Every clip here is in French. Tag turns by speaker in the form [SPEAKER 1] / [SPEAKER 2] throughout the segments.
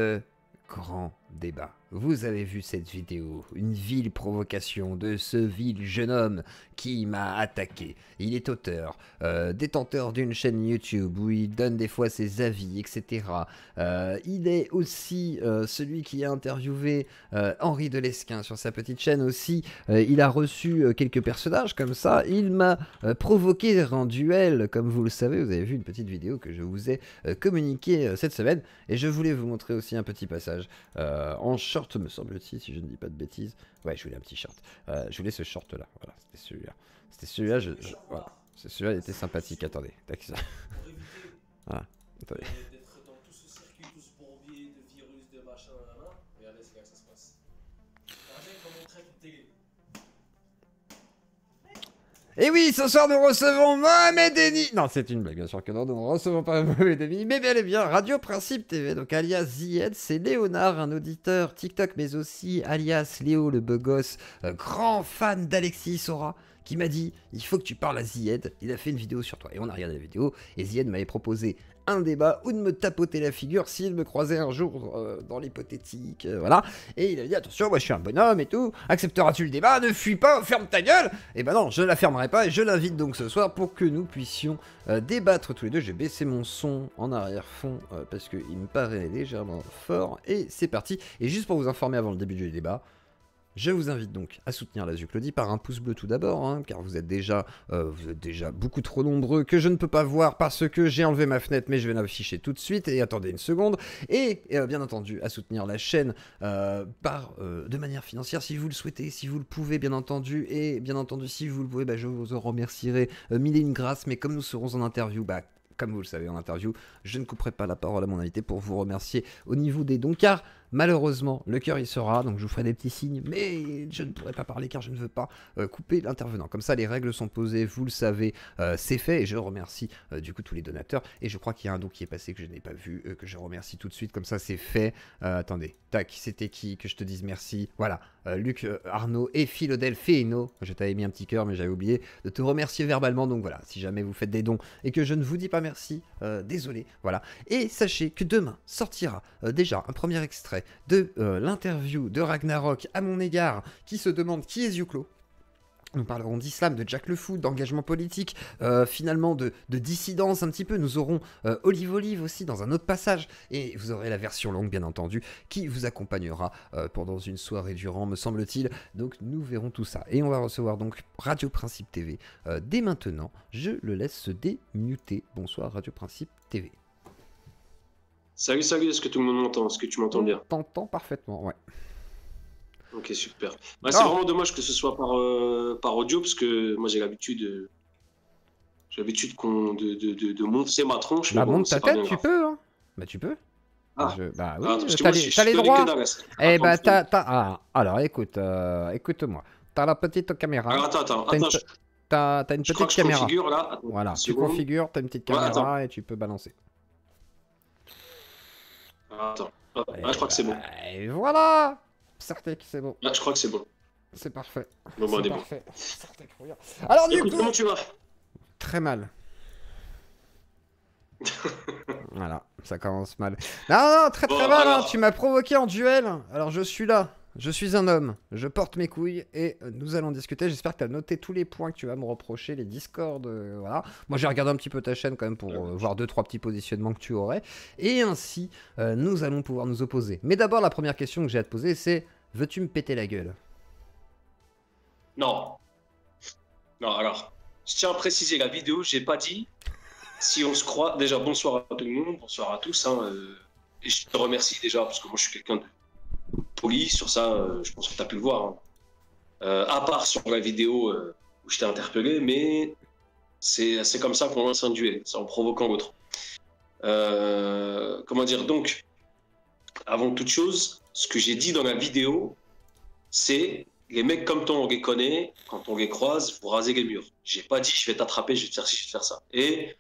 [SPEAKER 1] le grand débat. Vous avez vu cette vidéo, une vile provocation de ce vil jeune homme qui m'a attaqué. Il est auteur, détenteur d'une chaîne YouTube où il donne des fois ses avis, etc. Il est aussi celui qui a interviewé Henri Delesquin sur sa petite chaîne aussi. Il a reçu quelques personnages comme ça. Il m'a provoqué en duel, comme vous le savez. Vous avez vu une petite vidéo que je vous ai communiquée cette semaine. Et je voulais vous montrer aussi un petit passage en short, me semble-t-il, si je ne dis pas de bêtises. Ouais, je voulais un petit short. Je voulais ce short là. Voilà, c'était celui-là. C'était celui-là. Voilà. Celui-là, il était sympathique. Attendez. Tac, ça. Voilà. Attendez.
[SPEAKER 2] D'être dans tout ce circuit, tout ce bourbier de virus, de machin, regardez, c'est là que ça se passe. Regardez comment on traite une télé.
[SPEAKER 1] Et oui, ce soir nous recevons Mohamed Eni. Non, c'est une blague, bien sûr que non, nous ne recevons pas Mohamed Eni, mais bel et bien Radio Principe TV, donc alias Zied, c'est Léonard, un auditeur TikTok, mais aussi alias Léo le beau gosse, grand fan d'Alexis Sora, qui m'a dit, il faut que tu parles à Zied, il a fait une vidéo sur toi. Et on a regardé la vidéo, et Zied m'avait proposé un débat ou de me tapoter la figure s'il me croisait un jour dans l'hypothétique, voilà. Et il a dit, attention, moi je suis un bonhomme et tout, accepteras-tu le débat, ne fuis pas, ferme ta gueule. Et ben non, je ne la fermerai pas et je l'invite donc ce soir pour que nous puissions débattre tous les deux. J'ai baissé mon son en arrière-fond parce qu'il me paraît légèrement fort, et c'est parti. Et juste pour vous informer avant le début du débat, je vous invite donc à soutenir la Zuclodie par un pouce bleu tout d'abord, hein, car vous êtes déjà beaucoup trop nombreux que je ne peux pas voir parce que j'ai enlevé ma fenêtre, mais je vais l'afficher tout de suite, et attendez une seconde, et bien entendu à soutenir la chaîne de manière financière si vous le souhaitez, si vous le pouvez bien entendu, et bien entendu si vous le pouvez, bah, je vous en remercierai mille et une grâces, mais comme nous serons en interview, bah comme vous le savez en interview, je ne couperai pas la parole à mon invité pour vous remercier au niveau des dons, car malheureusement, le cœur il sera, donc je vous ferai des petits signes, mais je ne pourrai pas parler car je ne veux pas couper l'intervenant. Comme ça, les règles sont posées, vous le savez, c'est fait, et je remercie du coup tous les donateurs. Et je crois qu'il y a un don qui est passé que je n'ai pas vu, que je remercie tout de suite, comme ça c'est fait. Attendez, tac, c'était qui que je te dise merci? Voilà, Luc Arnaud et Philodel Féino. Je t'avais mis un petit cœur, mais j'avais oublié de te remercier verbalement, donc voilà, si jamais vous faites des dons et que je ne vous dis pas merci, désolé, voilà. Et sachez que demain sortira déjà un premier extrait de l'interview de Ragnarok à mon égard, qui se demande qui est Ziuclo. Nous parlerons d'islam, de Jack le Fou, d'engagement politique, finalement de dissidence un petit peu. Nous aurons Olive aussi dans un autre passage, et vous aurez la version longue bien entendu qui vous accompagnera pendant une soirée durant, me semble-t-il. Donc nous verrons tout ça, et on va recevoir donc Radio Principe TV dès maintenant. Je le laisse se démuter. Bonsoir Radio Principe TV.
[SPEAKER 2] Salut, est-ce que tout le monde m'entend? Est-ce que tu m'entends bien?
[SPEAKER 1] T'entends parfaitement, ouais.
[SPEAKER 2] Ok, super. Bah, c'est vraiment dommage que ce soit par audio, parce que moi j'ai l'habitude de monter ma tronche.
[SPEAKER 1] Bah
[SPEAKER 2] mais bon,
[SPEAKER 1] monte ta tête, tu peux, hein. Bah tu peux.
[SPEAKER 2] Ah.
[SPEAKER 1] Bah oui,
[SPEAKER 2] Parce que
[SPEAKER 1] t'as
[SPEAKER 2] moi,
[SPEAKER 1] les droits. Eh bah
[SPEAKER 2] Attends,
[SPEAKER 1] ah, alors écoute-moi. T'as la petite caméra.
[SPEAKER 2] alors, attends.
[SPEAKER 1] T'as une
[SPEAKER 2] Je crois
[SPEAKER 1] petite
[SPEAKER 2] que je
[SPEAKER 1] caméra.
[SPEAKER 2] configure là. Attends,
[SPEAKER 1] Voilà,
[SPEAKER 2] une
[SPEAKER 1] tu
[SPEAKER 2] seconde.
[SPEAKER 1] configures, t'as une petite
[SPEAKER 2] Ouais,
[SPEAKER 1] caméra
[SPEAKER 2] attends.
[SPEAKER 1] et tu peux balancer.
[SPEAKER 2] Attends. Ah, je crois que c'est bon.
[SPEAKER 1] Et voilà. Certain que c'est bon.
[SPEAKER 2] Ah, je crois que c'est bon.
[SPEAKER 1] C'est parfait.
[SPEAKER 2] Bon, bah, on
[SPEAKER 1] C'est
[SPEAKER 2] est bon.
[SPEAKER 1] parfait. Certain que regarde. Alors du
[SPEAKER 2] Écoute,
[SPEAKER 1] coup,
[SPEAKER 2] comment tu vas?
[SPEAKER 1] très mal. Voilà, ça commence mal. Non, très
[SPEAKER 2] Bon,
[SPEAKER 1] mal, hein.
[SPEAKER 2] alors.
[SPEAKER 1] Tu m'as provoqué en duel. Alors je suis là, je suis un homme, je porte mes couilles et nous allons discuter. J'espère que tu as noté tous les points que tu vas me reprocher, les discords, voilà. Moi j'ai regardé un petit peu ta chaîne quand même pour voir 2-3 petits positionnements que tu aurais. Et ainsi, nous allons pouvoir nous opposer. Mais d'abord, la première question que j'ai à te poser, c'est: veux-tu me péter la gueule?
[SPEAKER 2] Non. Non, alors, je tiens à préciser la vidéo, j'ai pas dit si on se croit. Déjà, bonsoir à tout le monde, bonsoir à tous. Hein, et je te remercie déjà, parce que moi je suis quelqu'un de poli sur ça, je pense que tu as pu le voir. Hein. À part sur la vidéo où je t'ai interpellé, mais c'est comme ça qu'on lance un duel, c'est en provoquant l'autre. Comment dire, donc, avant toute chose, ce que j'ai dit dans la vidéo, c'est: les mecs comme toi, on les connaît, quand on les croise, vous rasez les murs. J'ai pas dit je vais t'attraper, je vais te faire ci, je vais te faire ça. Et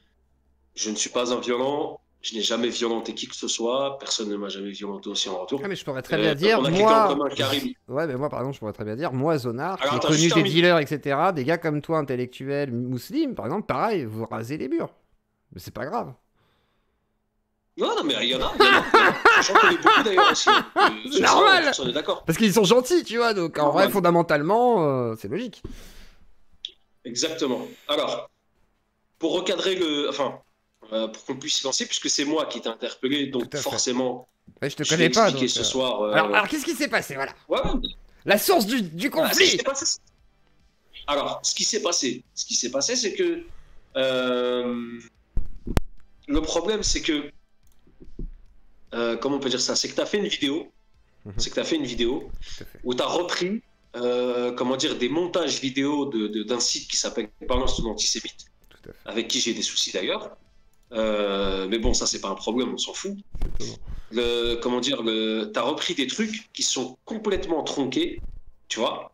[SPEAKER 2] je ne suis pas un violent, je n'ai jamais violenté qui que ce soit, personne ne m'a jamais violenté aussi en retour.
[SPEAKER 1] Ah mais je pourrais très bien dire,
[SPEAKER 2] on a
[SPEAKER 1] moi...
[SPEAKER 2] quelqu'un en commun qui arrive.
[SPEAKER 1] Ouais, mais moi par exemple, je pourrais très bien dire, moi Zonar, qui
[SPEAKER 2] Alors,
[SPEAKER 1] est
[SPEAKER 2] attends,
[SPEAKER 1] connu
[SPEAKER 2] juste
[SPEAKER 1] des
[SPEAKER 2] termine.
[SPEAKER 1] dealers, etc., des gars comme toi, intellectuels, musulmans, par exemple, pareil, vous rasez les murs. Mais c'est pas grave.
[SPEAKER 2] Non, non, mais il y en a. J'en connais beaucoup d'ailleurs aussi.
[SPEAKER 1] C'est normal.
[SPEAKER 2] On est d'accord.
[SPEAKER 1] Parce qu'ils sont gentils, tu vois, donc en vrai, fondamentalement, c'est logique.
[SPEAKER 2] Exactement. Alors, pour recadrer pour qu'on puisse y lancer, puisque c'est moi qui t'ai interpellé, donc forcément,
[SPEAKER 1] ouais, je te connais pas. Donc,
[SPEAKER 2] ce soir.
[SPEAKER 1] Alors qu'est-ce qui s'est passé, voilà.
[SPEAKER 2] Ouais.
[SPEAKER 1] La source du conflit.
[SPEAKER 2] Alors, ce qui s'est passé, c'est que le problème, c'est que comment on peut dire ça, c'est que tu as fait une vidéo, où tu as repris, comment dire, des montages vidéo d'un site qui s'appelle Balance ton antisémite, avec qui j'ai des soucis d'ailleurs. Mais bon, ça c'est pas un problème, on s'en fout. Comment dire, t'as repris des trucs qui sont complètement tronqués, tu vois.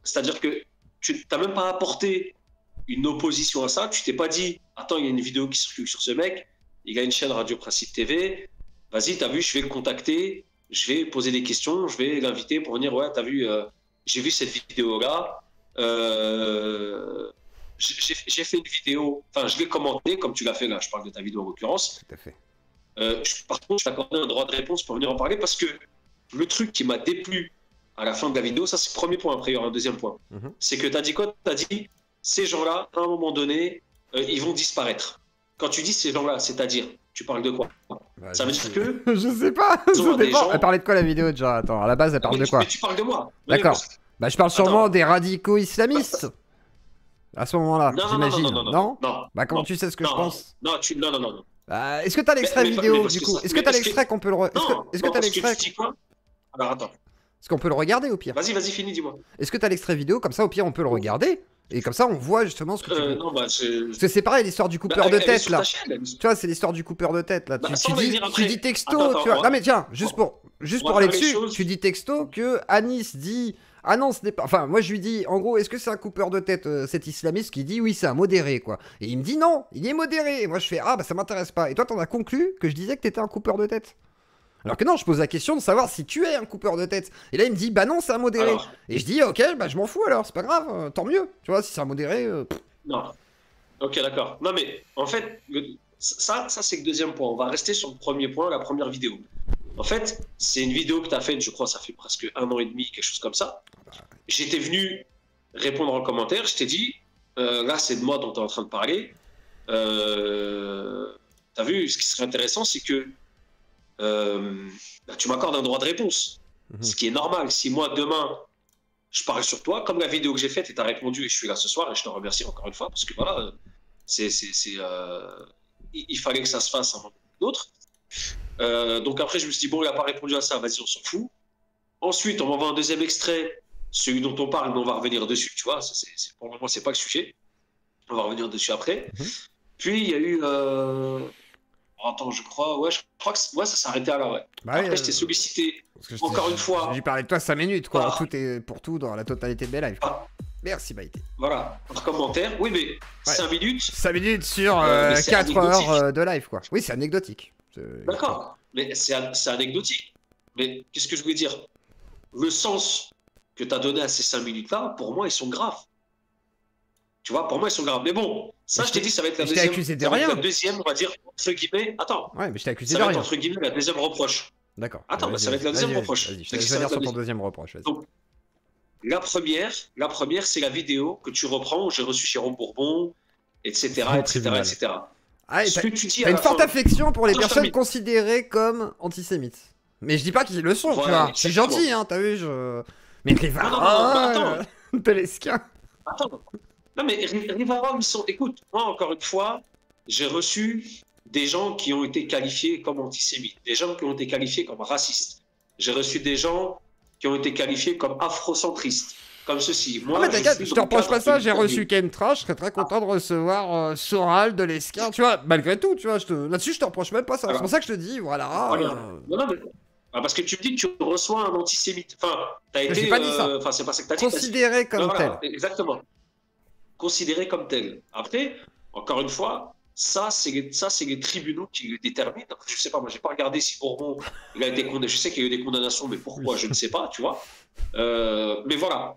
[SPEAKER 2] C'est-à-dire que tu n'as même pas apporté une opposition à ça. Tu t'es pas dit, attends, il y a une vidéo qui circule sur ce mec, il a une chaîne Radio Principe TV, vas-y, t'as vu, je vais le contacter, je vais poser des questions, je vais l'inviter pour venir, ouais, t'as vu, j'ai vu cette vidéo-là. J'ai fait une vidéo, enfin je l'ai commentée comme tu l'as fait là, je parle de ta vidéo en l'occurrence.
[SPEAKER 1] Tout à fait.
[SPEAKER 2] Par contre, je t'ai accordé un droit de réponse pour venir en parler parce que le truc qui m'a déplu à la fin de la vidéo, ça c'est le premier point, après il y aura un deuxième point. C'est que tu as dit quoi? Tu as dit, ces gens-là, à un moment donné, ils vont disparaître. Quand tu dis ces gens-là, c'est-à-dire, tu parles de quoi? Ça veut dire que...
[SPEAKER 1] Je sais pas, ça dépend. Elle parlait de quoi la vidéo déjà? Attends, à la base elle parle de quoi?
[SPEAKER 2] Mais tu parles de moi.
[SPEAKER 1] D'accord. Bah je parle sûrement des radicaux islamistes. À ce moment-là, j'imagine. Non. Bah comment tu sais ce que je pense?
[SPEAKER 2] Non.
[SPEAKER 1] Est-ce que t'as l'extrait vidéo du coup? Est-ce que t'as l'extrait qu'on peut le... Est-ce que t'as l'extrait?
[SPEAKER 2] Alors attends.
[SPEAKER 1] Est-ce qu'on peut le regarder au pire?
[SPEAKER 2] Vas-y, finis, dis-moi.
[SPEAKER 1] Est-ce que t'as l'extrait vidéo? Comme ça, au pire, on peut le regarder. Et comme ça, on voit justement ce que tu veux.
[SPEAKER 2] Non, bah,
[SPEAKER 1] parce que c'est pareil, l'histoire du coupeur de tête, là. Tu vois, c'est l'histoire du coupeur de tête, là. Tu dis texto, tu vois. Non, mais tiens, juste pour aller dessus, tu dis texto que Anis dit... Ah non, ce n'est pas... Enfin, moi, je lui dis, en gros, est-ce que c'est un coupeur de tête, cet islamiste qui dit, oui, c'est un modéré, quoi. Et il me dit, non, il est modéré. Et moi, je fais, ah, bah, ça m'intéresse pas. Et toi, t'en as conclu que je disais que t'étais un coupeur de tête. Alors que non, je pose la question de savoir si tu es un coupeur de tête. Et là, il me dit, bah non, c'est un modéré. Alors... Et je dis, ok, bah je m'en fous alors, c'est pas grave, tant mieux. Tu vois, si c'est un modéré...
[SPEAKER 2] Non. Ok, d'accord. Non, mais en fait, ça c'est le deuxième point. On va rester sur le premier point, la première vidéo. En fait, c'est une vidéo que tu as faite, je crois, ça fait presque 1 an et demi, quelque chose comme ça. J'étais venu répondre en commentaire, je t'ai dit, là, c'est de moi dont tu es en train de parler. T'as vu, ce qui serait intéressant, c'est que tu m'accordes un droit de réponse. Ce qui est normal. Si moi, demain, je parle sur toi, comme la vidéo que j'ai faite et tu as répondu et je suis là ce soir et je te remercie encore une fois parce que voilà, il fallait que ça se fasse un moment ou l'autre. Donc après, je me suis dit, bon, il n'a pas répondu à ça, vas-y, on s'en fout. Ensuite, on m'envoie un deuxième extrait, celui dont on parle, mais on va revenir dessus, tu vois. Pour le moment, c'est pas le sujet. On va revenir dessus après. Puis, il y a eu... Attends, je crois que ça s'est arrêté à là, ouais.
[SPEAKER 1] Bah
[SPEAKER 2] après, je t'ai sollicité, encore une fois...
[SPEAKER 1] J'ai parlé de toi 5 minutes, quoi. Tout est pour tout dans la totalité de mes lives. Merci, Baïté.
[SPEAKER 2] Voilà, par commentaire. Oui, mais 5 minutes...
[SPEAKER 1] 5 minutes sur 4 heures de live, quoi. Oui, c'est anecdotique.
[SPEAKER 2] D'accord, mais c'est anecdotique. Mais qu'est-ce que je voulais dire? Le sens que tu as donné à ces 5 minutes-là, pour moi, ils sont graves. Tu vois, pour moi, ils sont graves. Mais bon, ça, je t'ai dit, ça va être la deuxième.
[SPEAKER 1] Accusé de rien.
[SPEAKER 2] La deuxième, on va dire, entre guillemets. Attends.
[SPEAKER 1] Ouais, mais je t'ai accusé de
[SPEAKER 2] rien. Ça
[SPEAKER 1] ça
[SPEAKER 2] va être, entre guillemets, la deuxième reproche.
[SPEAKER 1] D'accord.
[SPEAKER 2] Attends, mais ça va être la deuxième reproche.
[SPEAKER 1] Vas-y, je te laisse venir sur ton deuxième reproche.
[SPEAKER 2] Donc, la première, c'est la vidéo que tu reprends où j'ai reçu Jérôme Bourbon, etc., etc.
[SPEAKER 1] Ah, t'as une forte affection pour les personnes considérées comme antisémites. Mais je dis pas qu'ils le sont, tu vois. C'est gentil, hein, t'as vu, Mais Rivarol, Pelesquin.
[SPEAKER 2] Attends. Non, mais Rivarol, ils sont... Écoute, moi, encore une fois, j'ai reçu des gens qui ont été qualifiés comme antisémites, des gens qui ont été qualifiés comme racistes. J'ai reçu des gens qui ont été qualifiés comme afrocentristes, comme ceci. Moi,
[SPEAKER 1] mais t'inquiète, je te reproche pas ça, j'ai reçu Chemtrash, je serais très content de recevoir Soral, de l'Esquin, tu vois, malgré tout, tu vois, là-dessus, je te reproche même pas ça. C'est pour ça que je te dis, voilà.
[SPEAKER 2] Non, mais... parce que tu me dis que tu reçois un antisémite. Enfin, t'as été...
[SPEAKER 1] J'ai pas dit ça.
[SPEAKER 2] Enfin, c'est pas ça que t'as dit.
[SPEAKER 1] Considéré comme tel.
[SPEAKER 2] Exactement. Considéré comme tel. Après, encore une fois, ça, c'est les tribunaux qui le déterminent. Je sais pas, moi, j'ai pas regardé si Bourbon, il a été condamné. Je sais qu'il y a eu des condamnations, mais pourquoi, je ne sais pas, tu vois. Mais voilà.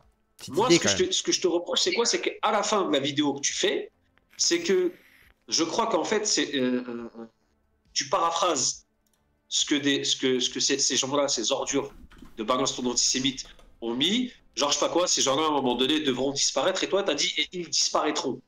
[SPEAKER 2] Moi, ce que je te reproche, c'est quoi? C'est qu'à la fin de la vidéo que tu fais, c'est que je crois qu'en fait, tu paraphrases ces gens-là, ces ordures de balance ton antisémite ont mis. Genre, je sais pas quoi, ces gens-là, à un moment donné, devront disparaître. Et toi, t'as dit, et ils disparaîtront.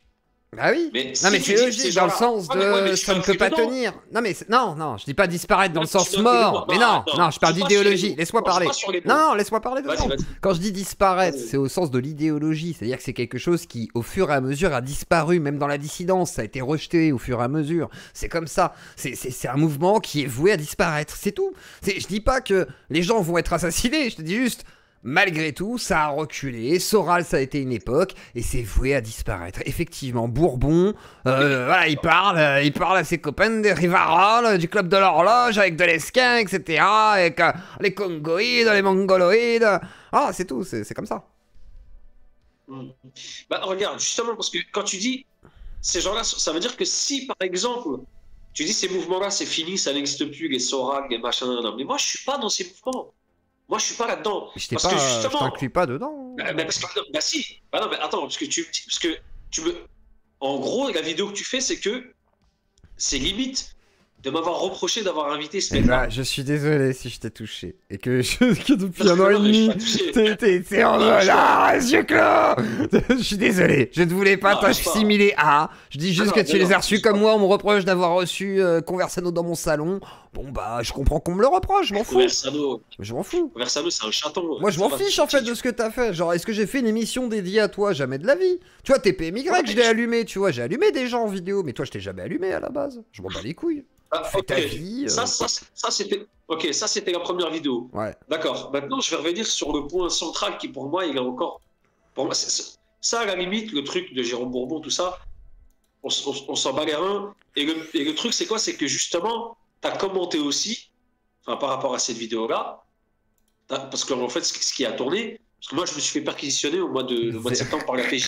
[SPEAKER 1] Bah oui.
[SPEAKER 2] Mais
[SPEAKER 1] Non,
[SPEAKER 2] si
[SPEAKER 1] mais
[SPEAKER 2] tu
[SPEAKER 1] c'est
[SPEAKER 2] dis
[SPEAKER 1] logique dans le sens de
[SPEAKER 2] mais tu
[SPEAKER 1] ça
[SPEAKER 2] fais
[SPEAKER 1] ne
[SPEAKER 2] un
[SPEAKER 1] peut
[SPEAKER 2] truc
[SPEAKER 1] pas
[SPEAKER 2] dedans.
[SPEAKER 1] tenir. Non, mais non, je dis pas disparaître dans le
[SPEAKER 2] Tu
[SPEAKER 1] sens
[SPEAKER 2] mets un truc
[SPEAKER 1] mort.
[SPEAKER 2] dedans.
[SPEAKER 1] Mais
[SPEAKER 2] Non,
[SPEAKER 1] non,
[SPEAKER 2] attends,
[SPEAKER 1] non, je parle
[SPEAKER 2] joue pas
[SPEAKER 1] d'idéologie.
[SPEAKER 2] sur les mots.
[SPEAKER 1] Laisse-moi
[SPEAKER 2] Non, joue
[SPEAKER 1] parler.
[SPEAKER 2] pas sur les mots.
[SPEAKER 1] Non, laisse-moi parler
[SPEAKER 2] Vas-y,
[SPEAKER 1] dedans.
[SPEAKER 2] vas-y.
[SPEAKER 1] Quand je dis disparaître,
[SPEAKER 2] Vas-y.
[SPEAKER 1] c'est au sens de l'idéologie. C'est-à-dire que c'est quelque chose qui, au fur et à mesure, a disparu. Même dans la dissidence, ça a été rejeté au fur et à mesure. C'est comme ça. C'est un mouvement qui est voué à disparaître. C'est tout. Je dis pas que les gens vont être assassinés. Je te dis juste. Malgré tout, ça a reculé, Soral ça a été une époque, et c'est voué à disparaître. Effectivement, Bourbon, voilà, il parle à ses copains des Rivarol, du club de l'horloge, avec de l'esquin, etc., avec les Congoïdes, les Mongoloïdes. Ah, c'est tout, c'est comme ça.
[SPEAKER 2] Bah, regarde, justement, parce que quand tu dis ces gens-là, ça veut dire que si, par exemple, tu dis ces mouvements-là, c'est fini, ça n'existe plus, les Soral, les machins, non, mais moi, je suis pas dans ces mouvements. Moi, je suis pas là-dedans.
[SPEAKER 1] Je t'inclus pas dedans.
[SPEAKER 2] Parce que, bah si. Bah non, mais attends, parce que tu me. En gros, la vidéo que tu fais, c'est que c'est limite de m'avoir reproché d'avoir invité ce mec-là.
[SPEAKER 1] Je suis désolé si je t'ai touché. Et que depuis un an et demi, t'es en là, yeux clos. Je suis désolé, je ne voulais pas t'assimiler à. Je dis juste que tu les as reçus comme moi, on me reproche d'avoir reçu Conversano dans mon salon. Bon bah, je comprends qu'on me le reproche, je m'en fous. Je m'en fous.
[SPEAKER 2] Conversano, c'est un chaton.
[SPEAKER 1] Moi, je m'en fiche en fait de ce que t'as fait. Genre, est-ce que j'ai fait une émission dédiée à toi? Jamais de la vie. Tu vois, TPMY, je l'ai allumé, tu vois, j'ai allumé des gens en vidéo, mais toi, je t'ai jamais allumé à la base. Je m'en bats les couilles. Fais ta vie.
[SPEAKER 2] Ça, c'était. Ok, ça c'était la première vidéo.
[SPEAKER 1] Ouais.
[SPEAKER 2] D'accord. Maintenant, je vais revenir sur le point central qui, pour moi, il est encore. Pour moi, ça, à la limite, le truc de Jérôme Bourbon, tout ça, on s'en bat les reins. Et le truc, c'est quoi? C'est que justement, tu as commenté aussi, enfin, par rapport à cette vidéo-là, parce qu'en fait, ce qui a tourné, parce que moi, je me suis fait perquisitionner au mois de septembre par la PJ.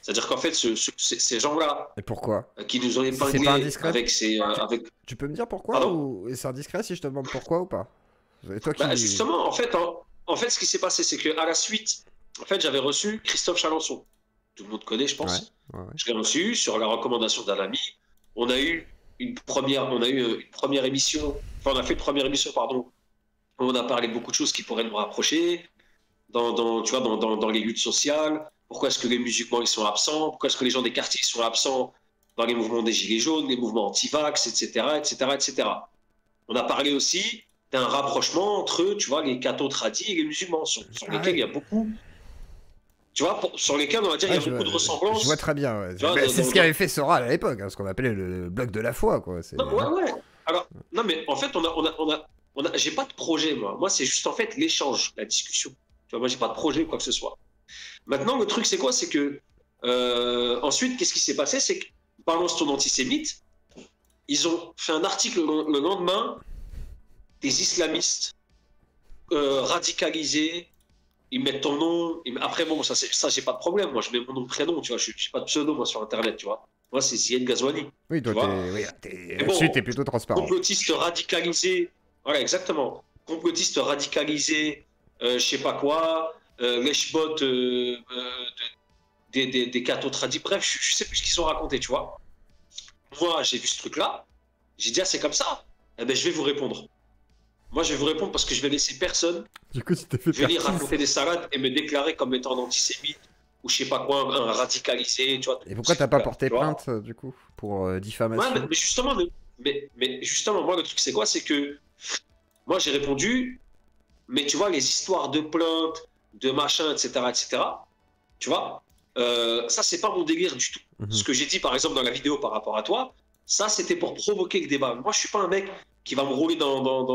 [SPEAKER 2] C'est-à-dire qu'en fait, ces gens-là.
[SPEAKER 1] Et pourquoi?
[SPEAKER 2] Qui nous ont épinglés avec ces.
[SPEAKER 1] Tu peux me dire pourquoi? Ou c'est indiscret si je te demande pourquoi ou pas? Toi qui...
[SPEAKER 2] Justement, en fait, ce qui s'est passé, c'est qu'à la suite, en fait, j'avais reçu Christophe Chalençon. Tout le monde connaît, je pense. Ouais. Je l'ai reçu sur la recommandation d'un ami. On a eu une première émission. Enfin, on a fait une première émission, pardon. On a parlé de beaucoup de choses qui pourraient nous rapprocher tu vois, dans les luttes sociales. Pourquoi est-ce que les musulmans ils sont absents? Pourquoi est-ce que les gens des quartiers sont absents dans les mouvements des Gilets jaunes, les mouvements anti-vax, etc., etc., etc. On a parlé aussi d'un rapprochement entre, tu vois, les cathos tradis et les musulmans, sur lesquels il y a beaucoup, tu vois, sur lesquels on va dire il y a beaucoup de ressemblances.
[SPEAKER 1] Je vois très bien. Ouais. C'est ce qu'avait fait Soral à l'époque, hein, ce qu'on appelait le bloc de la foi, quoi.
[SPEAKER 2] Non, ouais. Alors, non, mais en fait, j'ai pas de projet, moi. Moi, c'est juste en fait l'échange, la discussion. Tu vois, moi, j'ai pas de projet ou quoi que ce soit. Maintenant, le truc, c'est quoi? C'est que ensuite, qu'est-ce qui s'est passé? C'est que Balance ton antisémite, ils ont fait un article le lendemain des islamistes radicalisés. Ils mettent ton nom. Après, bon, ça j'ai pas de problème. Moi, je mets mon nom, prénom. Tu vois, je suis pas de pseudo moi sur Internet. Tu vois, moi, c'est Zied Ghazouani.
[SPEAKER 1] Oui, toi, t'es plutôt transparent.
[SPEAKER 2] Complotiste radicalisé. Voilà, exactement. Complotiste radicalisé. Je sais pas quoi. Lèche-bot des cathos tradis, bref, je sais plus ce qu'ils ont raconté, tu vois. Moi, j'ai vu ce truc-là, j'ai dit, ah, c'est comme ça, eh ben, je vais vous répondre. Moi, je vais vous répondre parce que je vais laisser personne venir raconter des salades et me déclarer comme étant un antisémite ou je sais pas quoi, un radicalisé, tu vois.
[SPEAKER 1] Et pourquoi t'as pas porté plainte, du coup, pour diffamation?
[SPEAKER 2] Ouais, mais justement, moi, le truc, c'est quoi? C'est que moi, j'ai répondu, mais tu vois, les histoires de plaintes, de machin, etc., tu vois, ça, c'est pas mon délire du tout. Ce que j'ai dit, par exemple, dans la vidéo par rapport à toi, ça, c'était pour provoquer le débat. Moi, je suis pas un mec qui va me rouler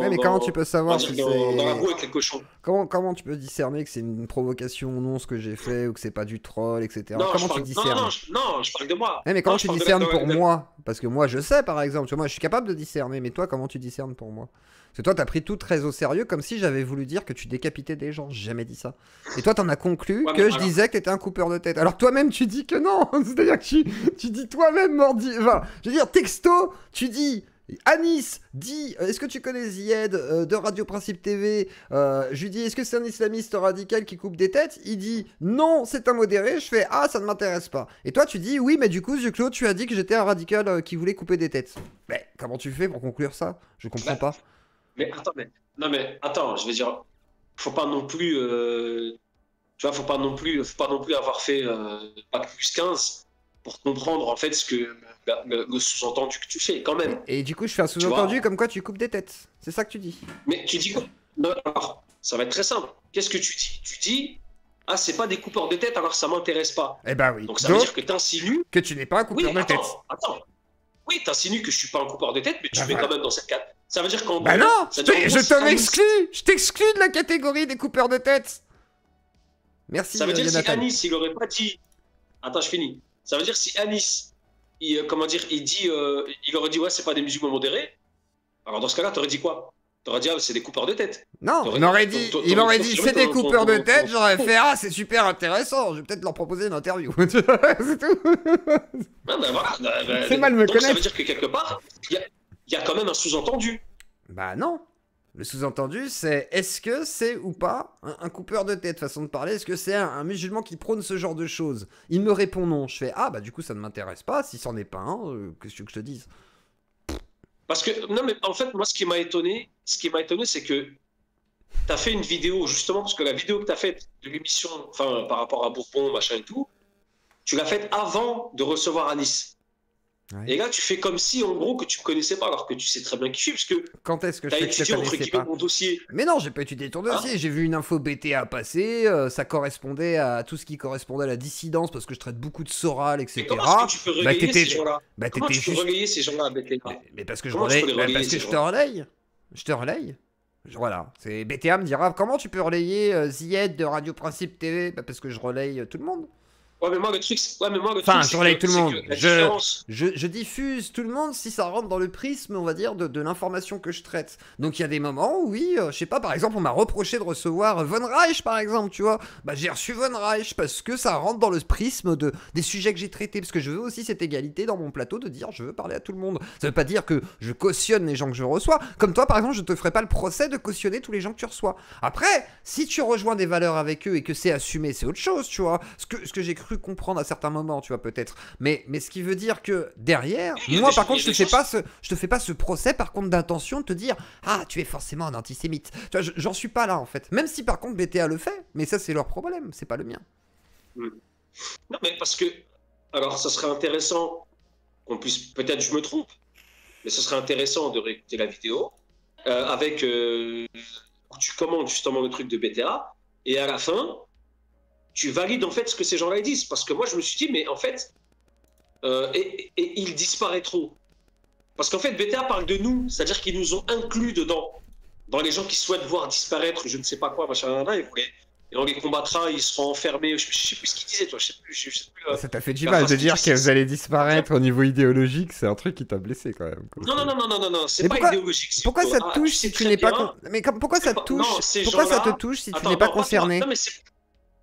[SPEAKER 1] mais comment tu peux savoir si
[SPEAKER 2] dans la roue avec les cochons?
[SPEAKER 1] Comment tu peux discerner que c'est une provocation ou non, ce que j'ai fait, ou que c'est pas du troll, etc. Comment tu discernes?
[SPEAKER 2] Non, je parle de moi.
[SPEAKER 1] Mais comment tu discernes pour moi? Parce que moi, je sais, par exemple. Tu vois, moi, je suis capable de discerner. Mais toi, comment tu discernes pour moi? Parce que toi, t'as pris tout très au sérieux, comme si j'avais voulu dire que tu décapitais des gens. J'ai jamais dit ça. Et toi, t'en as conclu que je disais que t'étais un coupeur de tête. Alors toi-même, tu dis que non. C'est-à-dire que tu dis toi-même, mordi. Enfin, je veux dire, texto, tu dis Anis dit est-ce que tu connais Zied de Radio Principe TV? Je lui dis est-ce que c'est un islamiste radical qui coupe des têtes? Il dit non, c'est un modéré. Je fais ah, ça ne m'intéresse pas. Et toi, tu dis oui, mais du coup, Claude, tu as dit que j'étais un radical qui voulait couper des têtes. Mais comment tu fais pour conclure ça? Je comprends pas.
[SPEAKER 2] Mais attends, non, mais attends, je veux dire, faut pas non plus. Tu vois, faut pas non plus avoir fait Bac plus 15 pour comprendre en fait ce que le sous-entendu que tu fais quand même.
[SPEAKER 1] Et du coup, je fais un sous-entendu comme quoi tu coupes des têtes. C'est ça que tu dis.
[SPEAKER 2] Mais tu dis quoi? Non, alors, ça va être très simple. Qu'est-ce que tu dis? Tu dis ah, c'est pas des coupeurs de tête, alors ça m'intéresse pas.
[SPEAKER 1] Eh ben oui.
[SPEAKER 2] Donc ça veut dire que t'insinues
[SPEAKER 1] que tu n'es pas un coupeur de tête.
[SPEAKER 2] Attends. Oui, t'insinues que je suis pas un coupeur de tête, mais tu mets quand même dans cette carte. Ça veut dire qu'en
[SPEAKER 1] bah
[SPEAKER 2] gros,
[SPEAKER 1] non, je t'en exclus. Je t'exclus de la catégorie des coupeurs de tête. Merci.
[SPEAKER 2] Ça veut dire si Anis, il aurait pas dit. Attends, je finis. Ça veut dire si Anis, il aurait dit ouais, c'est pas des musulmans modérés. Alors dans ce cas-là, t'aurais dit quoi? T'aurais dit ah, c'est des coupeurs de tête.
[SPEAKER 1] Non, il m'aurait dit c'est des coupeurs de tête. J'aurais fait ah, c'est super intéressant. Je vais peut-être leur proposer une interview. C'est tout.
[SPEAKER 2] Ah, ben voilà.
[SPEAKER 1] C'est mal me connaître.
[SPEAKER 2] Ça veut dire que quelque part, il y a quand même un sous-entendu.
[SPEAKER 1] Bah non. Le sous-entendu, c'est est-ce que c'est ou pas un coupeur de tête, façon de parler? Est-ce que c'est un musulman qui prône ce genre de choses? Il me répond non. Je fais ah, bah du coup, ça ne m'intéresse pas. Si c'en est pas un, qu'est-ce que tu veux que je te dise?
[SPEAKER 2] Parce que, non, mais en fait, moi, ce qui m'a étonné, c'est que tu as fait une vidéo, justement, parce que la vidéo que tu as faite de l'émission, enfin, par rapport à Bourbon, machin et tout, tu l'as faite avant de recevoir Anis. Ouais. Et là, tu fais comme si, en gros, que tu me connaissais pas, alors que tu sais très bien qui je suis, parce que
[SPEAKER 1] quand est-ce que je
[SPEAKER 2] étudié entre guillemets mon dossier.
[SPEAKER 1] Mais non, j'ai pas étudié ton dossier, j'ai vu une info BTA passer, ça correspondait à tout ce qui correspondait à la dissidence, parce que je traite beaucoup de Soral, etc.
[SPEAKER 2] Mais comment est-ce que tu peux relayer ces gens-là? Comment tu peux relayer ces gens-là à BTA?
[SPEAKER 1] Mais parce que je relaye, parce que je te relaye. Je te relaye. Voilà, c'est BTA me dira comment tu peux relayer Zied de Radio Principe TV? Bah parce que je relaye tout le monde.
[SPEAKER 2] Ouais, mais moi, le truc,
[SPEAKER 1] enfin, je relaye tout le monde. Je diffuse tout le monde si ça rentre dans le prisme, on va dire, de l'information que je traite. Donc, il y a des moments où, oui, je sais pas, par exemple, on m'a reproché de recevoir Von Reich, par exemple, tu vois. Bah, j'ai reçu Von Reich parce que ça rentre dans le prisme des sujets que j'ai traités. Parce que je veux aussi cette égalité dans mon plateau de dire je veux parler à tout le monde. Ça veut pas dire que je cautionne les gens que je reçois. Comme toi, par exemple, je te ferai pas le procès de cautionner tous les gens que tu reçois. Après, si tu rejoins des valeurs avec eux et que c'est assumé, c'est autre chose, tu vois. Ce que j'ai cru comprendre à certains moments, tu vois, peut-être. Mais ce qui veut dire que derrière, moi par contre, je te fais pas ce procès par contre d'intention de te dire ah, tu es forcément un antisémite. Tu vois, j'en suis pas là en fait. Même si par contre BTA le fait, mais ça c'est leur problème, c'est pas le mien.
[SPEAKER 2] Non mais parce que alors ça serait intéressant qu'on puisse, peut-être je me trompe, mais ce serait intéressant de réécouter la vidéo avec où tu commandes justement le truc de BTA et à la fin tu valides en fait ce que ces gens-là disent. Parce que moi, je me suis dit, mais en fait, et ils disparaîtront. Parce qu'en fait, BTA parle de nous, c'est-à-dire qu'ils nous ont inclus dedans, dans les gens qui souhaitent voir disparaître, je ne sais pas quoi, machin, et on les combattra, ils seront enfermés. Je sais plus ce qu'ils disaient, toi, je sais plus.
[SPEAKER 1] Ça t'a fait du mal de dire que vous allez disparaître au niveau idéologique, c'est un truc qui t'a blessé quand même.
[SPEAKER 2] Non, c'est pas idéologique.
[SPEAKER 1] Pourquoi ça te touche si tu n'es pas. Mais pourquoi ça te touche? Pourquoi ça te touche si tu n'es pas concerné?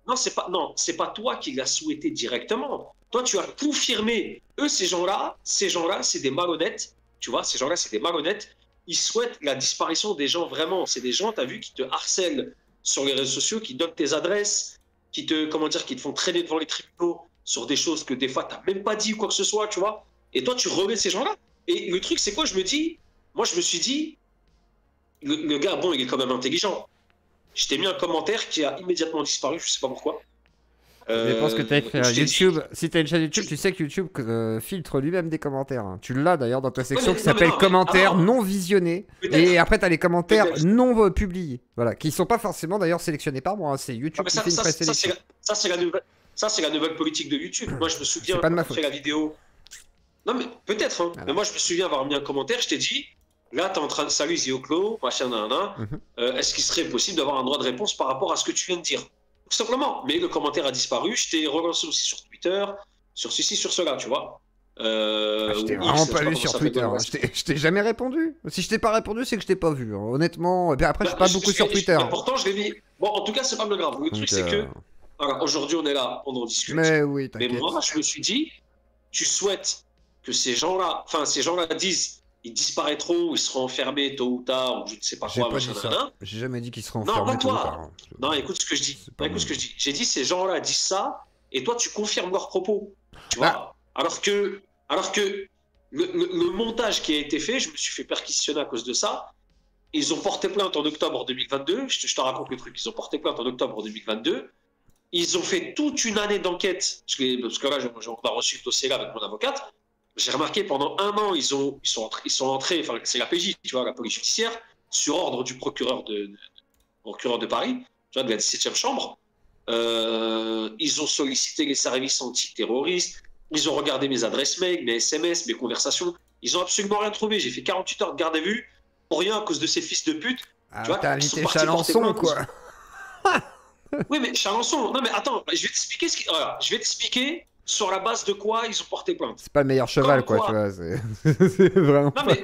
[SPEAKER 2] Non, c'est pas toi qui l'as souhaité directement. Toi, tu as confirmé. Eux, ces gens-là, c'est des malhonnêtes. Tu vois, ces gens-là, c'est des malhonnêtes. Ils souhaitent la disparition des gens vraiment. C'est des gens, t'as vu, qui te harcèlent sur les réseaux sociaux, qui donnent tes adresses, qui te font traîner devant les tribunaux sur des choses que des fois, t'as même pas dit ou quoi que ce soit, tu vois. Et toi, tu relais ces gens-là. Et le truc, c'est quoi? Je me suis dit, le gars, bon, il est quand même intelligent. Je t'ai mis un commentaire qui a immédiatement disparu, je sais pas pourquoi.
[SPEAKER 1] Je pense que t'as écrit YouTube. Si t'as une chaîne YouTube, tu sais que YouTube filtre lui-même des commentaires. Hein. Tu l'as d'ailleurs dans ta section qui s'appelle commentaires non visionnés. Et après, t'as les commentaires non publiés. Voilà, qui sont pas forcément d'ailleurs sélectionnés par moi. Hein. C'est YouTube qui fait une présélection.
[SPEAKER 2] Ça, c'est la nouvelle politique de YouTube. Moi, je me souviens quand on fait la vidéo. Non, mais peut-être. Hein. Mais moi, je me souviens avoir mis un commentaire. Je t'ai dit. Là, tu es en train de saluer Zioclo, machin, est-ce qu'il serait possible d'avoir un droit de réponse par rapport à ce que tu viens de dire? Tout simplement. Mais le commentaire a disparu. Je t'ai relancé aussi sur Twitter, sur ceci, sur cela, tu vois.
[SPEAKER 1] Je t'ai vraiment pas vu sur Twitter. Je t'ai jamais répondu. Si je t'ai pas répondu, c'est que je t'ai pas vu. Hein. Honnêtement. Et puis après, je suis pas beaucoup sur Twitter.
[SPEAKER 2] Pourtant, je l'ai mis. Bon, en tout cas, c'est pas le grave. Le truc, c'est que. Alors, aujourd'hui, on est là, on en discute.
[SPEAKER 1] Mais oui, t'inquiète.
[SPEAKER 2] Mais moi, je me suis dit, tu souhaites que ces gens-là disent. ils disparaîtront, ils seront enfermés tôt ou tard, ou je ne sais pas
[SPEAKER 1] J'ai
[SPEAKER 2] quoi,
[SPEAKER 1] pas dit
[SPEAKER 2] machin,
[SPEAKER 1] ça.
[SPEAKER 2] nanana.
[SPEAKER 1] J'ai jamais dit qu'ils seraient
[SPEAKER 2] Non,
[SPEAKER 1] enfermés
[SPEAKER 2] pas
[SPEAKER 1] tôt ou tard.
[SPEAKER 2] toi.
[SPEAKER 1] Hein.
[SPEAKER 2] Non, écoute ce que je dis.
[SPEAKER 1] C'est pas
[SPEAKER 2] Non, écoute
[SPEAKER 1] mon-
[SPEAKER 2] ce que je dis. J'ai dit, ces gens-là disent ça, et toi, tu confirmes leurs propos. Tu
[SPEAKER 1] Bah.
[SPEAKER 2] vois? Alors que le montage qui a été fait, je me suis fait perquisitionner à cause de ça. Ils ont porté plainte en octobre 2022. Je te raconte le truc. Ils ont porté plainte en octobre 2022. Ils ont fait toute une année d'enquête. Parce que là, on a reçu le dossier là avec mon avocate. J'ai remarqué pendant un an, ils sont entrés, enfin, c'est la PJ, tu vois, la police judiciaire, sur ordre du procureur de Paris, tu vois, de la 17e chambre. Ils ont sollicité les services antiterroristes. Ils ont regardé mes adresses mail, mes SMS, mes conversations. Ils ont absolument rien trouvé. J'ai fait 48 heures de garde à vue pour rien à cause de ces fils de pute.
[SPEAKER 1] Ah,
[SPEAKER 2] Tu vois,
[SPEAKER 1] t'as
[SPEAKER 2] ils sont
[SPEAKER 1] invité
[SPEAKER 2] partis porter
[SPEAKER 1] Chalençon,
[SPEAKER 2] plainte.
[SPEAKER 1] quoi.
[SPEAKER 2] Oui, mais Chalençon, non, mais attends, je vais t'expliquer voilà, je vais t'expliquer sur la base de quoi ils ont porté plainte.
[SPEAKER 1] C'est pas le meilleur cheval,
[SPEAKER 2] Comme
[SPEAKER 1] quoi,
[SPEAKER 2] quoi.
[SPEAKER 1] tu vois. C'est vraiment.
[SPEAKER 2] Non, mais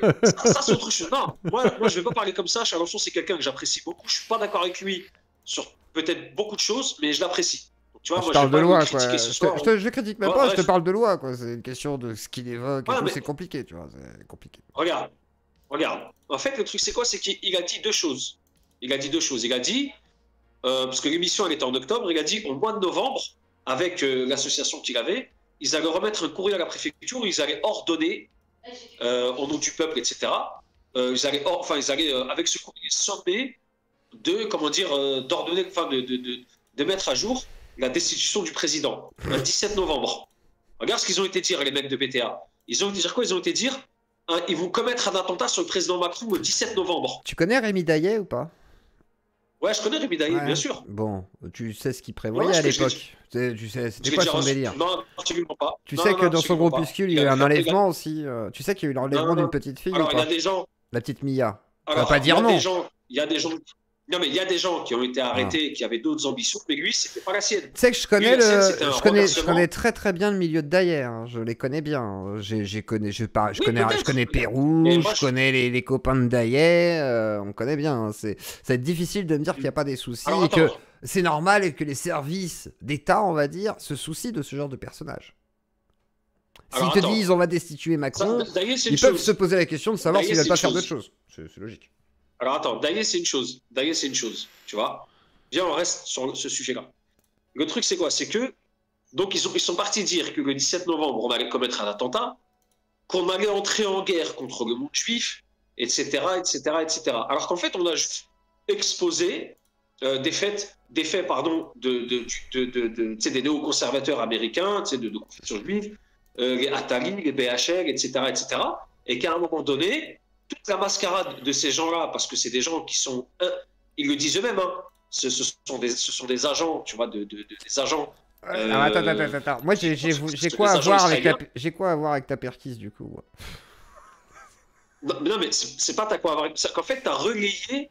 [SPEAKER 2] ça c'est autre chose. Non, moi, je vais pas parler comme ça. Chalençon, c'est quelqu'un que j'apprécie beaucoup. Je suis pas d'accord avec lui sur peut-être beaucoup de choses, mais je l'apprécie. Donc, tu vois,
[SPEAKER 1] Je
[SPEAKER 2] moi,
[SPEAKER 1] parle
[SPEAKER 2] je
[SPEAKER 1] de
[SPEAKER 2] vais pas
[SPEAKER 1] loi,
[SPEAKER 2] le
[SPEAKER 1] quoi.
[SPEAKER 2] critiquer ce soir.
[SPEAKER 1] Je critique même
[SPEAKER 2] Ouais,
[SPEAKER 1] pas,
[SPEAKER 2] bref.
[SPEAKER 1] je te parle de loi, quoi. C'est une question de ce qu'il évoque et
[SPEAKER 2] Ouais,
[SPEAKER 1] tout,
[SPEAKER 2] mais-
[SPEAKER 1] c'est compliqué, tu vois. C'est compliqué.
[SPEAKER 2] Regarde. En fait, le truc, c'est quoi? C'est qu'il a dit deux choses. Il a dit, parce que l'émission, elle était en octobre, il a dit au mois de novembre, avec l'association qu'il avait, ils allaient remettre un courrier à la préfecture, ils allaient ordonner, au nom du peuple, etc. Ils allaient, avec ce courrier, sommer d'ordonner, de mettre à jour la destitution du président, le 17 novembre. Regarde ce qu'ils ont été dire, les mecs de BTA. Ils ont été dire quoi? Ils ont été dire, ils vont commettre un attentat sur le président Macron le 17 novembre.
[SPEAKER 1] Tu connais Rémi Daillet ou pas?
[SPEAKER 2] Ouais, je connais Rémi Daillet,
[SPEAKER 1] Ouais.
[SPEAKER 2] bien sûr.
[SPEAKER 1] Bon, tu sais ce qu'il prévoyait
[SPEAKER 2] Ouais,
[SPEAKER 1] à
[SPEAKER 2] je l'ai
[SPEAKER 1] l'époque. Tu sais,
[SPEAKER 2] Je
[SPEAKER 1] c'était
[SPEAKER 2] l'ai
[SPEAKER 1] quoi
[SPEAKER 2] déjà
[SPEAKER 1] son
[SPEAKER 2] reçu.
[SPEAKER 1] délire?
[SPEAKER 2] Non, absolument pas.
[SPEAKER 1] Tu
[SPEAKER 2] Non,
[SPEAKER 1] sais
[SPEAKER 2] non,
[SPEAKER 1] que
[SPEAKER 2] non,
[SPEAKER 1] dans son
[SPEAKER 2] absolument pas.
[SPEAKER 1] groupuscule, il y a eu un enlèvement aussi. Tu sais qu'il y a eu l'enlèvement
[SPEAKER 2] Non, non.
[SPEAKER 1] d'une petite fille ou
[SPEAKER 2] Alors, il y
[SPEAKER 1] pas?
[SPEAKER 2] a des gens.
[SPEAKER 1] La petite Mia. Tu vas
[SPEAKER 2] Alors,
[SPEAKER 1] pas dire
[SPEAKER 2] il y a
[SPEAKER 1] non.
[SPEAKER 2] des gens. Il y a des gens. Non, mais il y a des gens qui ont été arrêtés, qui avaient d'autres ambitions, mais lui, c'était pas la sienne.
[SPEAKER 1] Tu sais que je connais
[SPEAKER 2] Oui, la scène, c'était un
[SPEAKER 1] je
[SPEAKER 2] renversement.
[SPEAKER 1] connais très très bien le milieu de Daillet. Hein. Je les connais bien. Je connais, je
[SPEAKER 2] Oui, peut-être.
[SPEAKER 1] connais Pérou,
[SPEAKER 2] Mais moi,
[SPEAKER 1] je connais les copains de Daillet. On connaît bien. Hein. Ça va être difficile de me dire qu'il n'y a pas des soucis
[SPEAKER 2] Alors,
[SPEAKER 1] et que
[SPEAKER 2] attends.
[SPEAKER 1] c'est normal et que les services d'État, on va dire, se soucient de ce genre de personnage. S'ils
[SPEAKER 2] Alors,
[SPEAKER 1] te
[SPEAKER 2] attends.
[SPEAKER 1] disent on va destituer Macron,
[SPEAKER 2] Ça, Daillet, c'est une
[SPEAKER 1] ils peuvent
[SPEAKER 2] chose.
[SPEAKER 1] se poser la question de savoir
[SPEAKER 2] Daillet,
[SPEAKER 1] s'ils veulent
[SPEAKER 2] c'est
[SPEAKER 1] pas
[SPEAKER 2] une
[SPEAKER 1] faire
[SPEAKER 2] chose.
[SPEAKER 1] d'autres choses. C'est logique.
[SPEAKER 2] Alors attends, Daillet c'est une chose. Tu vois. Viens, on reste sur ce sujet-là. Le truc c'est quoi? C'est que donc ils sont partis dire que le 17 novembre on allait commettre un attentat, qu'on allait entrer en guerre contre le monde juif, etc., etc., etc. Alors qu'en fait on a juste exposé des faits, pardon, tu sais, des néoconservateurs américains, tu sais, de confession juive, les Attali, les BHL, etc., etc. Et qu'à un moment donné, toute la mascarade de ces gens-là, parce que c'est des gens qui sont, ils le disent eux-mêmes, hein, ce sont des agents, tu vois, des agents.
[SPEAKER 1] Alors, attends. Moi, j'ai
[SPEAKER 2] que
[SPEAKER 1] quoi
[SPEAKER 2] les
[SPEAKER 1] à voir
[SPEAKER 2] agents
[SPEAKER 1] avec
[SPEAKER 2] israéliens-
[SPEAKER 1] j'ai quoi à voir avec ta perquise du coup.
[SPEAKER 2] Non, mais c'est pas t'as quoi avoir. C'est qu'en fait, t'as relayé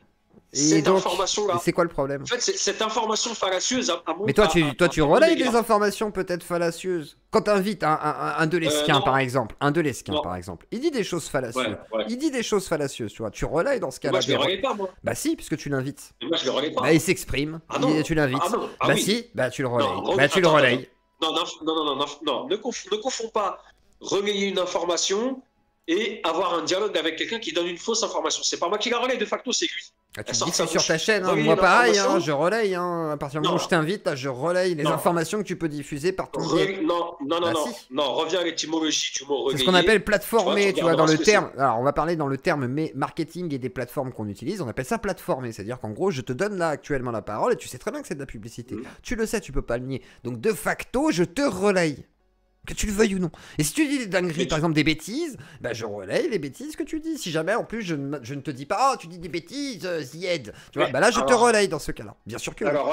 [SPEAKER 1] Et
[SPEAKER 2] cette
[SPEAKER 1] donc,
[SPEAKER 2] information-là.
[SPEAKER 1] c'est quoi le problème?
[SPEAKER 2] En fait, cette information fallacieuse.
[SPEAKER 1] Mais toi, tu relayes des informations peut-être fallacieuses. Quand t'invites un Delesquin,
[SPEAKER 2] non.
[SPEAKER 1] par exemple,
[SPEAKER 2] Non.
[SPEAKER 1] il dit des choses fallacieuses.
[SPEAKER 2] Ouais.
[SPEAKER 1] Il dit des choses fallacieuses, tu vois. Tu relayes dans ce cas-là.
[SPEAKER 2] Moi, je le relais pas, moi.
[SPEAKER 1] Bah si, puisque tu l'invites.
[SPEAKER 2] Mais moi, je le relais pas.
[SPEAKER 1] Bah il s'exprime,
[SPEAKER 2] Ah non.
[SPEAKER 1] tu l'invites.
[SPEAKER 2] Ah non. Ah
[SPEAKER 1] Bah
[SPEAKER 2] oui.
[SPEAKER 1] si, bah tu le relayes.
[SPEAKER 2] Non,
[SPEAKER 1] Bah tu le
[SPEAKER 2] attends,
[SPEAKER 1] relayes.
[SPEAKER 2] Non. Ne confonds pas relayer une information et avoir un dialogue avec quelqu'un qui donne une fausse information. C'est pas moi qui la relaye, de facto, c'est lui.
[SPEAKER 1] Ah, tu
[SPEAKER 2] Elle
[SPEAKER 1] me
[SPEAKER 2] sort
[SPEAKER 1] dis que
[SPEAKER 2] sa
[SPEAKER 1] c'est sur
[SPEAKER 2] bouche.
[SPEAKER 1] ta chaîne, hein.
[SPEAKER 2] Relayer
[SPEAKER 1] Moi
[SPEAKER 2] une
[SPEAKER 1] pareil, hein,
[SPEAKER 2] information.
[SPEAKER 1] je relaye. Hein. À partir du moment où
[SPEAKER 2] Non.
[SPEAKER 1] je t'invite, là, je relaye les
[SPEAKER 2] Non.
[SPEAKER 1] informations que tu peux diffuser par ton biais.
[SPEAKER 2] Non.
[SPEAKER 1] Bah, si.
[SPEAKER 2] Non, reviens à l'étymologie du mot
[SPEAKER 1] C'est
[SPEAKER 2] relayer.
[SPEAKER 1] ce qu'on appelle platformer, tu vois, dans
[SPEAKER 2] regarderas
[SPEAKER 1] le
[SPEAKER 2] ce que
[SPEAKER 1] terme. Alors, on va parler dans le terme mais marketing et des plateformes qu'on utilise. On appelle ça platformer, c'est-à-dire qu'en gros, je te donne là actuellement la parole et tu sais très bien que c'est de la publicité. Tu le sais, tu peux pas le nier. Donc, de facto, je te relaye. Que tu le veuilles ou non. Et si tu dis des dingueries, par exemple des bêtises, bah je relaye les bêtises que tu dis. Si jamais en plus je ne te dis pas, oh tu dis des bêtises, Zied, tu vois, bah là je te relaye dans ce cas-là. Bien sûr que oui.
[SPEAKER 2] Alors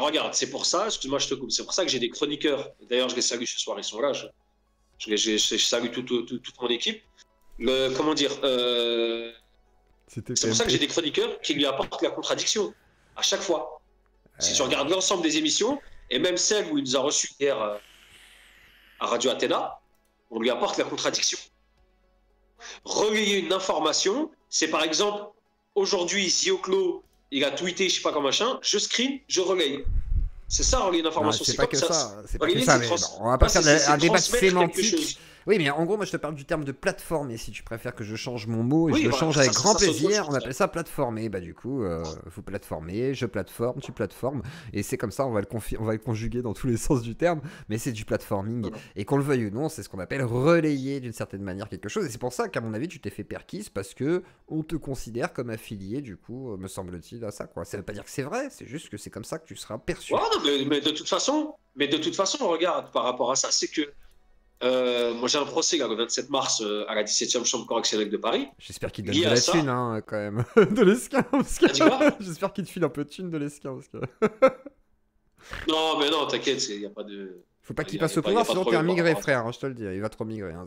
[SPEAKER 2] regarde, c'est pour ça, excuse-moi, je te coupe, c'est pour ça que j'ai des chroniqueurs. D'ailleurs, je les salue ce soir, ils sont là. Je salue toute mon équipe. Comment dire C'est pour ça que j'ai des chroniqueurs qui lui apportent la contradiction à chaque fois. Si tu regardes l'ensemble des émissions, et même celle où il nous a reçus hier à Radio Athéna, on lui apporte la contradiction. Relayer une information, c'est par exemple, aujourd'hui, Zioclo, il a tweeté, je sais pas quoi machin, je screen, je relaye. C'est ça, relayer une information.
[SPEAKER 1] C'est pas que ça. C'est pas que
[SPEAKER 2] Relayer,
[SPEAKER 1] ça.
[SPEAKER 2] c'est
[SPEAKER 1] Mais
[SPEAKER 2] trans-
[SPEAKER 1] bon, on va pas faire
[SPEAKER 2] c'est
[SPEAKER 1] un débat
[SPEAKER 2] transmettre quelque
[SPEAKER 1] sémantique.
[SPEAKER 2] chose.
[SPEAKER 1] Oui, mais en gros, moi je te parle du terme de plateformer, si tu préfères que je change mon mot, et
[SPEAKER 2] Oui,
[SPEAKER 1] je le
[SPEAKER 2] voilà,
[SPEAKER 1] change avec grand
[SPEAKER 2] c'est autre
[SPEAKER 1] plaisir,
[SPEAKER 2] chose,
[SPEAKER 1] on appelle ça plateformer. Bah du coup, vous plateformez, je plateforme, tu plateformes, et c'est comme ça, on va le conjuguer dans tous les sens du terme, mais c'est du platforming.
[SPEAKER 2] Voilà.
[SPEAKER 1] Et qu'on le veuille ou non, c'est ce qu'on appelle relayer d'une certaine manière quelque chose, et c'est pour ça qu'à mon avis, tu t'es fait perquise, parce que on te considère comme affilié, du coup, me semble-t-il, à ça, quoi. Ça veut pas dire que c'est vrai, c'est juste que c'est comme ça que tu seras perçu.
[SPEAKER 2] Ouais, non, mais de toute façon, regarde, par rapport à ça, c'est que moi j'ai un procès là, le 27 mars à la 17e chambre correctionnelle de Paris.
[SPEAKER 1] J'espère qu'il te donne
[SPEAKER 2] Lié
[SPEAKER 1] de
[SPEAKER 2] à
[SPEAKER 1] la
[SPEAKER 2] ça.
[SPEAKER 1] thune, hein, quand même, de l'esquin, parce que...
[SPEAKER 2] T'as dit quoi?
[SPEAKER 1] J'espère qu'il te file un peu de thune de l'esquin, parce que...
[SPEAKER 2] Non, mais non, t'inquiète, il n'y a pas de.
[SPEAKER 1] Faut pas
[SPEAKER 2] Y
[SPEAKER 1] qu'il
[SPEAKER 2] a-
[SPEAKER 1] passe
[SPEAKER 2] y a
[SPEAKER 1] au
[SPEAKER 2] pas- y
[SPEAKER 1] pouvoir,
[SPEAKER 2] a pas de
[SPEAKER 1] sinon t'es un
[SPEAKER 2] problème par
[SPEAKER 1] migré,
[SPEAKER 2] rapport à ça.
[SPEAKER 1] frère, hein, je te le dis, il va trop migrer, hein,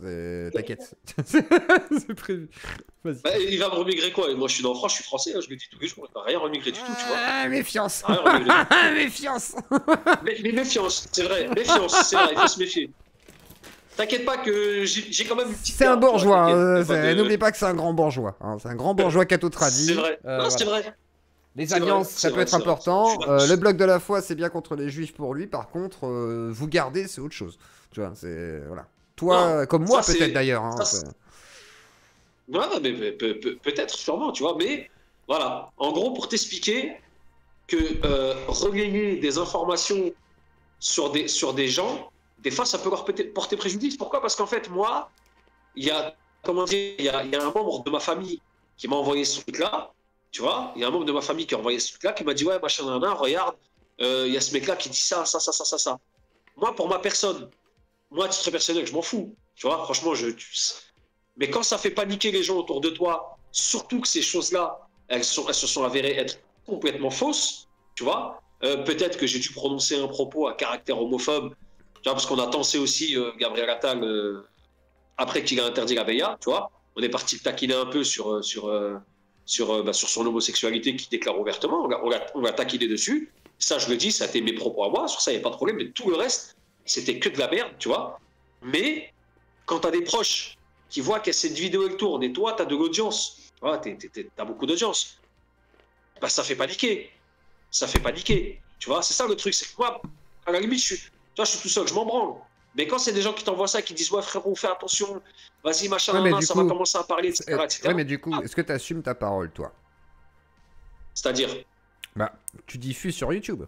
[SPEAKER 1] t'inquiète. C'est prévu. Vas-y.
[SPEAKER 2] Bah, il va me remigrer quoi? Et moi je suis dans France, je suis français, hein, je le dis tous les jours, il va rien remigrer du tout, tu vois.
[SPEAKER 1] Ah, méfiance.
[SPEAKER 2] Rien remigrer.
[SPEAKER 1] Méfiance.
[SPEAKER 2] Mais méfiance, c'est vrai, méfiance, c'est vrai, il faut se méfier. T'inquiète pas que j'ai quand même une petite.
[SPEAKER 1] C'est un
[SPEAKER 2] carte, tu vois,
[SPEAKER 1] bourgeois,
[SPEAKER 2] t'inquiète, y a pas de-
[SPEAKER 1] n'oublie pas que c'est un grand bourgeois, hein, c'est un grand bourgeois catho tradi.
[SPEAKER 2] C'est vrai, non,
[SPEAKER 1] voilà.
[SPEAKER 2] c'est vrai.
[SPEAKER 1] Les
[SPEAKER 2] C'est vrai,
[SPEAKER 1] alliances,
[SPEAKER 2] c'est
[SPEAKER 1] ça peut
[SPEAKER 2] vrai,
[SPEAKER 1] être
[SPEAKER 2] c'est vrai.
[SPEAKER 1] important.
[SPEAKER 2] Je suis
[SPEAKER 1] Le bloc de la foi, c'est bien contre les juifs pour lui. Par contre, vous gardez, c'est autre chose. Tu vois, c'est voilà. Toi,
[SPEAKER 2] Non,
[SPEAKER 1] comme moi
[SPEAKER 2] ça,
[SPEAKER 1] peut-être
[SPEAKER 2] c'est-
[SPEAKER 1] d'ailleurs. Hein,
[SPEAKER 2] ça, c'est- Ouais, mais peut-être, sûrement, tu vois, mais voilà. En gros, pour t'expliquer que relayer des informations sur des gens, des fois, ça peut leur porter préjudice. Pourquoi? Parce qu'en fait, moi, il y a, comment dire, il y a un membre de ma famille qui m'a envoyé ce truc-là, tu vois, il y a un membre de ma famille qui a envoyé ce truc-là, qui m'a dit, ouais, machin, regarde, il y a ce mec-là qui dit ça, ça, ça, ça, ça, ça. Moi, pour ma personne, moi, à titre personnel, je m'en fous, tu vois, franchement, mais quand ça fait paniquer les gens autour de toi, surtout que ces choses-là, elles se sont avérées être complètement fausses, tu vois, peut-être que j'ai dû prononcer un propos à caractère homophobe, tu vois, parce qu'on a tensé aussi Gabriel Attal après qu'il a interdit la BIA, tu vois. On est parti le taquiner un peu sur son homosexualité qu'il déclare ouvertement. On l'a taquiné dessus. Ça, je le dis, ça a été mes propos à moi. Sur ça, il n'y a pas de problème. Mais tout le reste, c'était que de la merde, tu vois. Mais quand tu as des proches qui voient que cette vidéo elle tourne et toi, tu as de l'audience, tu vois, tu as beaucoup d'audience, bah, ça fait paniquer. Ça fait paniquer. Tu vois, c'est ça le truc. C'est que moi, à la limite, je suis tout seul, je m'en branle. Mais quand c'est des gens qui t'envoient ça, qui disent ouais frérot, fais attention, vas-y machin,
[SPEAKER 1] Ouais, mais du
[SPEAKER 2] ça
[SPEAKER 1] coup-
[SPEAKER 2] va commencer à parler, etc. etc.
[SPEAKER 1] Ouais, mais du coup, est-ce que tu assumes ta parole, toi?
[SPEAKER 2] C'est-à-dire,
[SPEAKER 1] Bah, tu diffuses sur YouTube.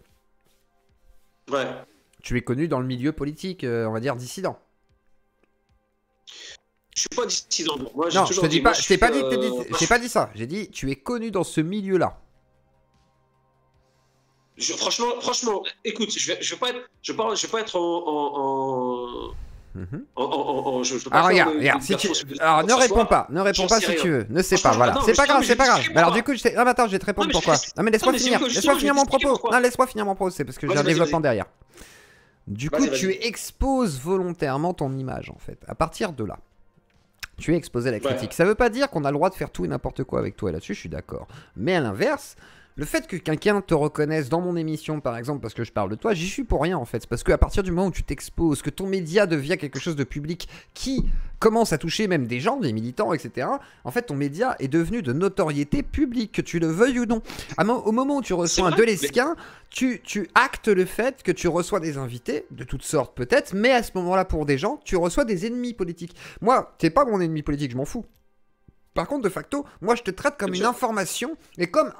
[SPEAKER 2] ouais,
[SPEAKER 1] Tu es connu dans le milieu politique, on va dire dissident.
[SPEAKER 2] je suis pas dissident. Moi, j'ai
[SPEAKER 1] Non, je
[SPEAKER 2] toujours
[SPEAKER 1] te
[SPEAKER 2] dit,
[SPEAKER 1] dis pas,
[SPEAKER 2] moi,
[SPEAKER 1] je t'ai pas dit,
[SPEAKER 2] moi,
[SPEAKER 1] j'ai pas dit ça. J'ai dit, tu es connu dans ce milieu-là.
[SPEAKER 2] franchement, écoute, je vais pas être
[SPEAKER 1] Mhm.
[SPEAKER 2] je veux
[SPEAKER 1] Alors
[SPEAKER 2] pas faire
[SPEAKER 1] regarde,
[SPEAKER 2] de
[SPEAKER 1] regarde, si tu...
[SPEAKER 2] version de-
[SPEAKER 1] Alors
[SPEAKER 2] de
[SPEAKER 1] ne
[SPEAKER 2] ce
[SPEAKER 1] réponds
[SPEAKER 2] soir.
[SPEAKER 1] pas, ne réponds
[SPEAKER 2] J'en
[SPEAKER 1] pas
[SPEAKER 2] sais
[SPEAKER 1] si
[SPEAKER 2] rien.
[SPEAKER 1] tu veux, ne sais pas,
[SPEAKER 2] Franchement,
[SPEAKER 1] voilà.
[SPEAKER 2] non,
[SPEAKER 1] C'est
[SPEAKER 2] mais
[SPEAKER 1] pas
[SPEAKER 2] non,
[SPEAKER 1] grave,
[SPEAKER 2] mais
[SPEAKER 1] c'est pas
[SPEAKER 2] je
[SPEAKER 1] grave.
[SPEAKER 2] t'explique
[SPEAKER 1] Alors
[SPEAKER 2] pourquoi.
[SPEAKER 1] du coup, non mais attends, je vais te répondre
[SPEAKER 2] mais
[SPEAKER 1] pourquoi. Non mais laisse-moi
[SPEAKER 2] mais
[SPEAKER 1] finir,
[SPEAKER 2] c'est
[SPEAKER 1] laisse-moi
[SPEAKER 2] que
[SPEAKER 1] finir
[SPEAKER 2] je
[SPEAKER 1] mon
[SPEAKER 2] vais t'expliquer
[SPEAKER 1] propos.
[SPEAKER 2] pourquoi.
[SPEAKER 1] Non, laisse-moi finir mon propos, c'est parce que j'ai un
[SPEAKER 2] Vas-y, vas-y,
[SPEAKER 1] développement
[SPEAKER 2] vas-y.
[SPEAKER 1] derrière. Du coup,
[SPEAKER 2] Vas-y.
[SPEAKER 1] tu exposes volontairement ton image en fait. À partir de là, tu es exposé à la critique.
[SPEAKER 2] Ouais.
[SPEAKER 1] Ça veut pas dire qu'on a le droit de faire tout et n'importe quoi avec toi, et là-dessus je suis d'accord. Mais à l'inverse, le fait que quelqu'un te reconnaisse dans mon émission, par exemple, parce que je parle de toi, j'y suis pour rien en fait. C'est parce qu'à partir du moment où tu t'exposes, que ton média devient quelque chose de public qui commence à toucher même des gens, des militants, etc., en fait ton média est devenu de notoriété publique, que tu le veuilles ou non. Au moment où tu reçois un
[SPEAKER 2] vrai,
[SPEAKER 1] Delesquin, tu actes le fait que tu reçois des invités, de toutes sortes peut-être, mais à ce moment-là, pour des gens, tu reçois des ennemis politiques. Moi, t'es pas mon ennemi politique, je m'en fous. Par contre, de facto, moi je te traite comme une information et comme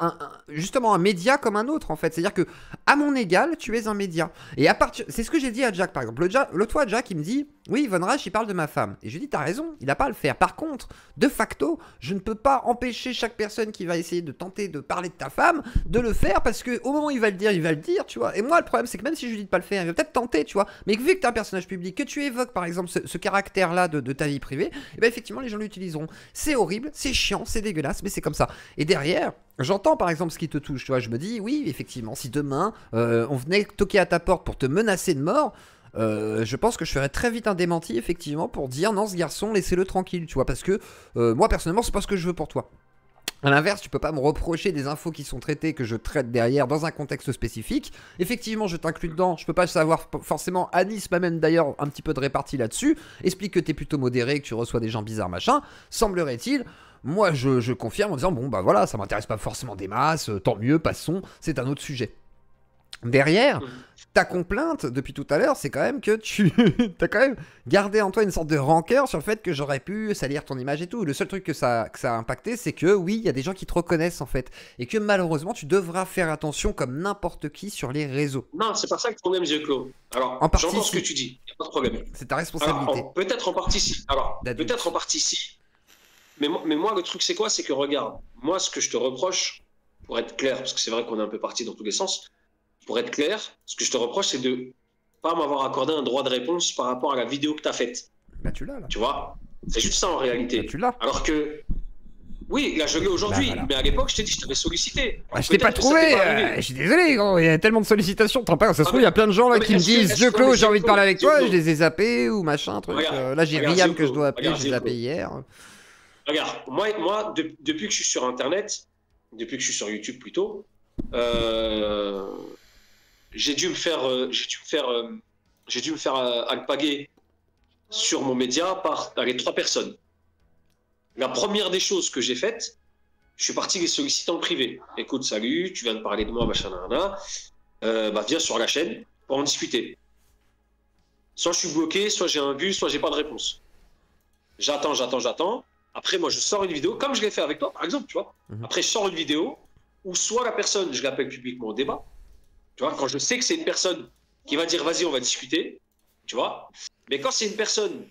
[SPEAKER 1] justement un média comme un autre en fait. C'est-à-dire que à mon égal, tu es un média. Et à partir, c'est ce que j'ai dit à Jack par exemple. L'autre fois, Jack il me dit, oui, Von Rasch il parle de ma femme. Et je lui dis, t'as raison, il n'a pas à le faire. Par contre, de facto, je ne peux pas empêcher chaque personne qui va essayer de tenter de parler de ta femme de le faire parce que au moment où il va le dire, tu vois. Et moi, le problème c'est que même si je lui dis de pas le faire, il va peut-être tenter, tu vois. Mais vu que t'es un personnage public, que tu évoques par exemple ce caractère-là de ta vie privée, et ben effectivement les gens l'utiliseront. C'est horrible. C'est chiant, c'est dégueulasse, mais c'est comme ça. Et derrière, j'entends par exemple ce qui te touche, tu vois, je me dis, oui, effectivement, si demain, on venait toquer à ta porte pour te menacer de mort, je pense que je ferais très vite un démenti, effectivement, pour dire, non, ce garçon, laissez-le tranquille, tu vois, parce que moi, personnellement, c'est pas ce que je veux pour toi. A l'inverse, tu peux pas me reprocher des infos qui sont traitées que je traite derrière dans un contexte spécifique. Effectivement, je t'inclus dedans, je peux pas savoir forcément. Anis m'a même d'ailleurs un petit peu de répartie là-dessus. Explique que t'es plutôt modéré, que tu reçois des gens bizarres, machin. Semblerait-il. Moi, je confirme en disant, bon, bah voilà, ça m'intéresse pas forcément des masses, tant mieux, passons, c'est un autre sujet. derrière, ta complainte depuis tout à l'heure, c'est quand même que tu as quand même gardé en toi une sorte de rancœur sur le fait que j'aurais pu salir ton image et tout. Le seul truc que ça a impacté, c'est que oui, il y a des gens qui te reconnaissent en fait. Et que malheureusement, tu devras faire attention comme n'importe qui sur les réseaux.
[SPEAKER 2] Non, c'est pas ça le problème, Claude. Alors, j'entends ce que tu dis, il n'y a pas de problème.
[SPEAKER 1] C'est ta responsabilité.
[SPEAKER 2] Peut-être en partie si. Alors, peut-être en partie si. Mais moi, le truc, c'est quoi? C'est que regarde, moi, ce que je te reproche, pour être clair, parce que c'est vrai qu'on est un peu parti dans tous les sens, pour être clair, ce que je te reproche, c'est de pas m'avoir accordé un droit de réponse par rapport à la vidéo que tu as faite.
[SPEAKER 1] Bah, tu l'as, là.
[SPEAKER 2] Tu vois? C'est juste ça, en réalité.
[SPEAKER 1] Bah, tu l'as.
[SPEAKER 2] Alors que, oui, là, je l'ai aujourd'hui,
[SPEAKER 1] bah, voilà.
[SPEAKER 2] mais à l'époque, je t'ai dit, je t'avais sollicité.
[SPEAKER 1] Bah, je t'ai pas trouvé, je suis désolé, gros, il y a tellement de sollicitations, t'en parles, ça se trouve, il y a plein de gens là qui me disent, Dieu Claude, j'ai envie de parler avec toi, je les ai zappés ou machin, truc. Là, j'ai Riam que je dois appeler, je l'ai zappé hier.
[SPEAKER 2] Regarde, moi depuis que je suis sur Internet, depuis que je suis sur YouTube plutôt, j'ai dû me faire alpaguer sur mon média par les 3 personnes. La première des choses que j'ai faites, je suis parti les solliciter en privé. Écoute, salut, tu viens de parler de moi, machin, viens sur la chaîne pour en discuter. Soit je suis bloqué, soit j'ai un vu, soit j'ai pas de réponse. J'attends. Après, moi, je sors une vidéo, comme je l'ai fait avec toi, par exemple, tu vois. Après, je sors une vidéo où soit la personne, je l'appelle publiquement au débat. Tu vois, quand je sais que c'est une personne qui va dire, vas-y, on va discuter, tu vois. Mais quand c'est une personne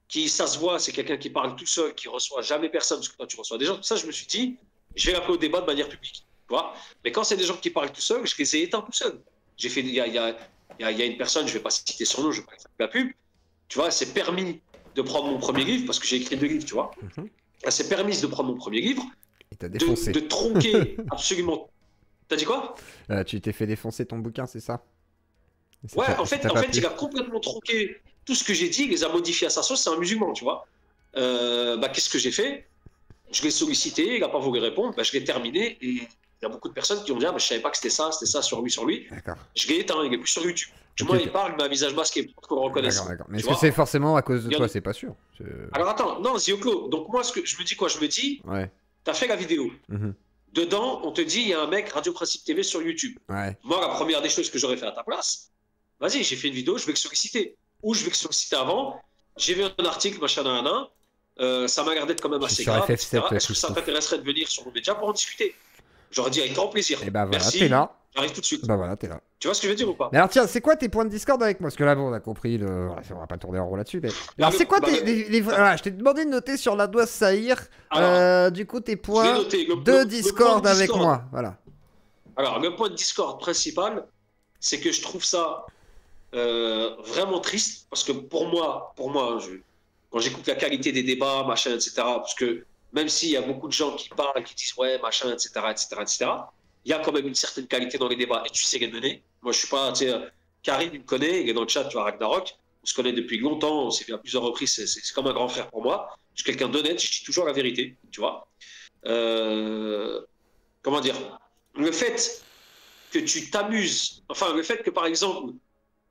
[SPEAKER 2] qui, ça se voit, c'est quelqu'un qui parle tout seul, qui reçoit jamais personne, parce que toi, tu reçois des gens, tout ça, je me suis dit, je vais l'appeler au débat de manière publique, tu vois. Mais quand c'est des gens qui parlent tout seul, je les ai éteints tout seul. J'ai fait, il y a une personne, je vais pas citer son nom, je vais pas faire la pub, tu vois, c'est permis de prendre mon premier livre, parce que j'ai écrit 2 livres, tu vois. Elle s'est permise de prendre mon premier livre, de tronquer absolument. T'as dit quoi?
[SPEAKER 1] Tu t'es fait défoncer ton bouquin, c'est ça?
[SPEAKER 2] Ouais, en fait, il a complètement tronqué tout ce que j'ai dit, il les a modifiés à sa sauce, c'est un musulman, tu vois. Qu'est-ce que j'ai fait? Je l'ai sollicité, il n'a pas voulu répondre, je l'ai terminé, et il y a beaucoup de personnes qui ont dit, je savais pas que c'était ça sur lui. Je l'ai éteint, il est plus sur YouTube. Du moins, il parle, mais à visage masqué, pour qu'on le reconnaisse.
[SPEAKER 1] Mais est-ce que c'est forcément à cause de toi? C'est pas sûr.
[SPEAKER 2] Alors attends, non, Zioclo, donc moi, ce que je me dis quoi? Je me dis, t'as fait la vidéo. Dedans, on te dit, il y a un mec Radio Principe TV sur YouTube. Moi, la première des choses que j'aurais fait à ta place, vas-y, j'ai fait une vidéo, je vais le solliciter. Ou je vais le solliciter avant, j'ai vu un article, machin, ça m'a l'air d'être quand même assez grave, etc. Est-ce que ça t'intéresserait de venir sur mon média pour en discuter? J'aurais dit avec grand plaisir.
[SPEAKER 1] Et bah voilà,
[SPEAKER 2] merci,
[SPEAKER 1] t'es là.
[SPEAKER 2] J'arrive tout de suite.
[SPEAKER 1] Bah voilà, t'es là.
[SPEAKER 2] Tu vois ce que je veux dire ou pas?
[SPEAKER 1] Mais alors tiens, c'est quoi tes points de discorde avec moi? Parce que là, bon, on a compris, on va pas tourner en rond là-dessus. Mais... Alors c'est quoi voilà, je t'ai demandé de noter sur la doigt Saïr, du coup, tes points de discord avec moi. Voilà.
[SPEAKER 2] Alors, le point de discord principal, c'est que je trouve ça vraiment triste, parce que pour moi quand j'écoute la qualité des débats, machin, etc., parce que même s'il y a beaucoup de gens qui parlent, qui disent ouais, machin, etc., il y a quand même une certaine qualité dans les débats, et tu sais les mener. Moi, je suis pas, tu sais, Karim, il me connaît, il est dans le chat, tu vois, Ragnarok, on se connaît depuis longtemps, on s'est vu à plusieurs reprises, c'est comme un grand frère pour moi. Je suis quelqu'un d'honnête, je dis toujours la vérité, tu vois. Comment dire? Le fait que tu t'amuses, enfin, le fait que, par exemple,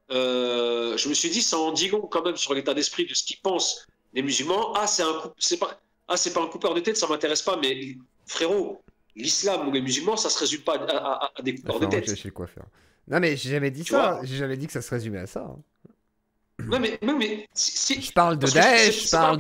[SPEAKER 2] je me suis dit, ça en dit long quand même sur l'état d'esprit de ce qu'ils pensent les musulmans. C'est pas un coupeur de tête, ça m'intéresse pas, mais frérot, l'islam ou les musulmans, ça se résume pas à des coupeurs de tête.
[SPEAKER 1] Je sais quoi faire. Non mais j'ai jamais dit ça, j'ai jamais dit que ça se résumait à ça.
[SPEAKER 2] Non, mais
[SPEAKER 1] je parle de Daesh, je parle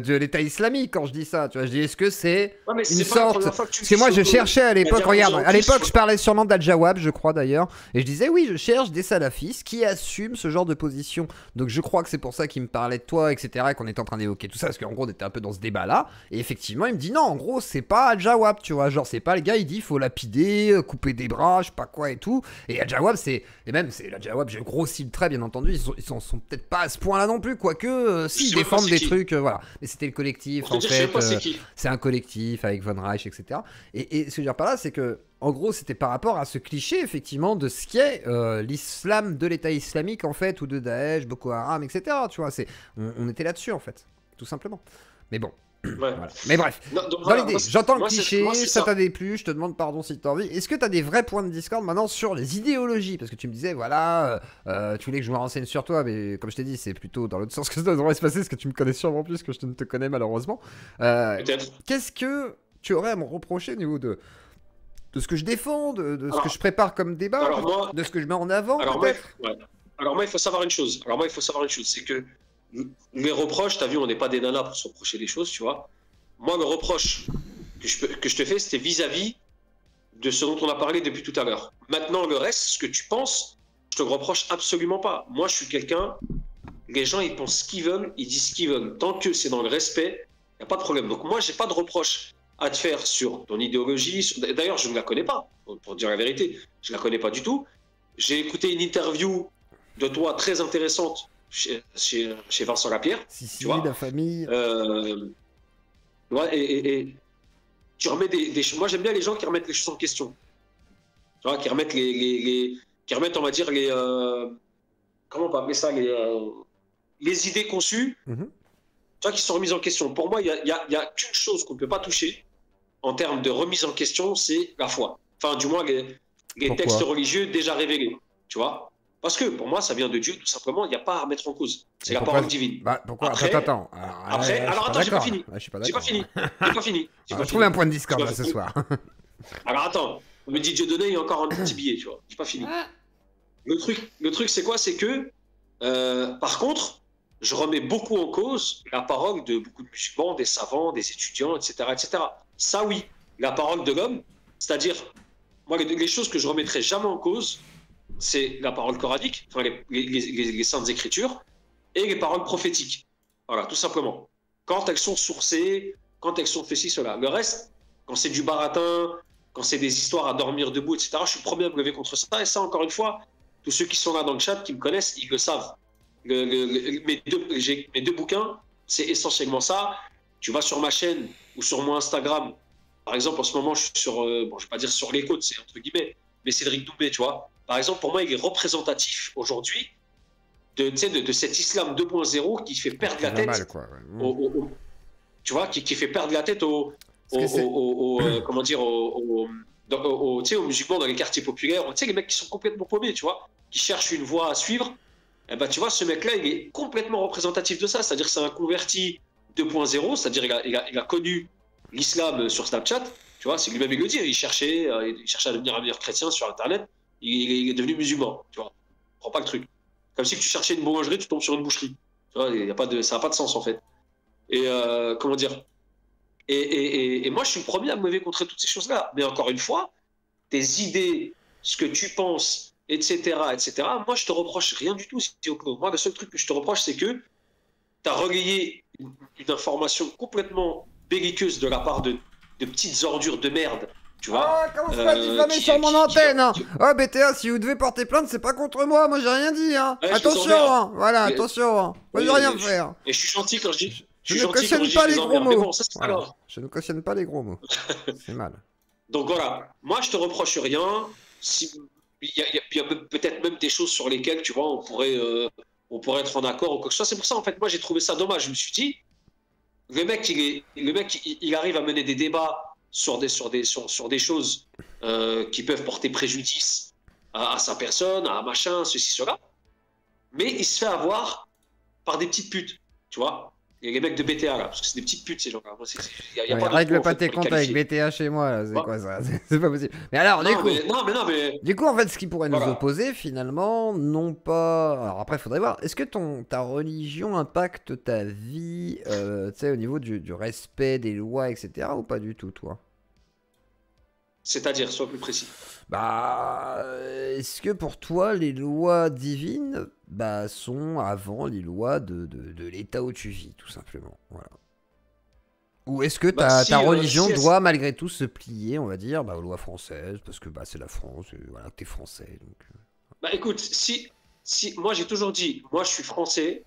[SPEAKER 1] de l'État islamique quand je dis ça. Tu vois, je dis, est-ce que c'est une sorte. Parce que moi, je cherchais à l'époque, regarde, à l'époque, je parlais sûrement d'Al-Jawab, je crois d'ailleurs, et je disais, oui, je cherche des salafistes qui assument ce genre de position. Donc, je crois que c'est pour ça qu'il me parlait de toi, etc., et qu'on était en train d'évoquer tout ça, parce qu'en gros, on était un peu dans ce débat-là. Et effectivement, il me dit, non, en gros, c'est pas Al-Jawab, tu vois, genre, c'est pas le gars, il dit, faut lapider, couper des bras, je sais pas quoi et tout. Et Al-Jawab, c'est Al-Jawab, j'ai grossi le trait, bien entendu, ils en sont peut-être pas à ce point là non plus, quoique s'ils défendent des trucs, voilà. Mais c'était le collectif, en fait, c'est un collectif avec Von Reich, etc. Et ce que je veux dire par là, c'est que en gros, c'était par rapport à ce cliché, effectivement, de ce qu'est l'islam de l'État islamique, en fait, ou de Daesh, Boko Haram, etc. Tu vois, on était là-dessus, en fait, tout simplement. Mais bon. Ouais. Voilà. Mais bref, dans l'idée, j'entends le cliché, ça t'a déplu, je te demande pardon si t'as envie. Est-ce que t'as des vrais points de discorde maintenant sur les idéologies? Parce que tu me disais, voilà, tu voulais que je me renseigne sur toi, mais comme je t'ai dit, c'est plutôt dans l'autre sens que ça devrait se passer, parce que tu me connais sûrement plus que je ne te connais malheureusement. Qu'est-ce que tu aurais à me reprocher au niveau de de ce que je défends, de ce
[SPEAKER 2] Alors,
[SPEAKER 1] que je prépare comme débat,
[SPEAKER 2] alors moi,
[SPEAKER 1] de ce que je mets en avant,
[SPEAKER 2] alors moi,
[SPEAKER 1] peut-être.
[SPEAKER 2] ouais. Alors moi, il faut savoir une chose. C'est que les reproches, t'as vu, on n'est pas des nanas pour se reprocher des choses, tu vois. Moi, le reproche que je te fais, c'était vis-à-vis de ce dont on a parlé depuis tout à l'heure. Maintenant, le reste, ce que tu penses, je te reproche absolument pas. Moi, je suis quelqu'un, les gens, ils pensent ce qu'ils veulent, ils disent ce qu'ils veulent. Tant que c'est dans le respect, il n'y a pas de problème. Donc moi, j'ai pas de reproche à te faire sur ton idéologie. D'ailleurs, je ne la connais pas, pour dire la vérité. Je ne la connais pas du tout. J'ai écouté une interview de toi très intéressante chez Vincent Lapierre.
[SPEAKER 1] Si,
[SPEAKER 2] tu vois.
[SPEAKER 1] la famille.
[SPEAKER 2] Ouais, et tu remets moi, j'aime bien les gens qui remettent les choses en question. Tu vois, qui remettent qui remettent, on va dire, comment on peut appeler ça, les idées conçues, tu vois, qui sont remises en question. Pour moi, il y a qu'une chose qu'on ne peut pas toucher en termes de remise en question, c'est la foi. Enfin, du moins, les textes religieux déjà révélés, tu vois. Parce que pour moi, ça vient de Dieu, tout simplement. Il n'y a pas à remettre en cause. C'est la parole divine.
[SPEAKER 1] Bah, pourquoi
[SPEAKER 2] après,
[SPEAKER 1] attends.
[SPEAKER 2] Alors attends, j'ai pas fini. J'ai pas fini.
[SPEAKER 1] On va trouver un point de discorde là ce soir.
[SPEAKER 2] Alors attends, on me dit Dieu donné, il y a encore un petit billet, tu vois. J'ai pas fini. Le truc, c'est quoi? C'est que, par contre, je remets beaucoup en cause la parole de beaucoup de musulmans, des savants, des étudiants, etc., etc. Ça, oui, la parole de l'homme, c'est-à-dire, moi, les choses que je remettrai jamais en cause, c'est la parole coranique, enfin les saintes écritures, et les paroles prophétiques. Voilà, tout simplement. Quand elles sont sourcées, quand elles sont fait ci, cela. Le reste, quand c'est du baratin, quand c'est des histoires à dormir debout, etc., je suis le premier à me lever contre ça. Et ça, encore une fois, tous ceux qui sont là dans le chat, qui me connaissent, ils le savent. Mes deux bouquins, c'est essentiellement ça. Tu vas sur ma chaîne ou sur mon Instagram. Par exemple, en ce moment, je suis sur, bon, je vais pas dire sur les côtes, c'est entre guillemets, mais Cédric Doumbé, tu vois. Par exemple, pour moi, il est représentatif aujourd'hui de cet islam 2.0 qui fait perdre la tête, tu vois, qui fait perdre la tête comment dire, aux musulmans dans les quartiers populaires, tu sais, les mecs qui sont complètement paumés, tu vois, qui cherchent une voie à suivre. Eh ben, tu vois, ce mec-là, il est complètement représentatif de ça. C'est-à-dire que c'est un converti 2.0, c'est-à-dire il a connu l'islam sur Snapchat, tu vois, c'est lui-même il le dit, il cherchait à devenir un meilleur chrétien sur Internet, il est devenu musulman, tu vois. Prends pas le truc. Comme si tu cherchais une boulangerie, tu tombes sur une boucherie. Tu vois, ça n'a pas de sens en fait. Et comment dire, et moi, je suis le premier à me lever contre toutes ces choses-là. Mais encore une fois, tes idées, ce que tu penses, etc., moi, je te reproche rien du tout. Moi, le seul truc que je te reproche, c'est que tu as relayé une information complètement belliqueuse de la part de petites ordures de merde. Tu vois,
[SPEAKER 1] comment ça diffamer sur mon antenne, hein. Oh, BTA, si vous devez porter plainte, c'est pas contre moi, j'ai rien dit, hein. Ouais, attention, hein. Voilà, attention, hein. Moi, j'ai rien faire.
[SPEAKER 2] Et je suis gentil quand je dis...
[SPEAKER 1] Je ne cautionne pas les gros mots. Bon, voilà. Je ne cautionne pas les gros mots. C'est mal.
[SPEAKER 2] Donc voilà, moi je te reproche rien. Il y a peut-être même des choses sur lesquelles, tu vois, on pourrait être en accord ou quoi que ce soit. C'est pour ça, en fait, moi j'ai trouvé ça dommage. Je me suis dit, le mec, il arrive à mener des débats sur des choses qui peuvent porter préjudice à sa personne, à machin, ceci, cela. Mais il se fait avoir par des petites putes, tu vois. Et les mecs de BTA là, parce que c'est des petites putes ces gens-là.
[SPEAKER 1] Règle pas tes comptes avec BTA chez moi, là. C'est quoi ça? C'est pas possible. Mais alors, du coup, en fait, ce qui pourrait nous opposer, finalement, non pas. Alors après, il faudrait voir. Est-ce que ta religion impacte ta vie, tu sais, au niveau du respect des lois, etc., ou pas du tout, toi?
[SPEAKER 2] C'est-à-dire, sois plus précis.
[SPEAKER 1] Bah, est-ce que pour toi, les lois divines, bah, sont avant les lois de l'état où tu vis, tout simplement, voilà. Ou est-ce que ta religion doit malgré tout se plier, on va dire, bah, aux lois françaises, parce que bah, c'est la France, voilà, que t'es français, donc. Bah,
[SPEAKER 2] écoute, si moi j'ai toujours dit, moi je suis français,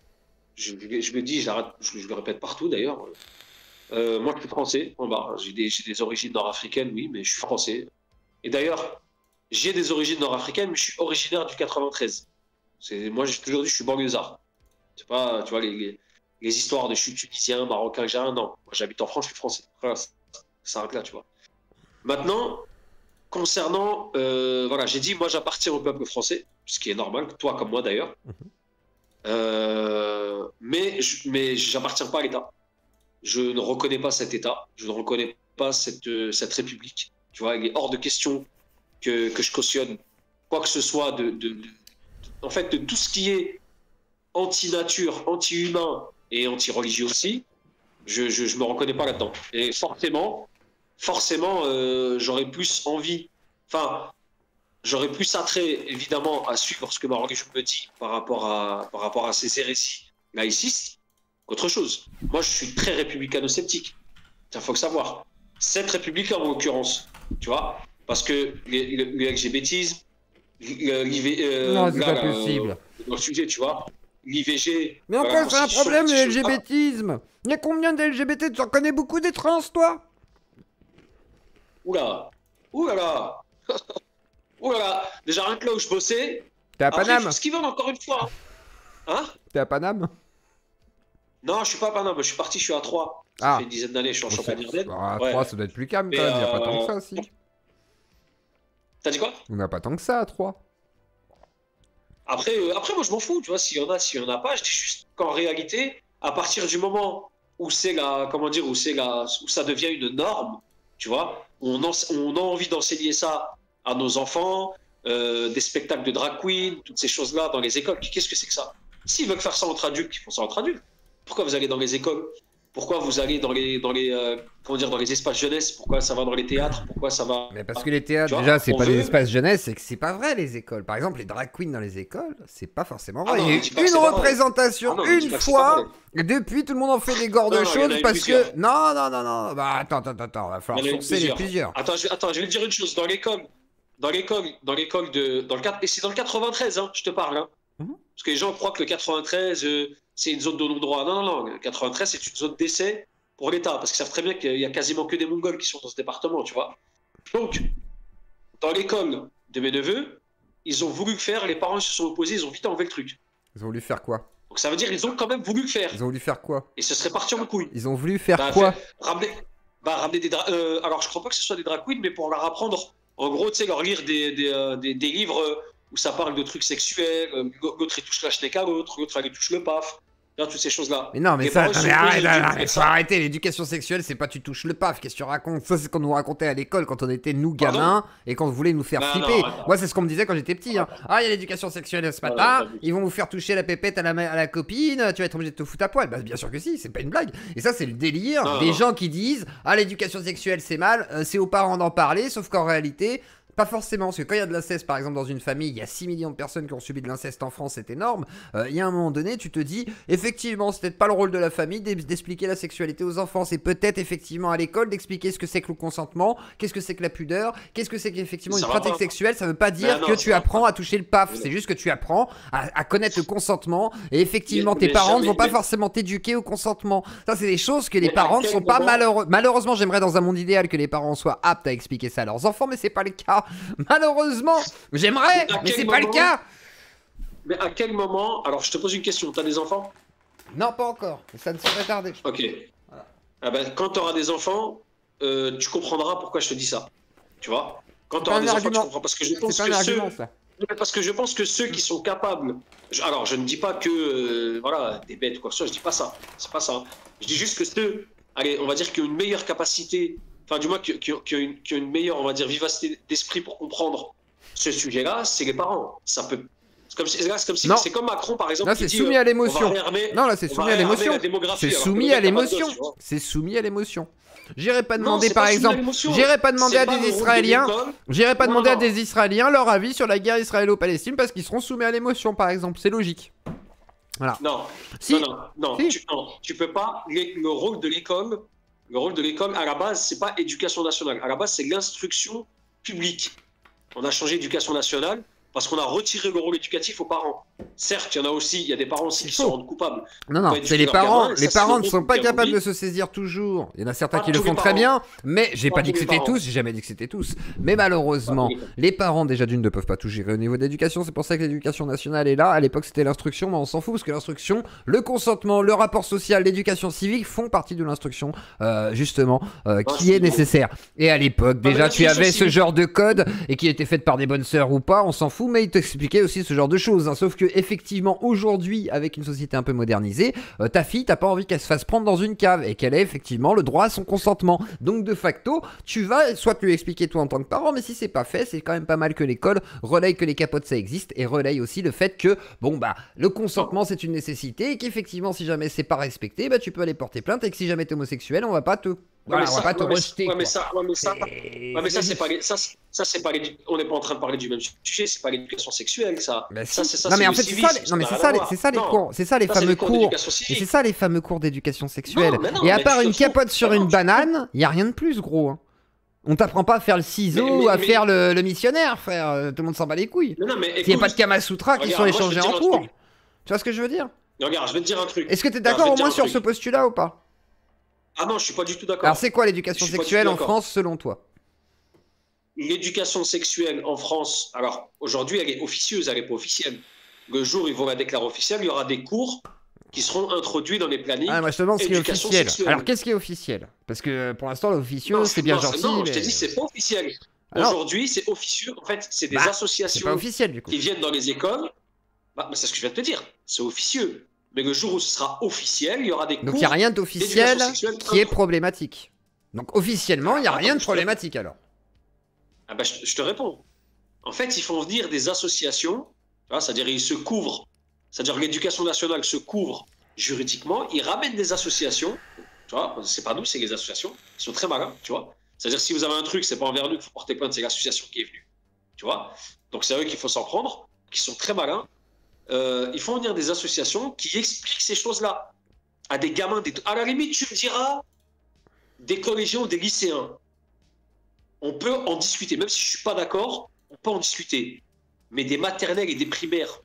[SPEAKER 2] je le dis, je le répète partout d'ailleurs. Moi, je suis français. Bon, bah, j'ai des origines nord-africaines, oui, mais je suis français. Et d'ailleurs, j'ai des origines nord-africaines, mais je suis originaire du 93. Moi, j'ai toujours dit, je suis banlieusard. C'est pas, tu vois, les histoires de je suis tunisien, marocain, algérien, non. Moi, j'habite en France, je suis français. Voilà, ça s'arrête là, tu vois. Maintenant, concernant, voilà, j'ai dit, moi, j'appartiens au peuple français, ce qui est normal, toi comme moi d'ailleurs. Mais j'appartiens pas à l'État. Je ne reconnais pas cet État, je ne reconnais pas cette République. Tu vois, il est hors de question que je cautionne quoi que ce soit en fait, de tout ce qui est anti-nature, anti-humain et anti-religieux aussi. Je me reconnais pas là-dedans. Et forcément, j'aurais plus envie, enfin, j'aurais plus attrait, évidemment, à suivre ce que ma religion me dit par rapport à ces hérésies laïcistes qu'autre chose. Moi, je suis très républicano-sceptique. Il faut le savoir. 7 républicains, en l'occurrence, tu vois, parce que le LGBTisme,
[SPEAKER 1] non, c'est pas possible.
[SPEAKER 2] dans le sujet, tu vois, l'IVG...
[SPEAKER 1] Mais encore, c'est un problème, le LGBTisme. Il y a combien de LGBT? Tu en connais beaucoup des trans, toi?
[SPEAKER 2] Oula, oulala, oulala. Déjà, rien que là où je bossais...
[SPEAKER 1] T'es à Paname?
[SPEAKER 2] Après, ce qu'ils veulent, encore une fois. Hein?
[SPEAKER 1] T'es à Paname?
[SPEAKER 2] Non, je suis pas à Paname, je suis parti, je suis à 3. Ça fait une dizaine d'années, je suis en Champagne-Ardenne.
[SPEAKER 1] À 3, ça doit être plus calme quand même, il n'y a pas tant que ça aussi.
[SPEAKER 2] T'as dit quoi?
[SPEAKER 1] On n'a pas tant que ça à 3.
[SPEAKER 2] Après, moi je m'en fous, tu vois, s'il y en a, s'il y en a pas, je dis juste qu'en réalité, à partir du moment où c'est où ça devient une norme, tu vois, on a envie d'enseigner ça à nos enfants, des spectacles de drag queen, toutes ces choses-là dans les écoles. Qu'est-ce que c'est que ça? S'ils veulent faire ça entre adultes, ils font ça entre adultes. Pourquoi vous allez dans les écoles? Pourquoi vous allez dans les espaces jeunesse? Pourquoi ça va dans les théâtres? Pourquoi ça va...
[SPEAKER 1] Mais parce que les théâtres, déjà, c'est pas des espaces jeunesse, c'est que c'est pas vrai les écoles. Par exemple, les drag queens dans les écoles, c'est pas forcément vrai.
[SPEAKER 2] Ah non,
[SPEAKER 1] il y a eu une représentation une fois, et depuis tout le monde en fait des gordes chaudes parce que... Non, bah attends, va falloir sourcer les plusieurs.
[SPEAKER 2] Attends, je vais te dire une chose. Dans l'école et c'est dans le 93, hein, je te parle. Hein. Parce que les gens croient que le 93, c'est une zone de non-droit. Non. Le 93, c'est une zone d'essai pour l'État. Parce qu'ils savent très bien qu'il y a quasiment que des Mongols qui sont dans ce département, tu vois. Donc, dans l'école de mes neveux, ils ont voulu le faire, les parents se sont opposés, ils ont vite enlevé le truc.
[SPEAKER 1] Ils ont voulu faire quoi?
[SPEAKER 2] Donc ça veut dire qu'ils ont quand même voulu le faire.
[SPEAKER 1] Ils ont voulu faire quoi?
[SPEAKER 2] Et ce serait parti en couille.
[SPEAKER 1] Ils ont voulu faire quoi?
[SPEAKER 2] Ramener des alors, je crois pas que ce soit des drag queens, mais pour leur apprendre, en gros, tu sais, leur lire des livres où ça parle de trucs sexuels, l'autre il touche la schneck à l'autre il touche le paf, toutes ces choses-là.
[SPEAKER 1] Mais non, mais ça, arrête, faut arrêter, l'éducation sexuelle, c'est pas tu touches le paf, qu'est-ce que tu racontes? Ça, c'est ce qu'on nous racontait à l'école quand on était, nous, gamins, et quand on voulait nous faire flipper. Moi, c'est ce qu'on me disait quand j'étais petit. Hein. Ah, il y a l'éducation sexuelle ce matin, ils vont vous faire toucher la pépette à la copine, tu vas être obligé de te foutre à poil. Bah, bien sûr que si, c'est pas une blague. Et ça, c'est le délire des gens qui disent, ah, l'éducation sexuelle, c'est mal, c'est aux parents d'en parler, sauf qu'en réalité... Pas forcément, parce que quand il y a de l'inceste, par exemple, dans une famille, il y a 6 millions de personnes qui ont subi de l'inceste en France, c'est énorme. Il y a un moment donné, tu te dis, effectivement, c'est peut-être pas le rôle de la famille d'expliquer la sexualité aux enfants. C'est peut-être effectivement à l'école d'expliquer ce que c'est que le consentement, qu'est-ce que c'est que la pudeur, qu'est-ce que c'est qu'effectivement une pratique sexuelle. Ça veut pas dire que tu apprends à toucher le paf, c'est juste que tu apprends à connaître le consentement. Et effectivement, tes parents ne vont pas forcément t'éduquer au consentement. Ça, c'est des choses que les parents ne sont pas malheureux. Malheureusement, j'aimerais dans un monde idéal que les parents soient aptes à expliquer ça à leurs enfants, mais c'est pas le cas. Malheureusement, j'aimerais, mais c'est pas le cas.
[SPEAKER 2] Mais à quel moment... Alors, je te pose une question. T'as des enfants?
[SPEAKER 1] Non, pas encore. Ça ne serait tardé.
[SPEAKER 2] Ok. Voilà. Ah ben, quand t'auras des enfants, tu comprendras pourquoi je te dis ça. Tu vois? Quand t'auras des enfants, tu comprends. Parce que je pense que parce que je pense que ceux qui sont capables... Alors, je ne dis pas que... voilà, des bêtes ou quoi que ce soit, je dis pas ça. C'est pas ça. Je dis juste que ceux... Allez, on va dire qui ont une meilleure capacité... Enfin, du moins, qui ont une meilleure, on va dire, vivacité d'esprit pour comprendre ce sujet-là, c'est les parents. Ça peut... C'est comme Macron, par exemple.
[SPEAKER 1] Là, c'est soumis à l'émotion. Non, là, c'est soumis à l'émotion. C'est soumis à l'émotion. C'est soumis à l'émotion. J'irai pas demander, par exemple, j'irai pas demander à des Israéliens, à des Israéliens leur avis sur la guerre israélo-palestine parce qu'ils seront soumis à l'émotion, par exemple. C'est logique. Voilà.
[SPEAKER 2] Non, tu peux pas. Le rôle de l'école, à la base, c'est pas éducation nationale. À la base, c'est l'instruction publique. On a changé éducation nationale parce qu'on a retiré le rôle éducatif aux parents. Certes, il y a des parents aussi qui se rendent coupables.
[SPEAKER 1] Non, c'est les parents. Les parents ne sont pas capables de se saisir toujours. Il y en a certains qui le font très bien, mais j'ai pas dit que c'était tous, j'ai jamais dit que c'était tous. Mais malheureusement, les parents déjà d'une ne peuvent pas tout gérer au niveau de l'éducation. C'est pour ça que l'éducation nationale est là. À l'époque, c'était l'instruction, mais on s'en fout parce que l'instruction, le consentement, le rapport social, l'éducation civique font partie de l'instruction, justement, qui est nécessaire. Et à l'époque, déjà, tu avais ce genre de code et qui était fait par des bonnes sœurs ou pas, on s'en fout. fous, mais il t'expliquait aussi ce genre de choses. Hein. Sauf que effectivement, aujourd'hui, avec une société un peu modernisée, ta fille, t'as pas envie qu'elle se fasse prendre dans une cave et qu'elle ait effectivement le droit à son consentement. Donc de facto, tu vas soit lui expliquer toi en tant que parent, mais si c'est pas fait, c'est quand même pas mal que l'école relaye que les capotes ça existe et relaye aussi le fait que bon bah le consentement c'est une nécessité et qu'effectivement si jamais c'est pas respecté, bah tu peux aller porter plainte et que si jamais t'es homosexuel, on va pas te voilà, on va pas te rejeter.
[SPEAKER 2] Ouais, mais ça, c'est pas, ça, c'est pas on n'est pas en train de parler du même sujet, c'est pas l'éducation sexuelle, ça.
[SPEAKER 1] Bah,
[SPEAKER 2] ça,
[SPEAKER 1] si.
[SPEAKER 2] c'est ça.
[SPEAKER 1] Non mais en fait
[SPEAKER 2] c'est
[SPEAKER 1] ça les cours, c'est ça les fameux cours. Et c'est ça les fameux cours d'éducation sexuelle. Et à part une capote sur une banane, y a rien de plus gros. Hein. On t'apprend pas à faire le ciseau, à faire le missionnaire, frère. Tout le monde s'en bat les couilles. S'il n'y a pas de Kama Sutra qui sont échangés en cours. Tu vois ce que je veux dire?
[SPEAKER 2] Regarde, je vais te dire un truc.
[SPEAKER 1] Est-ce que t'es d'accord au moins sur ce postulat ou pas?
[SPEAKER 2] Ah non, je suis pas du tout d'accord.
[SPEAKER 1] Alors c'est quoi l'éducation sexuelle en France selon toi?
[SPEAKER 2] L'éducation sexuelle en France, alors aujourd'hui elle est officieuse, elle n'est pas officielle. Le jour où ils vont la déclarer officielle, il y aura des cours qui seront introduits dans les plannings.
[SPEAKER 1] Ah, moi je te demande ce qui est officiel. Alors qu'est-ce qui est officiel? Parce que pour l'instant l'officieux c'est bien gentil.
[SPEAKER 2] Non,
[SPEAKER 1] mais...
[SPEAKER 2] je t'ai dit c'est pas officiel. Aujourd'hui c'est officieux, en fait c'est des associations
[SPEAKER 1] pas officiel, du coup.
[SPEAKER 2] qui viennent dans les écoles. Bah, c'est ce que je viens de te dire, c'est officieux. Mais le jour où ce sera officiel, il y aura des cours.
[SPEAKER 1] Donc il n'y a rien d'officiel qui est problématique. Donc officiellement, il n'y a rien de problématique alors.
[SPEAKER 2] Ah bah, je te réponds. En fait, ils font venir des associations, c'est-à-dire ils se couvrent, c'est-à-dire l'éducation nationale se couvre juridiquement, ils ramènent des associations, tu vois, c'est pas nous, c'est les associations, ils sont très malins, tu vois. C'est-à-dire si vous avez un truc, c'est pas envers nous qu'il faut porter plainte, c'est l'association qui est venue, tu vois. Donc c'est à eux qu'il faut s'en prendre, qui sont très malins. Ils font venir des associations qui expliquent ces choses-là à des gamins. À la limite, tu me diras des collégiens ou des lycéens. On peut en discuter, même si je suis pas d'accord, on peut en discuter. Mais des maternelles et des primaires.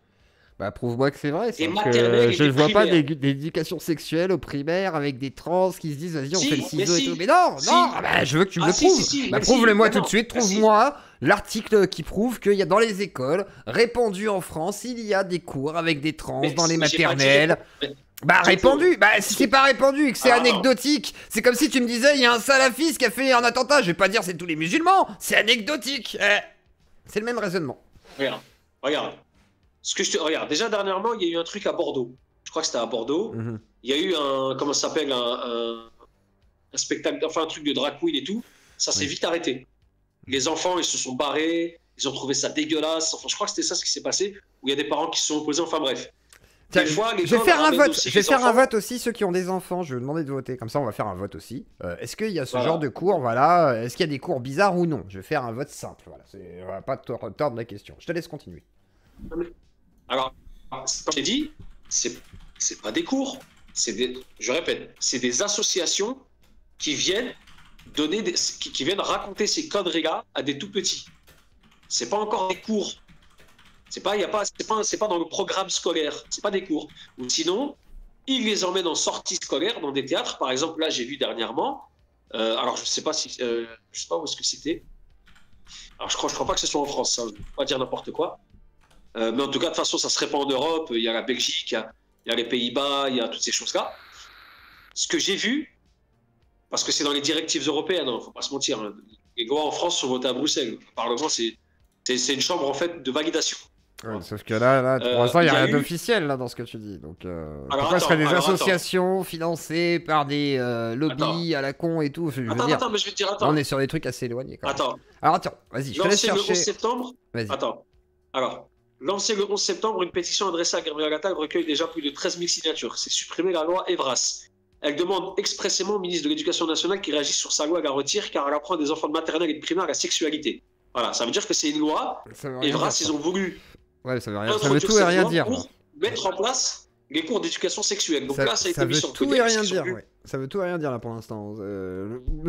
[SPEAKER 1] Bah prouve-moi que c'est vrai.
[SPEAKER 2] Des maternelles
[SPEAKER 1] je ne vois pas d'éducation sexuelle au primaire avec des trans qui se disent vas-y on fait le ciseau et tout. Mais non, bah, je veux que tu me le prouves. Bah prouve-le-moi tout de suite, trouve-moi l'article qui prouve qu'il y a dans les écoles, répandu en France, il y a des cours avec des trans dans les maternelles. Bah répandu, bah si c'est pas répandu et que c'est anecdotique, c'est comme si tu me disais il y a un salafiste qui a fait un attentat, je vais pas dire c'est tous les musulmans, c'est anecdotique. C'est le même raisonnement.
[SPEAKER 2] Regarde. Regarde, déjà dernièrement, il y a eu un truc à Bordeaux. Je crois que c'était à Bordeaux. Il y a eu comment ça s'appelle, un spectacle, enfin un truc de drag queen et tout. Ça s'est vite arrêté. Les enfants, ils se sont barrés, ils ont trouvé ça dégueulasse. Enfin, je crois que c'était ça ce qui s'est passé, où il y a des parents qui se sont opposés. Enfin bref.
[SPEAKER 1] Tiens, je vais faire un vote. Je vais faire un vote aussi, ceux qui ont des enfants. Je vais demander de voter. Comme ça, on va faire un vote aussi. Est-ce qu'il y a ce genre de cours, voilà. Est-ce qu'il y a des cours bizarres ou non? Je vais faire un vote simple. Voilà. On va pas te tordre la question. Je te laisse continuer.
[SPEAKER 2] Alors, comme je l'ai dit, c'est pas des cours. Je répète, c'est des associations qui viennent qui viennent raconter ces conneries-là à des tout petits. C'est pas encore des cours. C'est pas dans le programme scolaire. C'est pas des cours. Ou sinon, ils les emmènent en sortie scolaire dans des théâtres. Par exemple, là, j'ai vu dernièrement. Alors, je sais pas où est-ce que c'était. Alors, je crois pas que ce soit en France. Hein, je ne vais pas dire n'importe quoi. Mais en tout cas, de toute façon, ça se répand en Europe. Il y a la Belgique, il y a les Pays-Bas, il y a toutes ces choses-là. Ce que j'ai vu, parce que c'est dans les directives européennes, hein, faut pas se mentir. Hein, les lois en France sont votées à Bruxelles. Le Parlement, c'est une chambre en fait de validation.
[SPEAKER 1] Ouais, sauf que là pour l'instant, il n'y a rien d'officiel là dans ce que tu dis. Donc, pourquoi ce serait des associations financées par des lobbies à la con et tout?
[SPEAKER 2] Attends, mais je vais te dire, attends.
[SPEAKER 1] On est sur des trucs assez éloignés. Quand même.
[SPEAKER 2] Attends.
[SPEAKER 1] Alors attends, vas-y, je te laisse chercher.
[SPEAKER 2] Le 11 septembre.
[SPEAKER 1] Vas-y.
[SPEAKER 2] Attends. Alors, lancé le 11 septembre, une pétition adressée à Gabriel Attal recueille déjà plus de 13 000 signatures. C'est supprimer la loi Evras. Elle demande expressément au ministre de l'Éducation nationale qui réagisse sur sa loi et la retire car elle apprend à des enfants de maternelle et de primaire la sexualité. Voilà, ça veut dire que c'est une loi. Evras, ils ont voulu.
[SPEAKER 1] Ouais, ça veut tout et rien dire.
[SPEAKER 2] Pour mettre en place les cours d'éducation sexuelle. Donc là, ça a été mis sur
[SPEAKER 1] tout et rien dire. Ouais. Ça veut tout et rien dire là pour l'instant.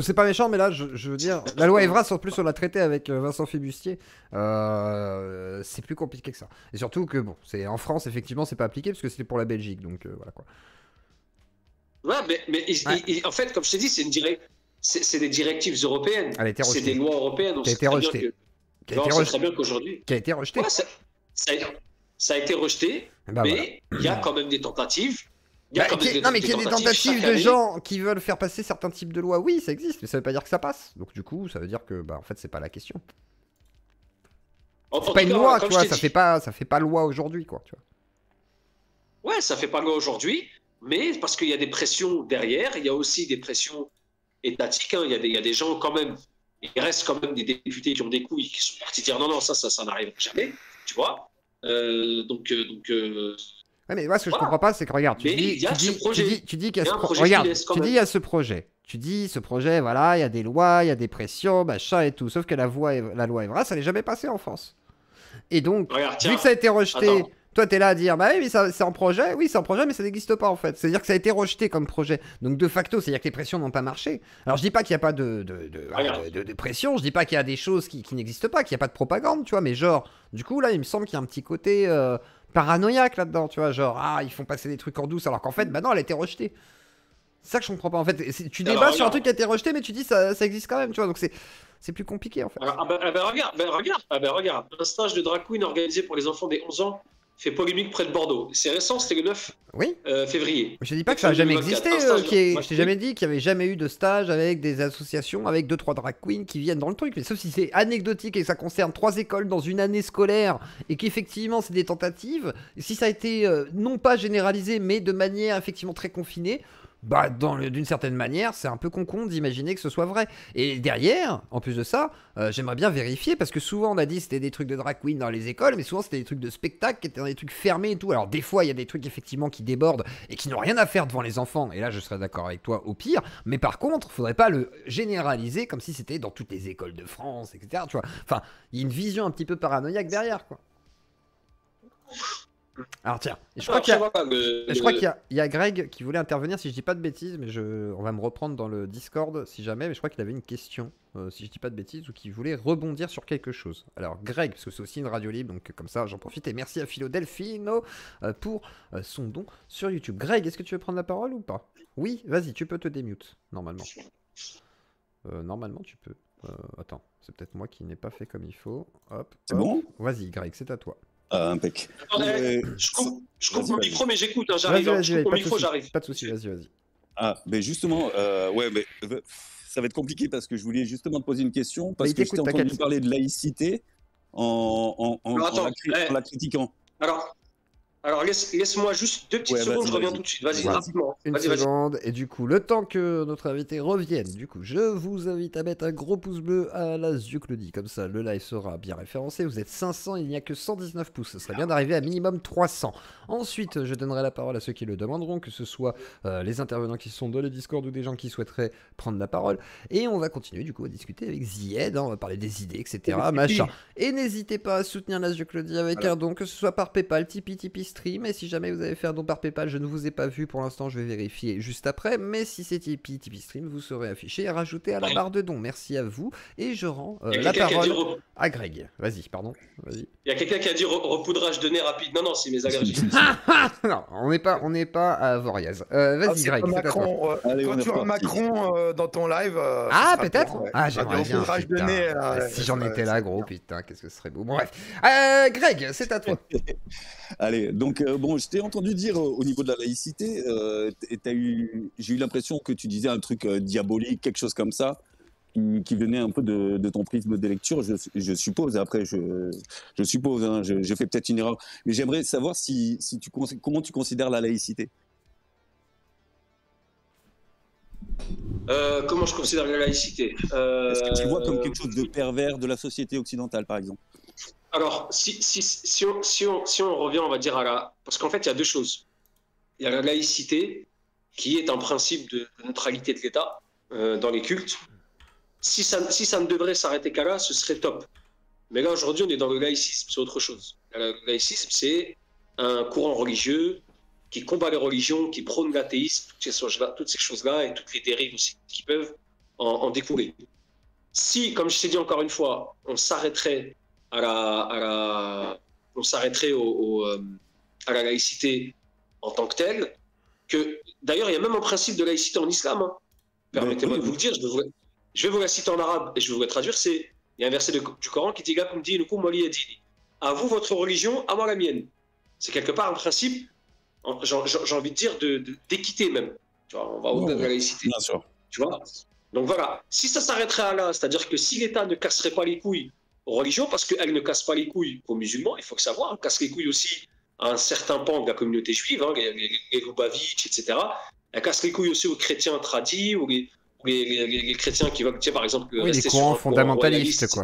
[SPEAKER 1] C'est pas méchant, mais là, je veux dire, la loi Evras, en plus, on l'a traité avec Vincent Fibustier. C'est plus compliqué que ça. Et surtout que bon, c'est en France, effectivement, c'est pas appliqué parce que c'était pour la Belgique, donc voilà quoi.
[SPEAKER 2] Ouais, mais en fait, comme je t'ai dit, c'est des directives européennes. C'est des lois européennes.
[SPEAKER 1] Qui a été rejeté.
[SPEAKER 2] Très bien qu'aujourd'hui.
[SPEAKER 1] Qui a été rejeté.
[SPEAKER 2] Ouais, ça a été rejeté, mais il y a quand même des tentatives. Qu'il y a des tentatives
[SPEAKER 1] de gens qui veulent faire passer certains types de lois, oui, ça existe, mais ça veut pas dire que ça passe. Donc du coup, ça veut dire que, en fait, c'est pas la question. C'est pas une loi, tu vois, ça fait pas loi aujourd'hui, quoi, tu
[SPEAKER 2] vois. Ouais, ça fait pas loi aujourd'hui, mais parce qu'il y a des pressions derrière, il y a aussi des pressions étatiques, hein. Il y a des gens quand même, il reste quand même des députés qui ont des couilles, qui sont partis dire non, ça n'arrive jamais, tu vois.
[SPEAKER 1] Ouais, mais moi, ce que je comprends pas, c'est que regarde, tu dis qu'il y a ce projet. Tu dis qu'il y a ce projet. Tu dis, ce projet, voilà, il y a des lois, il y a des pressions, machin et tout. Sauf que la loi Evra, ça n'est jamais passé en France. Et donc, vu que ça a été rejeté, toi, t'es là à dire, bah oui, mais c'est en projet. Oui, c'est en projet, mais ça n'existe pas, en fait. C'est-à-dire que ça a été rejeté comme projet. Donc, de facto, c'est-à-dire que les pressions n'ont pas marché. Alors, je dis pas qu'il n'y a pas de pression, je dis pas qu'il y a des choses qui n'existent pas, qu'il n'y a pas de propagande, tu vois, mais genre, du coup, là, il me semble qu'il y a un petit côté paranoïaque là-dedans, tu vois, genre, ils font passer des trucs en douce, alors qu'en fait, bah non, elle a été rejetée. C'est ça que je comprends pas, en fait. Tu débats sur un truc qui a été rejeté, mais tu dis ça existe quand même, tu vois, donc c'est plus compliqué, en fait.
[SPEAKER 2] Regarde, un stage de drag queen organisé pour les enfants des 11 ans fait polémique près de Bordeaux. C'est récent, c'était le 9 février.
[SPEAKER 1] Je dis pas que ça a jamais existé, je t'ai jamais dit qu'il y avait jamais eu de stage avec des associations, avec 2-3 drag queens qui viennent dans le truc, mais sauf si c'est anecdotique et que ça concerne 3 écoles dans une année scolaire et qu'effectivement c'est des tentatives, et si ça a été non pas généralisé, mais de manière effectivement très confinée, bah d'une certaine manière, c'est un peu con d'imaginer que ce soit vrai. Et derrière, en plus de ça, j'aimerais bien vérifier, parce que souvent on a dit c'était des trucs de drag queen dans les écoles, mais souvent c'était des trucs de spectacle qui étaient dans des trucs fermés et tout. Alors des fois il y a des trucs effectivement qui débordent et qui n'ont rien à faire devant les enfants, et là je serais d'accord avec toi au pire, mais par contre, faudrait pas le généraliser comme si c'était dans toutes les écoles de France, etc. Tu vois, enfin, il y a une vision un petit peu paranoïaque derrière, quoi. Alors tiens, je crois qu'il y a Greg qui voulait intervenir, si je dis pas de bêtises, mais on va me reprendre dans le Discord si jamais, mais je crois qu'il avait une question, si je dis pas de bêtises, ou qu'il voulait rebondir sur quelque chose. Alors Greg, parce que c'est aussi une radio libre, donc comme ça j'en profite, et merci à Philo Delfino pour son don sur YouTube. Greg, est-ce que tu veux prendre la parole ou pas? Oui, vas-y, tu peux te démute, normalement. Normalement tu peux. Attends, c'est peut-être moi qui n'ai pas fait comme il faut. Hop.
[SPEAKER 3] C'est bon?
[SPEAKER 1] Vas-y Greg, c'est à toi.
[SPEAKER 3] Impec.
[SPEAKER 2] Je coupe mon micro, mais j'écoute, hein, j'arrive. Je coupe mon micro, j'arrive.
[SPEAKER 1] Pas de soucis, vas-y.
[SPEAKER 3] Mais justement, ouais, mais ça va être compliqué parce que je voulais justement te poser une question, parce que je t'ai entendu parler de laïcité en la critiquant.
[SPEAKER 2] Alors laisse-moi juste 2 petites secondes, je reviens tout de suite. Vas-y, rapidement.
[SPEAKER 1] Une seconde, et du coup, le temps que notre invité revienne, du coup, je vous invite à mettre un gros pouce bleu à la Ziuclodie, comme ça le live sera bien référencé. Vous êtes 500, il n'y a que 119 pouces, ce serait bien d'arriver à minimum 300. Ensuite, je donnerai la parole à ceux qui le demanderont, que ce soit les intervenants qui sont dans le Discord ou des gens qui souhaiteraient prendre la parole. Et on va continuer du coup à discuter avec Zied, on va parler des idées, etc. machin. Et n'hésitez pas à soutenir la Ziuclodie avec un don, que ce soit par Paypal, Tipeee stream, et si jamais vous avez fait un don par Paypal, je ne vous ai pas vu pour l'instant, je vais vérifier juste après, mais si c'est Tipeee stream, vous serez affiché et rajouté à la barre de dons. Merci à vous, et je rends la parole à Greg. Vas-y, pardon. Vas-y.
[SPEAKER 2] Il y a quelqu'un qui a dit repoudrage de nez rapide. Non, c'est mes allergies.
[SPEAKER 1] Non, on n'est pas à Voriaz. Vas-y, Greg.
[SPEAKER 4] Macron, quand tu as Macron dans ton live.
[SPEAKER 1] Peut-être. J'aimerais bien.
[SPEAKER 4] De nez,
[SPEAKER 1] si j'en étais là, gros, putain, qu'est-ce que ce serait beau. Bon, bref. Greg, c'est à toi.
[SPEAKER 3] Allez, donc bon, je t'ai entendu dire au niveau de la laïcité, j'ai eu l'impression que tu disais un truc diabolique, quelque chose comme ça, qui venait un peu de ton prisme de lecture, je suppose. Après, je suppose, hein, j'ai fait peut-être une erreur, mais j'aimerais savoir comment tu considères la laïcité.
[SPEAKER 2] Comment je considère la laïcité
[SPEAKER 3] Est-ce que tu le vois comme quelque chose de pervers de la société occidentale, par exemple?
[SPEAKER 2] Alors, si on revient, on va dire parce qu'en fait, il y a 2 choses. Il y a la laïcité, qui est un principe de neutralité de l'État dans les cultes. Si ça ne devrait s'arrêter qu'à là, ce serait top. Mais là, aujourd'hui, on est dans le laïcisme, c'est autre chose. Le laïcisme, c'est un courant religieux qui combat les religions, qui prône l'athéisme, toutes ces choses-là et toutes les dérives aussi qui peuvent en découler. Si, comme je t'ai dit encore une fois, on s'arrêterait à la laïcité en tant que telle, que d'ailleurs il y a même un principe de laïcité en islam, hein. Permettez-moi de vous le dire, je vais vous la citer en arabe et je vais vous la traduire. Il y a un verset du Coran qui dit à vous votre religion, à moi la mienne. C'est quelque part un principe, j'ai envie de dire, d'équité même. Tu vois, on va au-delà de la laïcité.
[SPEAKER 3] Bien sûr.
[SPEAKER 2] Tu vois. Donc voilà, si ça s'arrêterait à là, c'est-à-dire que si l'État ne casserait pas les couilles aux religions parce qu'elle ne casse pas les couilles aux musulmans, il faut le savoir. Elle casse les couilles aussi à un certain pan de la communauté juive, hein, les Lubavitch, etc. Elle casse les couilles aussi aux chrétiens tradis, ou les chrétiens qui veulent, par exemple,
[SPEAKER 1] oui, les courants fondamentalistes, quoi.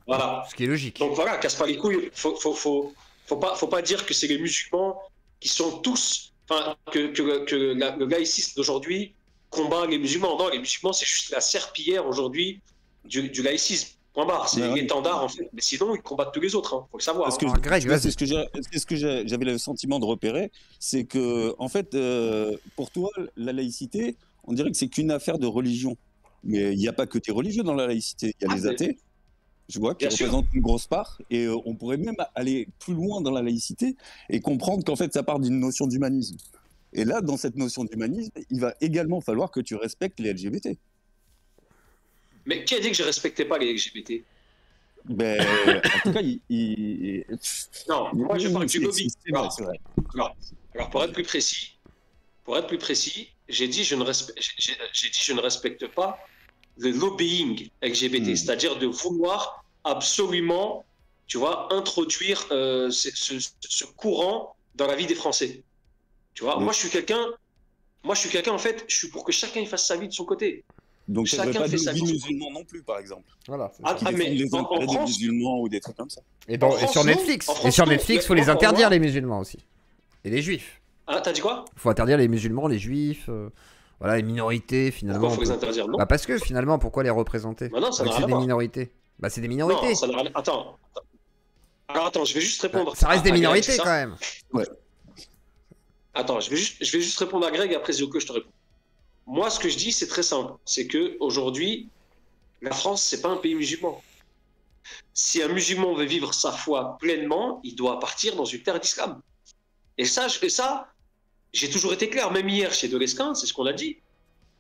[SPEAKER 2] Voilà.
[SPEAKER 1] Ce qui est logique.
[SPEAKER 2] Donc voilà, casse pas les couilles. Faut pas dire que c'est les musulmans qui sont tous, enfin, que le laïcisme d'aujourd'hui combat les musulmans. Non, les musulmans, c'est juste la serpillière aujourd'hui du laïcisme. Point barre. C'est l'étendard, en fait. Mais sinon, ils combattent tous les autres. Hein. Faut le savoir.
[SPEAKER 3] Parce que c'est ce que j'avais le sentiment de repérer, c'est que, en fait, pour toi, la laïcité, on dirait que c'est qu'une affaire de religion. Mais il n'y a pas que des religieux dans la laïcité. Il y a les athées, je vois, qui représentent une grosse part. Et on pourrait même aller plus loin dans la laïcité et comprendre qu'en fait, ça part d'une notion d'humanisme. Et là, dans cette notion d'humanisme, il va également falloir que tu respectes les LGBT.
[SPEAKER 2] Mais qui a dit que je ne respectais pas les LGBT?
[SPEAKER 3] Ben, en tout cas,
[SPEAKER 2] non, moi je parle du lobby.
[SPEAKER 3] C'est vrai.
[SPEAKER 2] Alors pour être plus précis, j'ai dit je ne respecte pas le lobbying LGBT, c'est-à-dire de vouloir absolument, tu vois, introduire ce courant dans la vie des Français. Tu vois, moi je suis quelqu'un, en fait, je suis pour que chacun fasse sa vie de son côté.
[SPEAKER 3] Donc ça ne pas de lobby musulman non plus, par exemple.
[SPEAKER 1] Voilà.
[SPEAKER 3] Mais les intérêts des musulmans ou des trucs comme ça.
[SPEAKER 1] Et sur Netflix, il faut les interdire, les musulmans aussi. Et les juifs.
[SPEAKER 2] Ah, t'as dit quoi?
[SPEAKER 1] Il faut interdire les musulmans, les juifs, voilà, les minorités, finalement.
[SPEAKER 2] Pourquoi il faut les interdire, non?
[SPEAKER 1] Bah parce que, finalement, pourquoi les représenter?
[SPEAKER 2] Bah non, ça n'a rien
[SPEAKER 1] c'est
[SPEAKER 2] à
[SPEAKER 1] des
[SPEAKER 2] voir.
[SPEAKER 1] minorités. Bah c'est des minorités.
[SPEAKER 2] Non, ça n'a rien... Attends. Alors attends, je vais juste répondre.
[SPEAKER 1] Ça reste des minorités,
[SPEAKER 2] Greg,
[SPEAKER 1] quand même.
[SPEAKER 3] Ouais.
[SPEAKER 2] Attends, je vais juste répondre à Greg et après Zioko, je te réponds. Moi, ce que je dis, c'est très simple. C'est qu'aujourd'hui, la France, c'est pas un pays musulman. Si un musulman veut vivre sa foi pleinement, il doit partir dans une terre d'islam. Et ça, j'ai toujours été clair. Même hier, chez Dolesquin, c'est ce qu'on a dit.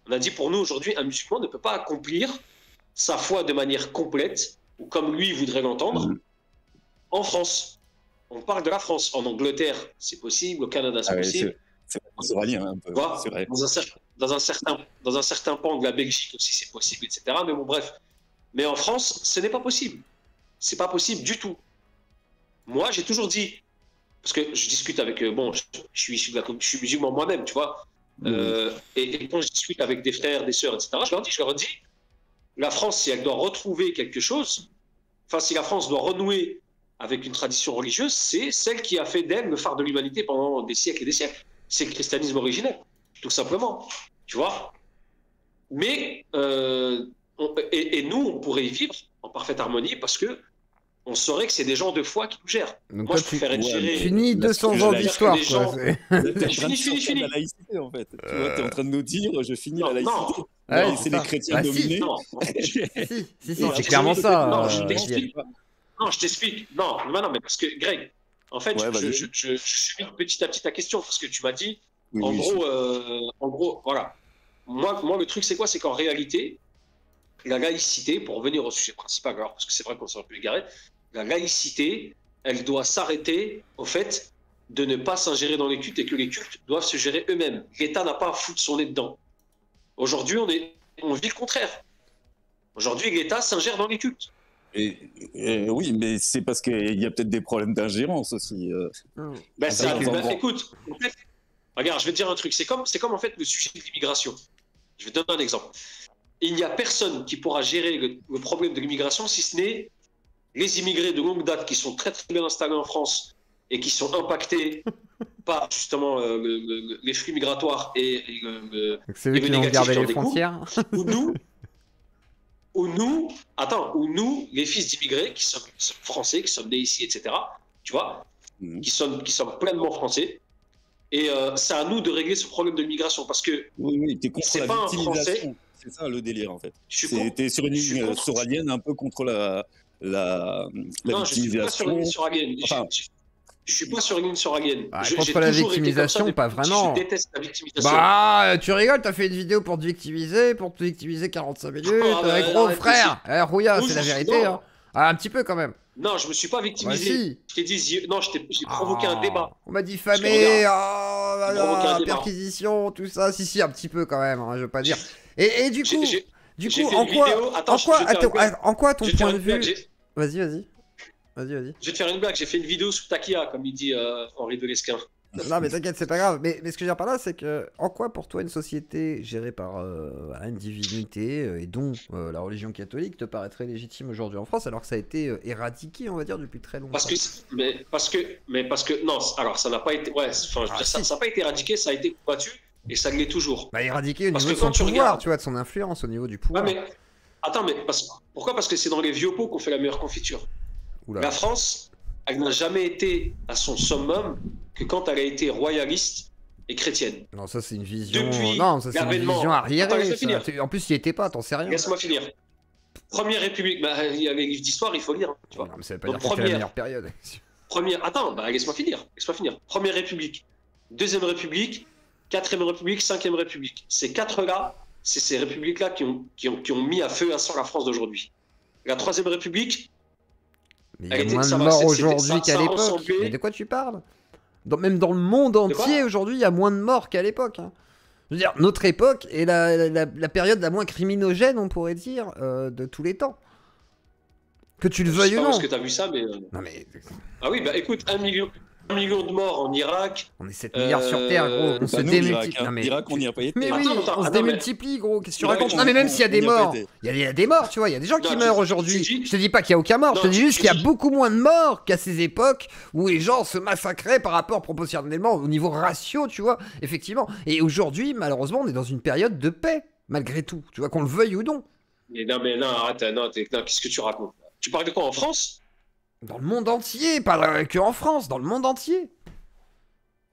[SPEAKER 2] On a dit, pour nous, aujourd'hui, un musulman ne peut pas accomplir sa foi de manière complète, ou comme lui voudrait l'entendre, en France. On parle de la France. En Angleterre, c'est possible. Au Canada, c'est possible.
[SPEAKER 3] C'est vrai, un peu. C'est vrai.
[SPEAKER 2] Dans un certain pan de la Belgique aussi, c'est possible, etc. Mais bon, bref. Mais en France, ce n'est pas possible. C'est pas possible du tout. Moi, j'ai toujours dit, parce que je discute avec, je suis musulman moi-même, tu vois. Et quand je discute avec des frères, des sœurs, etc., je leur dis, la France, si elle doit retrouver quelque chose, enfin, si la France doit renouer avec une tradition religieuse, c'est celle qui a fait d'elle le phare de l'humanité pendant des siècles et des siècles. C'est le christianisme originel, tout simplement, tu vois. Mais, et nous, on pourrait y vivre en parfaite harmonie parce que on saurait que c'est des gens de foi qui nous gèrent.
[SPEAKER 1] Donc
[SPEAKER 2] moi, je préfère être géré...
[SPEAKER 1] Fini 200 ans d'histoire, quoi.
[SPEAKER 2] Fini.
[SPEAKER 3] La laïcité, en fait. Tu vois, t'es en train de nous dire, je finis la laïcité.
[SPEAKER 1] Non,
[SPEAKER 3] c'est les chrétiens dominés.
[SPEAKER 1] Si, c'est clairement ça.
[SPEAKER 2] Non, je t'explique. Non, mais parce que, Greg, en fait, je suis petit à petit ta question, parce que tu m'as dit, en gros, voilà. Moi, le truc, c'est quoi? C'est qu'en réalité, la laïcité, pour revenir au sujet principal, alors, parce que c'est vrai qu'on s'est un peu égaré, la laïcité, elle doit s'arrêter au fait de ne pas s'ingérer dans les cultes et que les cultes doivent se gérer eux-mêmes. L'État n'a pas à foutre son nez dedans. Aujourd'hui, on vit le contraire. Aujourd'hui, l'État s'ingère dans les cultes.
[SPEAKER 3] Oui, mais c'est parce qu'il y a peut-être des problèmes d'ingérence aussi.
[SPEAKER 2] Écoute, en fait, regarde, je vais te dire un truc. C'est comme en fait le sujet de l'immigration. Je vais te donner un exemple. Il n'y a personne qui pourra gérer le problème de l'immigration si ce n'est les immigrés de longue date qui sont très très bien installés en France et qui sont impactés par justement les flux migratoires et
[SPEAKER 1] c'est eux qui vont garder les frontières.
[SPEAKER 2] Ou nous, les fils d'immigrés qui sommes français, qui sommes nés ici, etc., tu vois, qui sommes pleinement français. Et c'est à nous de régler ce problème de l'immigration parce que
[SPEAKER 3] t'es contre la victimisation. C'est ça le délire en fait. T'es sur une ligne soralienne un peu contre la victimisation.
[SPEAKER 2] Je suis pas sur une ligne soralienne.
[SPEAKER 1] Contre la victimisation, pas vraiment.
[SPEAKER 2] Je déteste la victimisation.
[SPEAKER 1] Bah, tu rigoles, t'as fait une vidéo pour te victimiser 45 minutes. Gros frère. Rouilla, c'est la vérité. Hein. Un petit peu quand même.
[SPEAKER 2] Non, je me suis pas victimisé. Je t'ai dit, non, j'ai provoqué un débat.
[SPEAKER 1] On m'a diffamé, perquisition, tout ça. Si, un petit peu quand même, hein, je veux pas dire. Et du coup, en quoi ton point de vue, Vas-y.
[SPEAKER 2] Je vais te faire une blague, j'ai fait une vidéo sur Takia, comme il dit Henri de Lesquin.
[SPEAKER 1] Non mais t'inquiète, c'est pas grave. Mais ce que je veux dire par là, c'est que en quoi pour toi une société gérée par une divinité et dont la religion catholique te paraîtrait légitime aujourd'hui en France, alors que ça a été éradiqué, on va dire, depuis très longtemps.
[SPEAKER 2] Parce que non, alors ça n'a pas été, ouais, enfin, ça n'a pas été éradiqué, ça a été combattu et ça l'est toujours.
[SPEAKER 1] Bah éradiqué au niveau de son pouvoir, tu vois, de son influence au niveau du pouvoir.
[SPEAKER 2] Ouais, mais attends, pourquoi? Parce que c'est dans les vieux pots qu'on fait la meilleure confiture.
[SPEAKER 1] Oula.
[SPEAKER 2] La France, elle n'a jamais été à son summum que quand elle a été royaliste et chrétienne.
[SPEAKER 1] Non, ça c'est une vision.
[SPEAKER 2] Depuis
[SPEAKER 1] non, ça c'est une vision arriérée. En plus, il était pas, t'en sais rien.
[SPEAKER 2] Laisse-moi finir. Première République, bah, il y a les livres d'histoire, il faut lire. Hein, tu vois.
[SPEAKER 1] Non, mais ça veut pas dire que c'était la meilleure période.
[SPEAKER 2] Attends, bah, laisse-moi finir. Première République, Deuxième République, Quatrième République, Cinquième République. Ces quatre-là, c'est ces républiques-là qui ont mis à feu et à sang la France d'aujourd'hui. La Troisième République.
[SPEAKER 1] Mais il y a moins de morts aujourd'hui qu'à l'époque. Mais de quoi tu parles? Même dans le monde entier, aujourd'hui, il y a moins de morts qu'à l'époque. Hein. Je veux dire, notre époque est la période la moins criminogène, on pourrait dire, de tous les temps. Que tu le veuilles ou non.
[SPEAKER 2] Je sais pas où est-ce que t'as vu ça, mais...
[SPEAKER 1] Non mais...
[SPEAKER 2] Ah oui, bah écoute, 1 million de morts en Irak.
[SPEAKER 1] On est 7 milliards sur Terre, gros. On se démultiplie.
[SPEAKER 3] Non, mais... Irak, on n'y a pas été.
[SPEAKER 1] Mais oui, on se démultiplie, gros. Qu'est-ce que tu racontes? Non, mais même s'il y a des morts, il y a des morts, tu vois. Il y a des gens qui meurent aujourd'hui. Je te dis pas qu'il y a aucun mort. Je te dis juste qu'il y a beaucoup moins de morts qu'à ces époques où les gens se massacraient par rapport proportionnellement au niveau ratio, tu vois. Effectivement. Et aujourd'hui, malheureusement, on est dans une période de paix, malgré tout. Tu vois, qu'on le veuille ou non.
[SPEAKER 2] Mais non, arrête. Non, qu'est-ce que tu racontes? Tu parles de quoi, en France?
[SPEAKER 1] Dans le monde entier, pas que en France, dans le monde entier.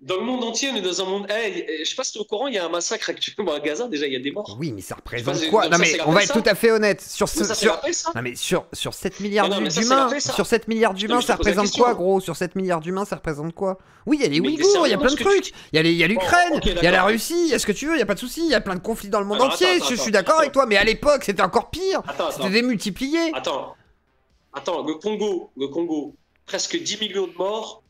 [SPEAKER 2] Dans le monde entier, on est dans un monde... Hey, je sais pas si tu es au courant, il y a un massacre actuellement à Gaza, déjà il y a des morts.
[SPEAKER 1] Oui, mais ça représente quoi? Non mais on va être tout à fait honnête. Sur 7 milliards d'humains, sur 7 milliards d'humains, ça représente quoi, gros? Sur 7 milliards d'humains, ça représente quoi? Oui, il y a les Ouïghours, il y a plein de trucs. Il y a l'Ukraine, il y a la Russie, il y a ce que tu veux, il y a pas de souci, il y a plein de conflits dans le monde entier. Je suis d'accord avec toi, mais à l'époque, c'était encore pire. C'était démultiplié.
[SPEAKER 2] Attends, le Congo, presque 10 millions de morts.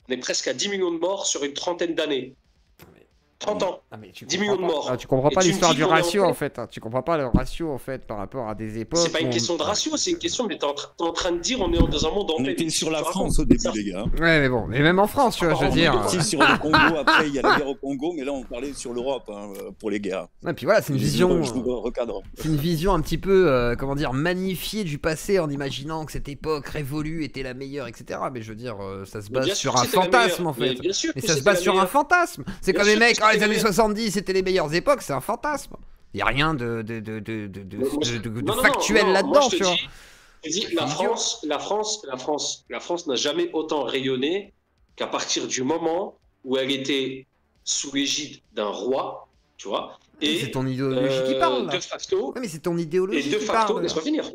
[SPEAKER 2] On est presque à 10 millions de morts sur une trentaine d'années. 30 ans. 10 millions de morts.
[SPEAKER 1] Tu comprends pas l'histoire du ratio en fait. Tu comprends pas le ratio en fait par rapport à des époques.
[SPEAKER 2] C'est pas une question de ratio, c'est une question, mais t'es en train de dire on est dans un monde en paix.
[SPEAKER 3] On était sur la France au début, les gars.
[SPEAKER 1] Ouais, mais bon, mais même en France, tu vois, je veux dire.
[SPEAKER 3] Sur le Congo, après il y a la guerre au Congo, mais là on parlait sur l'Europe pour les guerres.
[SPEAKER 1] Et puis voilà, c'est une vision.
[SPEAKER 3] Je vous recadre.
[SPEAKER 1] C'est une vision un petit peu, comment dire, magnifiée du passé en imaginant que cette époque révolue était la meilleure, etc. Mais je veux dire, ça se base sur un fantasme en fait. Mais ça se base sur un fantasme. C'est comme les mecs, les années 70. C'était les meilleures époques, c'est un fantasme. Il n'y a rien de factuel là-dedans, tu vois.
[SPEAKER 2] Je dis, la France n'a jamais autant rayonné qu'à partir du moment où elle était sous l'égide d'un roi, tu vois. Et
[SPEAKER 1] c'est ton idéologie qui parle.
[SPEAKER 2] De facto.
[SPEAKER 1] Oui, mais c'est ton idéologie
[SPEAKER 2] qui
[SPEAKER 1] parle.
[SPEAKER 2] Laisse-moi finir.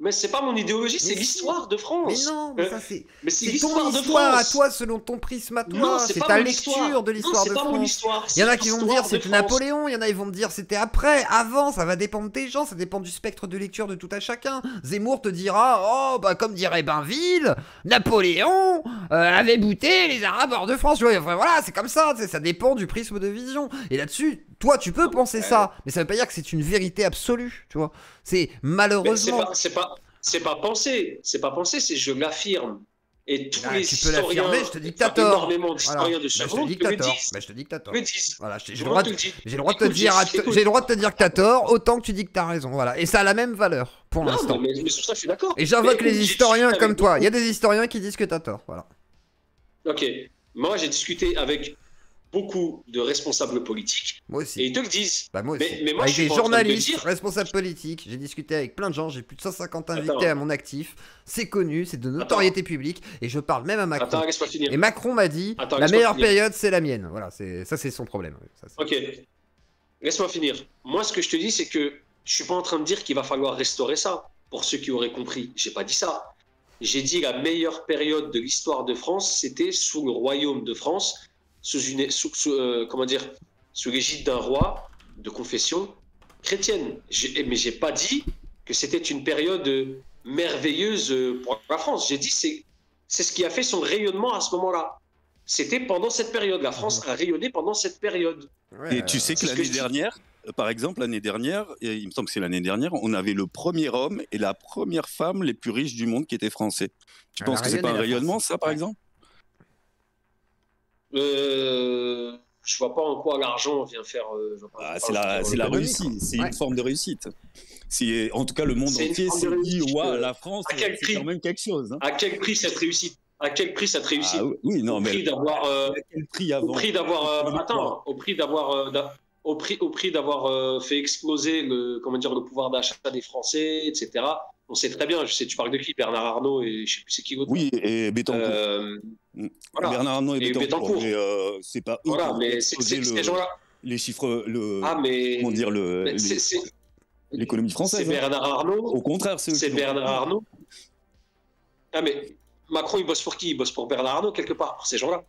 [SPEAKER 2] Mais c'est pas mon idéologie, c'est l'histoire de France.
[SPEAKER 1] Mais non, mais ça c'est.
[SPEAKER 2] C'est
[SPEAKER 1] ton histoire à toi, selon ton prisme à toi. C'est ta lecture de l'histoire de France. Il y en a qui vont me dire c'était Napoléon, il y en a qui vont me dire c'était après, avant, ça va dépendre des gens, ça dépend du spectre de lecture de tout à chacun. Zemmour te dira, oh, bah comme dirait Bainville, Napoléon avait bouté les Arabes hors de France. Tu vois, enfin, voilà, c'est comme ça, ça dépend du prisme de vision. Et là-dessus, toi, tu peux penser ça, mais ça veut pas dire que c'est une vérité absolue, tu vois. C'est malheureusement.
[SPEAKER 2] C'est pas penser, c'est je l'affirme. Et tous les
[SPEAKER 1] tu peux
[SPEAKER 2] historiens,
[SPEAKER 1] l'affirmer, je te dis que t'as tort.
[SPEAKER 2] Énormément d'historiens de ce monde
[SPEAKER 1] je te dis que t'as tort. Voilà, j'ai le droit de te dire que t'as tort, autant que tu dis que t'as raison. Voilà, et ça a la même valeur pour l'instant.
[SPEAKER 2] Mais sur ça, je suis d'accord.
[SPEAKER 1] Et j'invoque les historiens comme toi. Il y a des historiens qui disent que t'as tort. Voilà.
[SPEAKER 2] Ok. Moi, j'ai discuté avec beaucoup de responsables politiques.
[SPEAKER 1] Moi aussi.
[SPEAKER 2] Et ils te le disent.
[SPEAKER 1] Bah moi aussi.
[SPEAKER 2] Mais moi,
[SPEAKER 1] avec des journalistes, responsables politiques. J'ai discuté avec plein de gens. J'ai plus de 150 invités à mon actif. C'est connu, c'est de notoriété publique. Et je parle même à Macron.
[SPEAKER 2] Attends, laisse-moi finir.
[SPEAKER 1] Et Macron m'a dit la meilleure période, c'est la mienne. Voilà, ça c'est son problème.
[SPEAKER 2] Ok. Laisse-moi finir. Moi, ce que je te dis, c'est que je suis pas en train de dire qu'il va falloir restaurer ça. Pour ceux qui auraient compris, j'ai pas dit ça. J'ai dit la meilleure période de l'histoire de France, c'était sous le royaume de France. Sous l'égide d'un roi de confession chrétienne. Mais j'ai pas dit que c'était une période merveilleuse pour la France. J'ai dit c'est ce qui a fait son rayonnement à ce moment-là. C'était pendant cette période. La France a rayonné pendant cette période.
[SPEAKER 3] Et tu sais que l'année dernière, par exemple, l'année dernière, et il me semble que c'est l'année dernière, on avait le premier homme et la première femme les plus riches du monde qui étaient français. Tu penses que c'est pas un rayonnement, ça, par exemple?
[SPEAKER 2] Je vois pas en quoi l'argent vient faire.
[SPEAKER 3] C'est la réussite, c'est une forme de réussite. En tout cas, le monde entier s'est dit, waouh, la France, c'est quand même quelque chose. Hein.
[SPEAKER 2] À quel prix cette réussite? À quel prix cette réussite?
[SPEAKER 3] Oui, non,
[SPEAKER 2] au prix d'avoir, au prix d'avoir fait exploser le pouvoir d'achat des Français, etc. On sait très bien, je sais, tu parles de qui? Bernard Arnault et je sais plus c'est qui l'autre.
[SPEAKER 3] Oui, et Bettencourt. Voilà. Bernard Arnault et Bettencourt. Mais c'est pas eux
[SPEAKER 2] voilà, mais c'est ces gens-là.
[SPEAKER 3] Les chiffres,
[SPEAKER 2] comment dire,
[SPEAKER 3] l'économie française.
[SPEAKER 2] C'est Bernard Arnault.
[SPEAKER 3] Au contraire,
[SPEAKER 2] c'est Bernard Arnault. Ah, mais Macron, il bosse pour qui? Il bosse pour Bernard Arnault, quelque part, pour ces gens-là.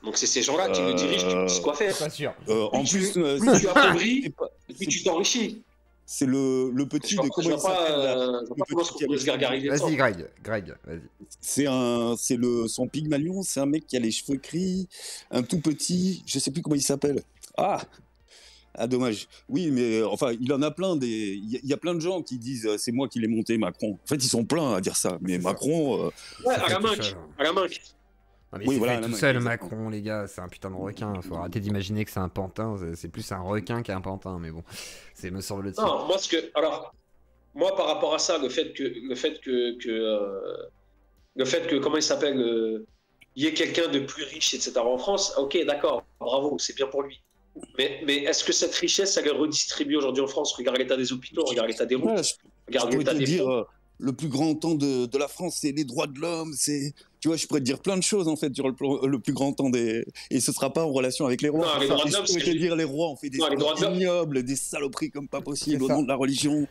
[SPEAKER 2] Donc, c'est ces gens-là qui le dirigent, qui disent quoi faire.
[SPEAKER 1] Pas sûr.
[SPEAKER 3] En plus,
[SPEAKER 2] tu appauvris, et puis tu t'enrichis.
[SPEAKER 3] C'est le petit de comment il s'appelle.
[SPEAKER 1] Vas-y, Greg, vas-y.
[SPEAKER 3] C'est son Pygmalion, c'est un mec qui a les cheveux gris, un tout petit, je sais plus comment il s'appelle. Ah, dommage. Oui, mais enfin, il en a plein. Il y a plein de gens qui disent c'est moi qui l'ai monté, Macron. En fait, ils sont pleins à dire ça. Mais Macron.
[SPEAKER 2] À la main.
[SPEAKER 1] Non, mais oui, voilà, tout seul, Macron, les gars, c'est un putain de requin. Faut arrêter d'imaginer que c'est un pantin. C'est plus un requin qu'un pantin, mais bon, me semble-t-il.
[SPEAKER 2] Non, moi, par rapport à ça, le fait que comment il s'appelle, il y ait quelqu'un de plus riche, etc. en France, ok, d'accord, bravo, c'est bien pour lui. Mais est-ce que cette richesse, elle est redistribuée aujourd'hui en France? Regarde l'état des hôpitaux, regarde l'état des routes, regarde l'état des ponts.
[SPEAKER 3] Le plus grand temps de la France, c'est les droits de l'homme. Tu vois, je pourrais te dire plein de choses en fait sur le plus grand temps et ce sera pas en relation avec les rois.
[SPEAKER 2] Non, les droits de l'homme,
[SPEAKER 3] je pourrais te dire les rois ont fait des ignobles, des saloperies comme pas possible au nom de la religion.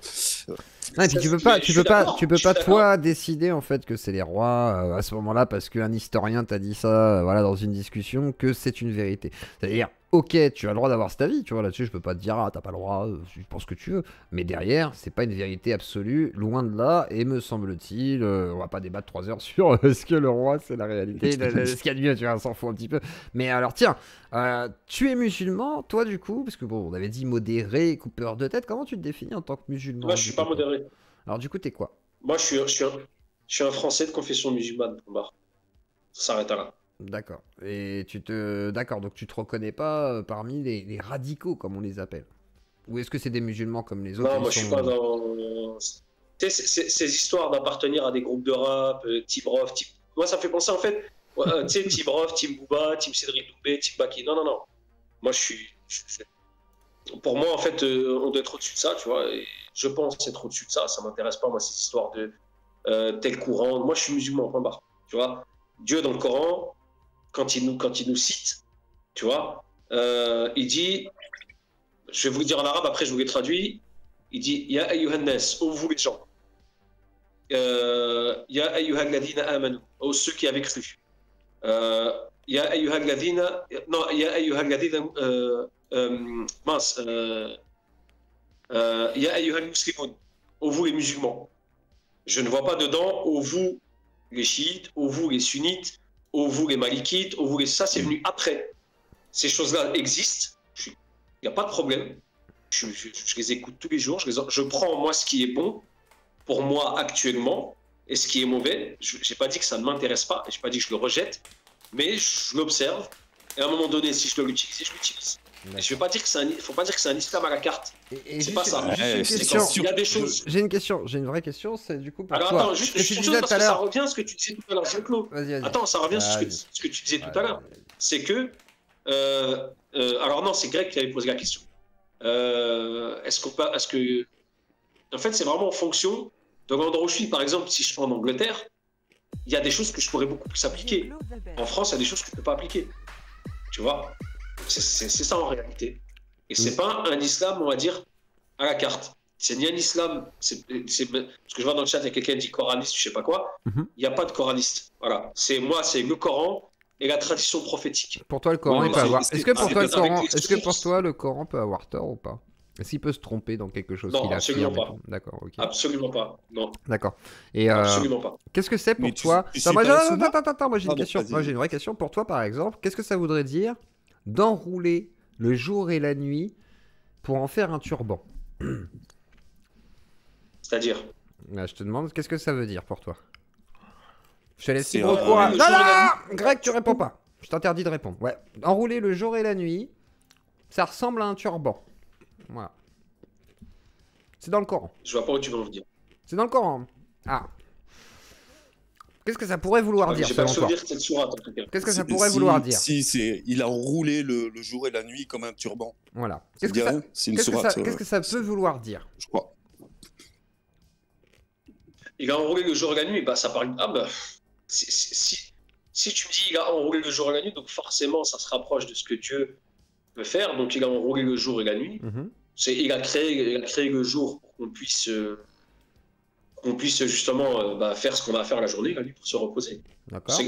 [SPEAKER 1] Non, et puis tu peux pas toi décider en fait que c'est les rois à ce moment-là parce qu'un historien t'a dit ça, voilà, dans une discussion, que c'est une vérité. C'est-à-dire, ok, tu as le droit d'avoir cet avis, tu vois, là-dessus, je peux pas te dire, t'as pas le droit, tu penses que tu veux. Mais derrière, c'est pas une vérité absolue, loin de là, et me semble-t-il, on va pas débattre 3 heures sur ce que le roi, c'est la réalité, ce qu'il y a de mieux, tu vois, on s'en fout un petit peu. Mais alors, tiens, tu es musulman, toi, du coup, parce que bon, on avait dit modéré, coupeur de tête, comment tu te définis en tant que musulman?
[SPEAKER 2] Moi, je suis pas modéré.
[SPEAKER 1] Alors, du coup, t'es quoi?
[SPEAKER 2] Moi, je suis un Français de confession musulmane, ça s'arrête là.
[SPEAKER 1] D'accord. Et d'accord, donc tu te reconnais pas parmi les radicaux, comme on les appelle? Ou est-ce que c'est des musulmans comme les autres?
[SPEAKER 2] Non, moi je suis pas dans. Tu sais, ces histoires d'appartenir à des groupes de rap, Team Rof, moi ça me fait penser en fait, tu sais, Team Rof, Team Booba, Team Cédric Doumbé, Team Baki. Non. Moi pour moi en fait, on doit être au-dessus de ça, tu vois. Et je pense être au-dessus de ça. Ça m'intéresse pas, moi, ces histoires de tel courant. Moi je suis musulman, point barre. Tu vois, Dieu dans le Coran. Quand il nous cite, tu vois, il dit, je vais vous le dire en arabe, après je vous le traduis, il dit Ya ayyuhan nas, ô vous les gens, Ya ayyuhan ladina amanu, ô ceux qui avaient cru, Ya ayyuhan ladina, non, Ya ayyuhan ladina, Ya ayyuhan muslimoun, ô vous les musulmans. Je ne vois pas dedans, ô vous les chiites, ô vous les sunnites, ô vous les malikites, ô vous les... Ça, c'est venu après. Ces choses-là existent. Il n'y a pas de problème. Je les écoute tous les jours. Je prends, moi, ce qui est bon pour moi actuellement et ce qui est mauvais. Je n'ai pas dit que ça ne m'intéresse pas. Je n'ai pas dit que je le rejette. Mais je l'observe. Et à un moment donné, si je dois l'utiliser, je l'utilise. Et je vais pas dire que faut pas dire que c'est un islam à la carte. C'est pas ça. Il y a des choses.
[SPEAKER 1] J'ai une vraie question, c'est du coup pour
[SPEAKER 2] alors,
[SPEAKER 1] toi.
[SPEAKER 2] attends, juste parce que ça revient à ce que tu disais tout à l'heure, Jean-Claude. Attends, ça revient à ce que tu disais tout à l'heure. C'est que, alors non, c'est Greg qui avait posé la question. Est-ce que, en fait, c'est vraiment en fonction de l'endroit où je suis. Par exemple, si je suis en Angleterre, il y a des choses que je pourrais beaucoup plus appliquer. En France, il y a des choses que je peux pas appliquer. Tu vois? C'est ça en réalité. Et c'est pas un islam, on va dire, à la carte. C'est ni un islam, parce que je vois dans le chat, il y a quelqu'un qui dit coraniste, je sais pas quoi. Il n'y a pas de coraniste. Voilà. C'est le Coran et la tradition prophétique.
[SPEAKER 1] Pour toi, le Coran, il peut avoir. Est-ce que pour toi, le Coran peut avoir tort ou pas? Est-ce qu'il peut se tromper dans quelque chose qu'il a fait?
[SPEAKER 2] Absolument pas.
[SPEAKER 1] D'accord, ok.
[SPEAKER 2] Absolument pas. Non.
[SPEAKER 1] D'accord. Et
[SPEAKER 2] absolument pas.
[SPEAKER 1] Qu'est-ce que c'est pour toi? Attends, moi j'ai une question. Moi j'ai une vraie question pour toi, par exemple. Qu'est-ce que ça voudrait dire d'enrouler le jour et la nuit pour en faire un turban.
[SPEAKER 2] C'est-à-dire
[SPEAKER 1] Là, je te demande, qu'est-ce que ça veut dire pour toi? Je te laisse
[SPEAKER 3] C'est
[SPEAKER 1] libre courage.
[SPEAKER 2] le
[SPEAKER 1] Non,
[SPEAKER 2] jour et
[SPEAKER 1] non,
[SPEAKER 2] la
[SPEAKER 1] non, Greg, tu réponds pas. Je t'interdis de répondre. Ouais, enrouler le jour et la nuit, ça ressemble à un turban. Voilà. C'est dans le Coran.
[SPEAKER 2] Je vois pas où tu veux en venir.
[SPEAKER 1] C'est dans le Coran. Ah. Qu'est-ce que ça pourrait vouloir dire
[SPEAKER 2] J'ai pas le
[SPEAKER 1] selon toi?
[SPEAKER 2] souvenir de cette sourate, en tout cas.
[SPEAKER 1] Qu'est-ce que ça pourrait vouloir dire?
[SPEAKER 3] Si, il a roulé le jour et la nuit comme un turban.
[SPEAKER 1] Voilà.
[SPEAKER 3] C'est bien, c'est une sourate.
[SPEAKER 1] Qu'est-ce que ça peut vouloir dire?
[SPEAKER 3] Je crois.
[SPEAKER 2] Il a enroulé le jour et la nuit, bah ça parle. Ah bah. Si tu me dis il a enroulé le jour et la nuit, donc forcément ça se rapproche de ce que Dieu veut faire. Donc il a enroulé le jour et la nuit. Il a créé le jour pour qu'on puisse justement faire ce qu'on a à faire la journée, la nuit, pour se reposer.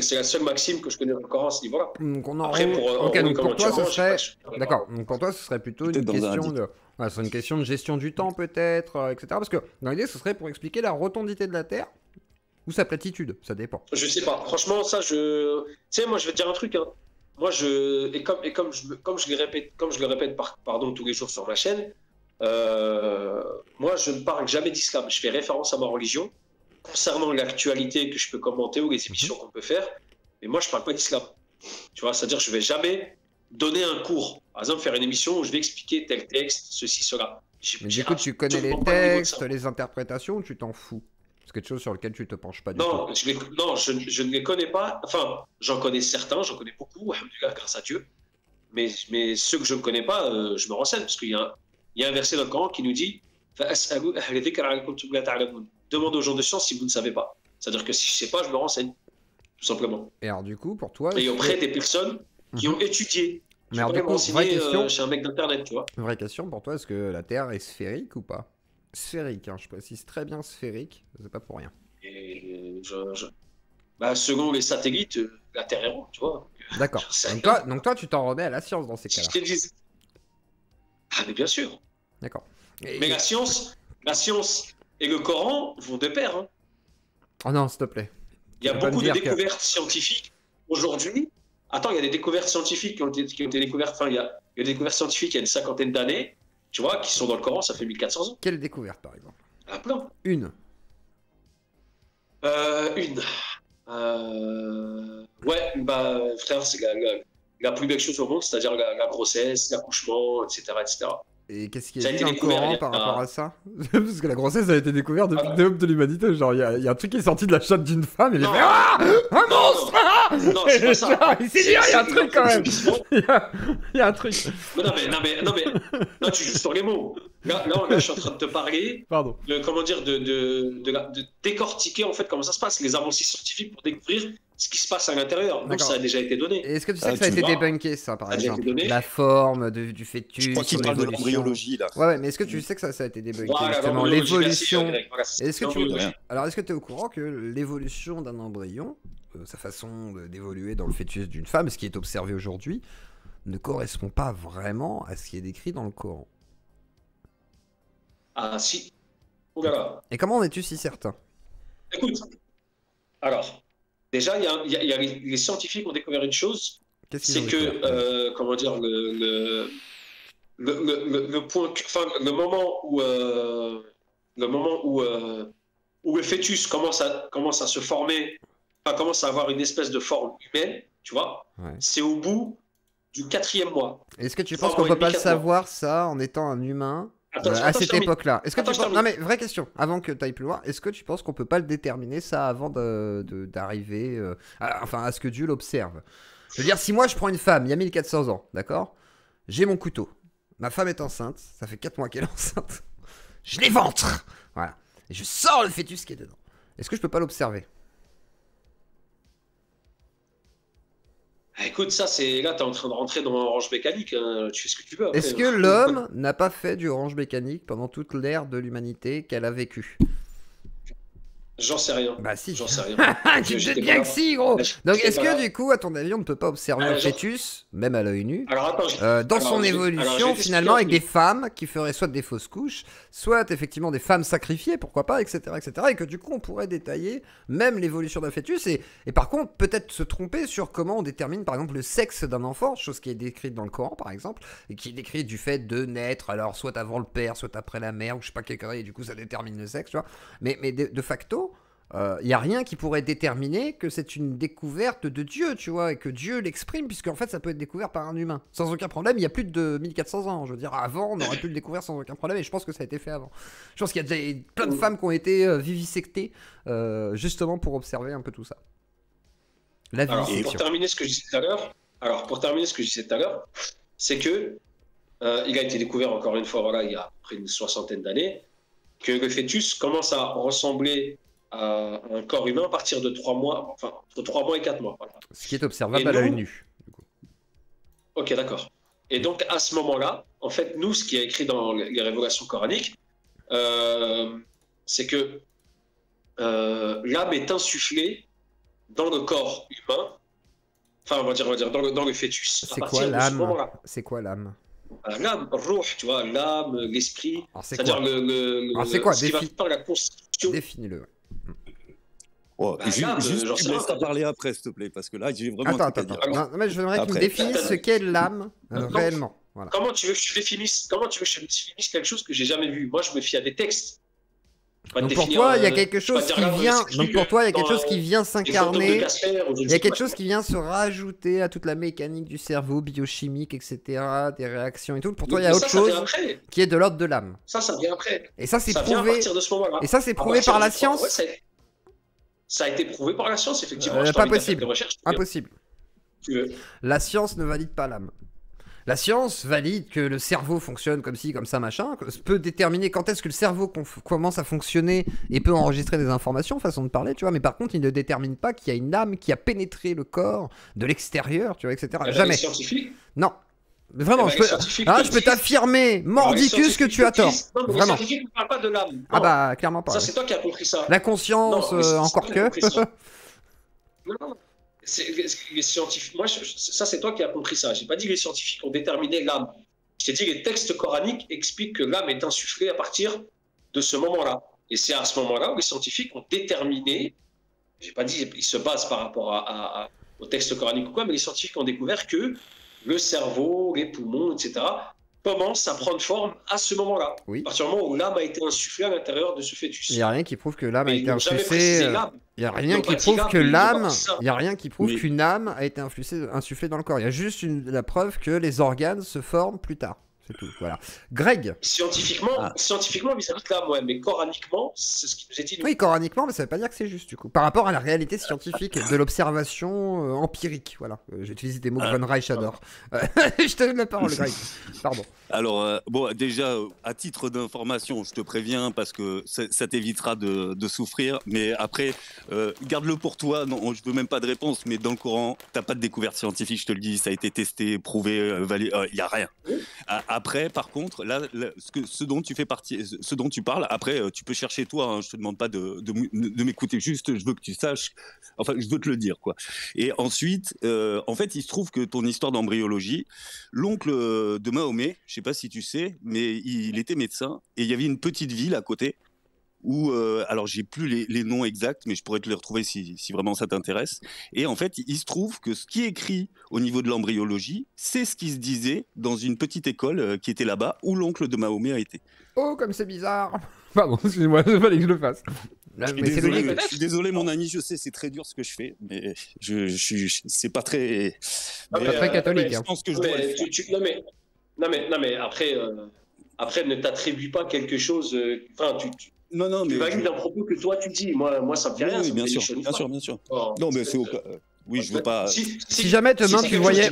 [SPEAKER 2] C'est la seule maxime que je connais encore à ce niveau-là.
[SPEAKER 1] Donc on
[SPEAKER 2] Après,
[SPEAKER 1] pour toi, ce serait...
[SPEAKER 2] D'accord.
[SPEAKER 1] Donc pour toi, ce serait plutôt une question de... Ouais, c'est une question de gestion du temps peut-être, etc. Parce que dans l'idée, ce serait pour expliquer la rotondité de la Terre ou sa platitude, ça dépend.
[SPEAKER 2] Je sais pas. Franchement, ça, tu sais, moi, je vais te dire un truc. Hein. Moi, comme je le répète, pardon, tous les jours sur ma chaîne, moi, je ne parle jamais d'islam. Je fais référence à ma religion concernant l'actualité que je peux commenter ou les émissions qu'on peut faire. Mais moi, je parle pas d'islam. Tu vois, c'est-à-dire, je vais jamais donner un cours. Par exemple, faire une émission où je vais expliquer tel texte, ceci, cela.
[SPEAKER 1] Mais du coup, tu connais les textes, les interprétations, ou tu t'en fous? C'est quelque chose sur lequel tu te penches pas du tout.
[SPEAKER 2] Non, je ne les connais pas. Enfin, j'en connais certains, j'en connais beaucoup, grâce à Dieu. Mais ceux que je ne connais pas, je me renseigne, parce qu'il y a un verset dans le Coran qui nous dit demande aux gens de science si vous ne savez pas. C'est-à-dire que si je ne sais pas, je me renseigne, tout simplement.
[SPEAKER 1] Et alors, du coup, pour toi.
[SPEAKER 2] Et auprès des personnes qui ont étudié.
[SPEAKER 1] Mais alors, du coup, vraie question.
[SPEAKER 2] Chez un mec d'internet, tu vois.
[SPEAKER 1] Vraie question pour toi, est-ce que la Terre est sphérique ou pas? Sphérique, hein, je précise très bien sphérique, c'est pas pour rien.
[SPEAKER 2] Et selon les satellites, la Terre est ronde, tu vois.
[SPEAKER 1] D'accord. Donc toi, tu t'en remets à la science dans ces cas-là.
[SPEAKER 2] Je te dis. Ah, mais bien sûr.
[SPEAKER 1] D'accord.
[SPEAKER 2] Mais la science et le Coran vont de pair. Hein.
[SPEAKER 1] Oh non, s'il te plaît.
[SPEAKER 2] Il y a beaucoup de découvertes scientifiques aujourd'hui. Attends, il y a des découvertes scientifiques qui ont été découvertes. Enfin, il y a des découvertes scientifiques il y a une cinquantaine d'années, tu vois, qui sont dans le Coran, ça fait 1400 ans.
[SPEAKER 1] Quelle découverte, par exemple?
[SPEAKER 2] Ah, plein.
[SPEAKER 1] Une.
[SPEAKER 2] Ouais, frère, c'est la plus belle chose au monde, c'est-à-dire la grossesse, l'accouchement, etc., etc.
[SPEAKER 1] Et qu'est-ce qui est dit dans le Coran par rapport à ça? Parce que la grossesse a été découverte depuis le début de l'humanité. Genre, il y a un truc qui est sorti de la chatte d'une femme et il est fait ah, un monstre.
[SPEAKER 2] Non, c'est pas ça.
[SPEAKER 1] C'est dur, il y a un truc quand même. Il y a un truc.
[SPEAKER 2] Non, mais tu joues sur les mots. Là, je suis en train de te parler.
[SPEAKER 1] Pardon.
[SPEAKER 2] De décortiquer en fait comment ça se passe, les avancées scientifiques pour découvrir ce qui se passe à l'intérieur. Donc ça a déjà été donné.
[SPEAKER 1] Et est-ce que tu sais que ça a été débunké, ça, par exemple? La forme du fœtus.
[SPEAKER 3] Je crois qu'il parle de l'embryologie, là.
[SPEAKER 1] Ouais, mais est-ce que tu sais que ça a été débunké,
[SPEAKER 2] voilà,
[SPEAKER 1] justement, l'évolution.
[SPEAKER 2] Est-ce que
[SPEAKER 1] tu es au courant que l'évolution d'un embryon, sa façon d'évoluer dans le fœtus d'une femme, ce qui est observé aujourd'hui, ne correspond pas vraiment à ce qui est décrit dans le Coran?
[SPEAKER 2] Ah si. Oulala.
[SPEAKER 1] Et comment en es-tu si certain?
[SPEAKER 2] Écoute, alors, déjà, il y a les scientifiques ont découvert une chose, c'est que, comment dire, le moment où le fœtus commence à se former, commence à avoir une espèce de forme humaine, tu vois, c'est au bout du 4e mois.
[SPEAKER 1] Est-ce que tu penses qu'on peut pas le savoir, ça, en étant un humain à cette époque-là? Est-ce que tu penses... Non mais vraie question, avant que tu ailles plus loin, est-ce que tu penses qu'on peut pas le déterminer ça avant d'arriver à ce que Dieu l'observe? Je veux dire, si moi je prends une femme, il y a 1400 ans, d'accord? J'ai mon couteau, ma femme est enceinte, ça fait 4 mois qu'elle est enceinte, je l'éventre, voilà, et je sors le fœtus qui est dedans. Est-ce que je peux pas l'observer?
[SPEAKER 2] Écoute, ça, là, t'es en train de rentrer dans l'orange mécanique, hein. Tu fais ce que tu veux. Après.
[SPEAKER 1] Est-ce que l'homme n'a pas fait du orange mécanique pendant toute l'ère de l'humanité qu'elle a vécue?
[SPEAKER 2] J'en sais rien.
[SPEAKER 1] Bah si.
[SPEAKER 2] J'en sais rien.
[SPEAKER 1] Tu te
[SPEAKER 2] J'étais
[SPEAKER 1] dis bien
[SPEAKER 2] pas
[SPEAKER 1] que
[SPEAKER 2] là.
[SPEAKER 1] si, gros.
[SPEAKER 2] Bah,
[SPEAKER 1] Donc
[SPEAKER 2] j'étais
[SPEAKER 1] est-ce
[SPEAKER 2] pas
[SPEAKER 1] que
[SPEAKER 2] là.
[SPEAKER 1] du coup, à ton avis, on ne peut pas observer un fœtus, même à l'œil nu,
[SPEAKER 2] Alors attends,
[SPEAKER 1] dans
[SPEAKER 2] alors,
[SPEAKER 1] son
[SPEAKER 2] je vais
[SPEAKER 1] évolution
[SPEAKER 2] t'expliquer
[SPEAKER 1] finalement
[SPEAKER 2] un
[SPEAKER 1] avec
[SPEAKER 2] truc.
[SPEAKER 1] des femmes qui feraient soit des fausses couches, soit effectivement des femmes sacrifiées, pourquoi pas, etc., etc. Et que du coup on pourrait détailler même l'évolution d'un fœtus et par contre peut-être se tromper sur comment on détermine par exemple le sexe d'un enfant, chose qui est décrite dans le Coran par exemple, et qui est décrite du fait de naître, alors soit avant le père, soit après la mère, ou je sais pas quel connerie, et du coup ça détermine le sexe, tu vois. Mais de facto... il n'y a rien qui pourrait déterminer que c'est une découverte de Dieu, tu vois, et que Dieu l'exprime, puisqu'en fait, ça peut être découvert par un humain. Sans aucun problème, il y a plus de 1400 ans. Je veux dire, avant, on aurait pu le découvrir sans aucun problème, et je pense que ça a été fait avant. Je pense qu'il y a déjà plein de femmes qui ont été vivisectées, justement pour observer un peu tout ça. La vivisection.
[SPEAKER 2] Alors, pour terminer ce que je disais tout à l'heure, c'est que il a été découvert encore une fois, voilà, il y a près d'une 60aine d'années, que le fœtus commence à ressembler à un corps humain à partir de 3 mois, enfin, entre 3 mois et 4 mois. Voilà.
[SPEAKER 1] Ce qui est observable à l'œil nu.
[SPEAKER 2] Ok, d'accord. Et donc, à ce moment-là, en fait, nous, ce qui est écrit dans les révélations coraniques, c'est que l'âme est insufflée dans le corps humain, enfin, on va dire dans le fœtus.
[SPEAKER 1] C'est quoi l'âme? C'est quoi l'âme?
[SPEAKER 2] L'âme, ruh, tu vois, l'âme, l'esprit, c'est-à-dire
[SPEAKER 1] c'est quoi?
[SPEAKER 2] Ce qui va faire la constitution.
[SPEAKER 1] Définis-le.
[SPEAKER 3] Oh, juste tu me laisses pas parler après, s'il te plaît, parce que là, j'ai vraiment
[SPEAKER 1] Attends. Non, mais je voudrais que tu me définisses ce qu'est l'âme réellement. Voilà.
[SPEAKER 2] Comment tu veux que je définisse quelque chose que j'ai jamais vu? Moi, je me fie à des textes.
[SPEAKER 1] Donc pour toi, il y a quelque chose qui vient. Donc pour toi, il y a quelque chose qui vient s'incarner. Il y a quelque chose qui vient se rajouter à toute la mécanique du cerveau, biochimique, etc., des réactions et tout. Pour toi, il y a autre chose qui est de l'ordre de l'âme.
[SPEAKER 2] Ça vient après.
[SPEAKER 1] Et ça, c'est
[SPEAKER 2] prouvé. À partir de ce moment-là.
[SPEAKER 1] Et ça, c'est prouvé par la science.
[SPEAKER 2] Ça a été prouvé par la science, effectivement.
[SPEAKER 1] Pas possible. Impossible. La science ne valide pas l'âme. La science valide que le cerveau fonctionne comme ci, comme ça, machin, peut déterminer quand est-ce que le cerveau commence à fonctionner et peut enregistrer des informations, façon de parler, tu vois, mais par contre, il ne détermine pas qu'il y a une âme qui a pénétré le corps de l'extérieur, tu vois, etc. Jamais.
[SPEAKER 2] Scientifique.
[SPEAKER 1] Non. Mais vraiment, je peux t'affirmer, mordicus, que tu as tort.
[SPEAKER 2] Non, mais
[SPEAKER 1] vraiment.
[SPEAKER 2] Les scientifiques ne parlent pas de l'âme.
[SPEAKER 1] Ah bah, clairement pas.
[SPEAKER 2] Ça, c'est toi qui as compris ça.
[SPEAKER 1] La conscience, encore que.
[SPEAKER 2] Non. Les scientifiques, moi, ça c'est toi qui as compris ça. J'ai pas dit que les scientifiques ont déterminé l'âme. Je t'ai dit que les textes coraniques expliquent que l'âme est insufflée à partir de ce moment-là. Et c'est à ce moment-là où les scientifiques ont déterminé. J'ai pas dit ils se basent par rapport aux textes coraniques ou quoi, mais les scientifiques ont découvert que le cerveau, les poumons, etc. commencent à prendre forme à ce moment-là.
[SPEAKER 1] Oui.
[SPEAKER 2] À partir du moment où l'âme a été insufflée à l'intérieur de ce fœtus.
[SPEAKER 1] Il n'y a rien qui prouve que l'âme a été insufflée. Il n'y a rien qui prouve que l'âme. Il n'y a rien qui prouve qu'une âme a été insufflée dans le corps. Il y a juste la preuve que les organes se forment plus tard. C'est tout. Voilà. Greg.
[SPEAKER 2] Scientifiquement, vis-à-vis de l'âme, ouais, mais coraniquement, c'est ce qui nous est dit.
[SPEAKER 1] Oui, coraniquement, mais ça ne veut pas dire que c'est juste du coup. Par rapport à la réalité scientifique de l'observation empirique. Voilà. J'ai utilisé des mots que Von Reich adore. Je te donne la parole, Greg. Pardon.
[SPEAKER 3] Alors, bon, déjà, à titre d'information, je te préviens parce que ça t'évitera de souffrir. Mais après, garde-le pour toi. Non, je veux même pas de réponse. Mais dans le Coran, t'as pas de découverte scientifique, je te le dis. Ça a été testé, prouvé, validé. Il y a rien. Après, par contre, là, ce dont tu parles, après, tu peux chercher toi. Hein, je te demande pas de m'écouter. Juste, je veux que tu saches. Enfin, je veux te le dire, quoi. Et ensuite, en fait, il se trouve que ton histoire d'embryologie, l'oncle de Mahomet, je sais pas si tu sais, mais il était médecin et il y avait une petite ville à côté où, alors j'ai plus les noms exacts, mais je pourrais te les retrouver si vraiment ça t'intéresse. Et en fait, il se trouve que ce qui est écrit au niveau de l'embryologie, c'est ce qui se disait dans une petite école qui était là-bas où l'oncle de Mahomet a été.
[SPEAKER 1] Oh, comme c'est bizarre. Pardon, excusez-moi, il fallait que je le fasse.
[SPEAKER 3] Je suis désolé, mon ami, je sais, c'est très dur ce que je fais, mais c'est pas très...
[SPEAKER 1] Pas très catholique.
[SPEAKER 3] Je pense que je dois
[SPEAKER 2] Non mais après ne t'attribue pas quelque chose. Enfin, tu valides un propos que toi tu dis. Moi ça me fait rien.
[SPEAKER 3] Oui, bien sûr. Oh, non, mais c'est au cas. Oui, je veux pas.
[SPEAKER 1] Si jamais demain tu voyais,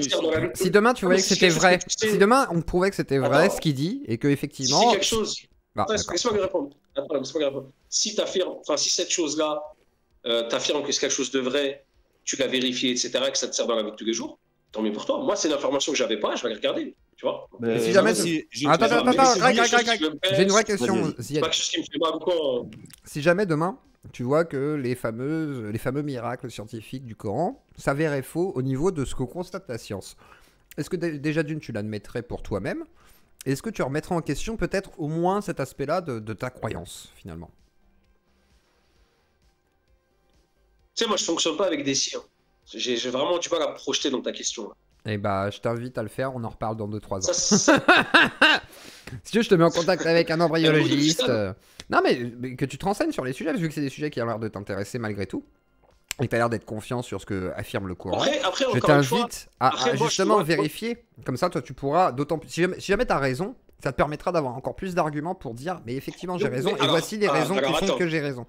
[SPEAKER 1] si demain tu voyais que c'était vrai, si demain on prouvait que c'était vrai ce qu'il dit et que effectivement.
[SPEAKER 2] Si quelque chose. Laisse-moi lui répondre. Si cette chose-là, t'affirmes que c'est quelque chose de vrai, tu l'as vérifié, etc., que ça te sert dans la vie de tous les jours, tant mieux pour toi. Moi, c'est une information que j'avais pas, je vais aller regarder. Tu vois.
[SPEAKER 1] Si jamais. Attends, Greg, j'ai une vraie question.
[SPEAKER 2] C'est pas quelque chose qui me fait mal ou quoi.
[SPEAKER 1] Si jamais demain tu vois que les fameux miracles scientifiques du Coran s'avéraient faux au niveau de ce que constate la science. Est-ce que déjà d'une, tu l'admettrais pour toi-même? Et est-ce que tu remettrais en question peut-être au moins cet aspect-là de ta croyance, finalement?
[SPEAKER 2] Tu sais, moi, je fonctionne pas avec des si. Hein. J'ai vraiment du mal à me projeter dans ta question. Là.
[SPEAKER 1] Eh bah, je t'invite à le faire, on en reparle dans 2-3 ans.
[SPEAKER 2] Ça...
[SPEAKER 1] Si tu veux, je te mets en contact avec un embryologiste. Non, mais que tu te renseignes sur les sujets, vu que c'est des sujets qui ont l'air de t'intéresser malgré tout. Et tu as l'air d'être confiant sur ce que affirme le Coran.
[SPEAKER 2] Après,
[SPEAKER 1] je t'invite à justement vérifier. Comme ça, toi, tu pourras, d'autant plus. Si jamais tu as raison, ça te permettra d'avoir encore plus d'arguments pour dire, mais effectivement, j'ai raison, et voici les raisons qui font que j'ai raison.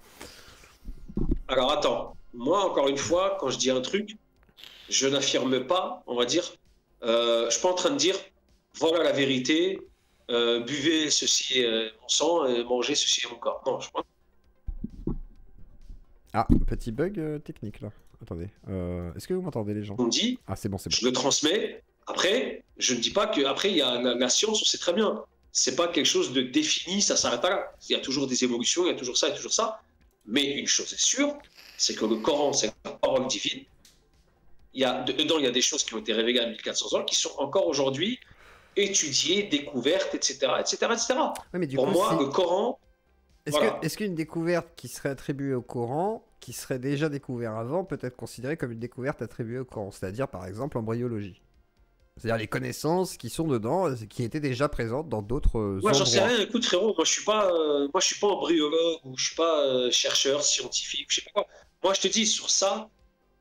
[SPEAKER 2] Alors, attends. Moi, encore une fois, quand je dis un truc, je n'affirme pas, on va dire. Je suis pas en train de dire, voilà la vérité, buvez ceci est mon sang, mangez ceci est mon corps. Non, je pense.
[SPEAKER 1] Ah, petit bug technique là. Attendez. Est-ce que vous m'entendez les gens?
[SPEAKER 2] On dit.
[SPEAKER 1] Ah, c'est bon, c'est bon.
[SPEAKER 2] Je le transmets. Après, je ne dis pas que. Après, il y a la science, on sait très bien. C'est pas quelque chose de défini, ça s'arrête pas là. Il y a toujours des évolutions, il y a toujours ça, il y a toujours ça. Mais une chose est sûre, c'est que le Coran, c'est la parole divine. Dedans, il y a des choses qui ont été révélées à 1400 ans, qui sont encore aujourd'hui étudiées, découvertes, etc.
[SPEAKER 1] Ouais, mais
[SPEAKER 2] Pour moi, le Coran...
[SPEAKER 1] Est-ce qu'une découverte qui serait attribuée au Coran, qui serait déjà découverte avant, peut être considérée comme une découverte attribuée au Coran? C'est-à-dire, par exemple, l'embryologie. C'est-à-dire les connaissances qui sont dedans, qui étaient déjà présentes dans d'autres endroits.
[SPEAKER 2] Moi, j'en sais rien. Écoute, frérot, moi, je suis pas embryologue ou je suis pas chercheur scientifique, je sais pas quoi. Moi, je te dis, sur ça,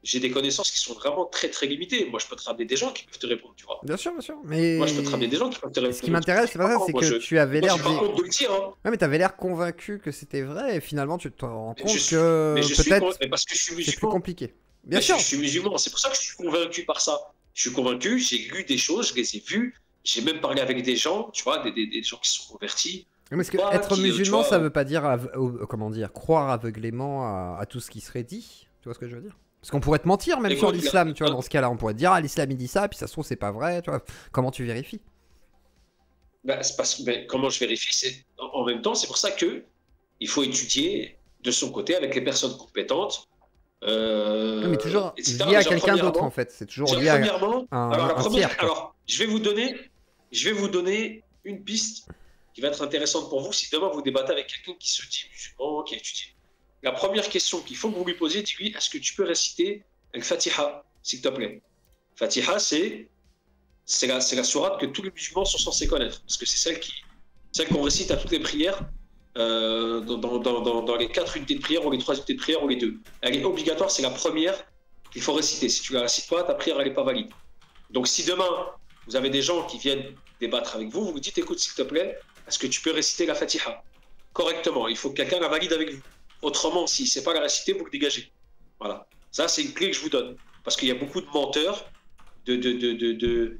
[SPEAKER 2] j'ai des connaissances qui sont vraiment très, très limitées. Moi, je peux te ramener des gens qui peuvent te répondre, tu vois.
[SPEAKER 1] Bien sûr, mais...
[SPEAKER 2] Moi, je peux te ramener des gens qui peuvent te répondre.
[SPEAKER 1] Ce qui m'intéresse, c'est pas ça, c'est que tu avais l'air...
[SPEAKER 2] de le dire, hein.
[SPEAKER 1] Ouais, mais t'avais l'air convaincu que c'était vrai, et finalement, tu te rends compte
[SPEAKER 2] que
[SPEAKER 1] peut-être
[SPEAKER 2] parce que je suis musulman.
[SPEAKER 1] C'est plus compliqué. Bien sûr.
[SPEAKER 2] Je suis musulman, c'est pour ça que je suis convaincu par ça. Je suis convaincu, j'ai lu des choses, je les ai vues, j'ai même parlé avec des gens, tu vois, des gens qui sont convertis.
[SPEAKER 1] Mais parce que être musulman, ça veut pas dire, comment dire, croire aveuglément à tout ce qui serait dit. Tu vois ce que je veux dire? Parce qu'on pourrait te mentir même sur l'islam, tu vois, dans ce cas-là. On pourrait te dire, ah, l'islam il dit ça, puis ça se trouve, c'est pas vrai, tu vois. Comment tu vérifies?
[SPEAKER 2] C'est parce que, comment je vérifie, c'est en même temps, c'est pour ça que il faut étudier de son côté avec les personnes compétentes.
[SPEAKER 1] Mais toujours lié à quelqu'un d'autre en fait, c'est toujours lié à un tiers.
[SPEAKER 2] Alors, je vais vous donner une piste qui va être intéressante pour vous si demain vous débattez avec quelqu'un qui se dit musulman, qui étudie. La première question qu'il faut que vous lui posiez, dis-lui, est-ce que tu peux réciter Al-Fatiha, s'il te plaît? Fatiha, c'est la sourate que tous les musulmans sont censés connaître, parce que c'est celle qu'on récite à toutes les prières. Dans les 4 unités de prière ou les 3 unités de prière ou les 2. Elle est obligatoire, c'est la première qu'il faut réciter. Si tu la récites pas, ta prière elle n'est pas valide. Donc si demain vous avez des gens qui viennent débattre avec vous, vous vous dites écoute s'il te plaît, est-ce que tu peux réciter la Fatiha correctement? Il faut que quelqu'un la valide avec vous. Autrement, s'il ne sait pas la réciter, vous le dégagez. Voilà. Ça c'est une clé que je vous donne. Parce qu'il y a beaucoup de menteurs, de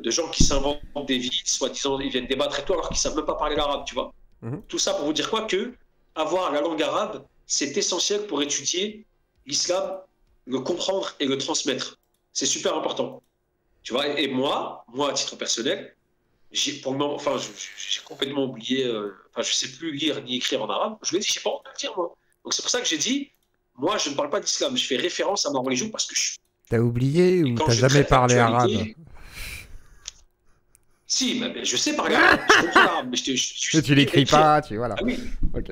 [SPEAKER 2] gens qui s'inventent des vies, soi-disant ils viennent débattre et tout, alors qu'ils savent même pas parler l'arabe, tu vois. Tout ça pour vous dire quoi? Que avoir la langue arabe, c'est essentiel pour étudier l'islam, le comprendre et le transmettre. C'est super important. Tu vois, et moi, à titre personnel, j'ai complètement oublié, je sais plus lire ni écrire en arabe. Je l'ai dit, j'ai pas envie de le dire, moi. Donc c'est pour ça que j'ai dit, moi, je ne parle pas d'islam, je fais référence à ma religion parce que
[SPEAKER 1] T'as oublié ou t'as jamais parlé arabe?
[SPEAKER 2] Si, mais je sais parler arabe, je comprends l'arabe, mais
[SPEAKER 1] tu l'écris pas, voilà.
[SPEAKER 2] Ah oui.
[SPEAKER 1] Ok.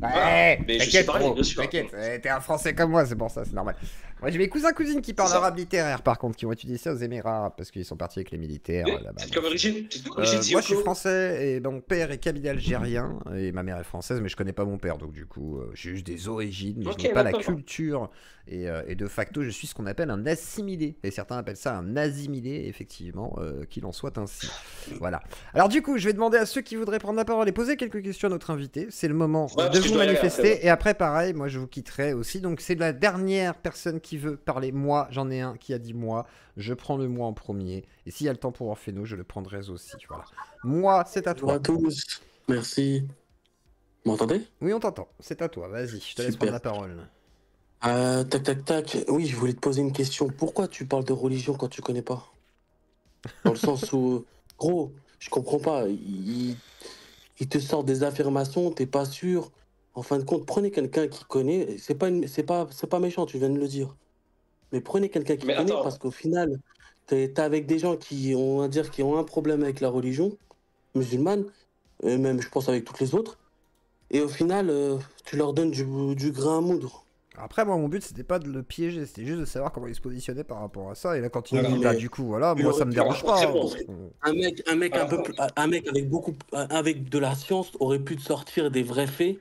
[SPEAKER 2] Ouais, mais je sais parler, bien sûr.
[SPEAKER 1] T'inquiète, t'es un Français comme moi, c'est pour ça, c'est normal. Moi, j'ai mes cousins-cousines qui parlent arabe littéraire, par contre, qui ont étudié ça aux Émirats, parce qu'ils sont partis avec les militaires.
[SPEAKER 2] C'est comme origine.
[SPEAKER 1] Moi, je suis français, et mon père est kabyle algérien, et ma mère est française, mais je connais pas mon père, donc du coup, j'ai juste des origines, mais je n'ai pas la culture. Et de facto, je suis ce qu'on appelle un assimilé. Et certains appellent ça un assimilé, effectivement, qu'il en soit ainsi. Voilà. Alors du coup, je vais demander à ceux qui voudraient prendre la parole et poser quelques questions à notre invité. C'est le moment de vous manifester. Et après, pareil, moi, je vous quitterai aussi. Donc, c'est la dernière personne qui veut parler. Moi, j'en ai un qui a dit moi. Je prends le moi en premier. Et s'il y a le temps pour Orphéno, je le prendrai aussi. Voilà. Moi, c'est à toi.
[SPEAKER 5] Bonjour à tous. Merci. Vous m'entendez?
[SPEAKER 1] Oui, on t'entend. C'est à toi. Vas-y, je te laisse prendre la parole.
[SPEAKER 5] Tac. Oui, je voulais te poser une question. Pourquoi tu parles de religion quand tu connais pas? Dans le sens où, gros, je comprends pas. Il te sort des affirmations, t'es pas sûr. En fin de compte, prenez quelqu'un qui connaît. C'est pas méchant, tu viens de le dire. Mais prenez quelqu'un qui
[SPEAKER 2] Mais
[SPEAKER 5] connaît
[SPEAKER 2] attends,
[SPEAKER 5] parce qu'au final, t'es avec des gens qui ont, on va dire, qui ont un problème avec la religion musulmane, et même je pense avec toutes les autres. Et au final, tu leur donnes du grain à moudre.
[SPEAKER 1] Après, moi, mon but, c'était pas de le piéger, c'était juste de savoir comment il se positionnait par rapport à ça. Et là, quand il
[SPEAKER 2] Alors,
[SPEAKER 1] dit, bah,
[SPEAKER 5] mais
[SPEAKER 1] du coup, voilà,
[SPEAKER 5] tu
[SPEAKER 1] moi, ça
[SPEAKER 5] l'aurais
[SPEAKER 1] me
[SPEAKER 5] pu
[SPEAKER 1] dérange
[SPEAKER 2] alors, très
[SPEAKER 1] pas.
[SPEAKER 2] bon.
[SPEAKER 5] un mec
[SPEAKER 2] Alors,
[SPEAKER 5] avec beaucoup, avec de la science aurait pu te sortir des vrais faits, tu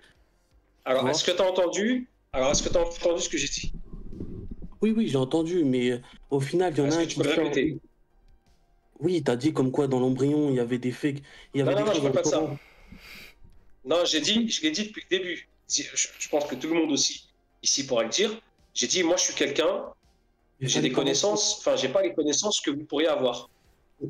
[SPEAKER 2] alors, est-ce
[SPEAKER 5] vois.
[SPEAKER 2] que tu as entendu? Alors, est-ce que tu as entendu ce que j'ai dit?
[SPEAKER 5] Oui, j'ai entendu, mais au final, il y en a
[SPEAKER 2] Est-ce que
[SPEAKER 5] un
[SPEAKER 2] tu
[SPEAKER 5] qui
[SPEAKER 2] peux le
[SPEAKER 5] sort.
[SPEAKER 2] répéter?
[SPEAKER 5] Oui, t'as dit comme quoi dans l'embryon, il y avait des faits, il y avait
[SPEAKER 2] Non, non,
[SPEAKER 5] des
[SPEAKER 2] non, je
[SPEAKER 5] choses
[SPEAKER 2] parle pas de ça.
[SPEAKER 5] entourantes.
[SPEAKER 2] Non, je l'ai dit depuis le début. Je pense que tout le monde aussi ici pourra le dire. J'ai dit, moi, je suis quelqu'un,
[SPEAKER 5] Je vais
[SPEAKER 2] j'ai
[SPEAKER 5] pas
[SPEAKER 2] des
[SPEAKER 5] les commenter.
[SPEAKER 2] connaissances, enfin, j'ai pas les connaissances que vous pourriez avoir.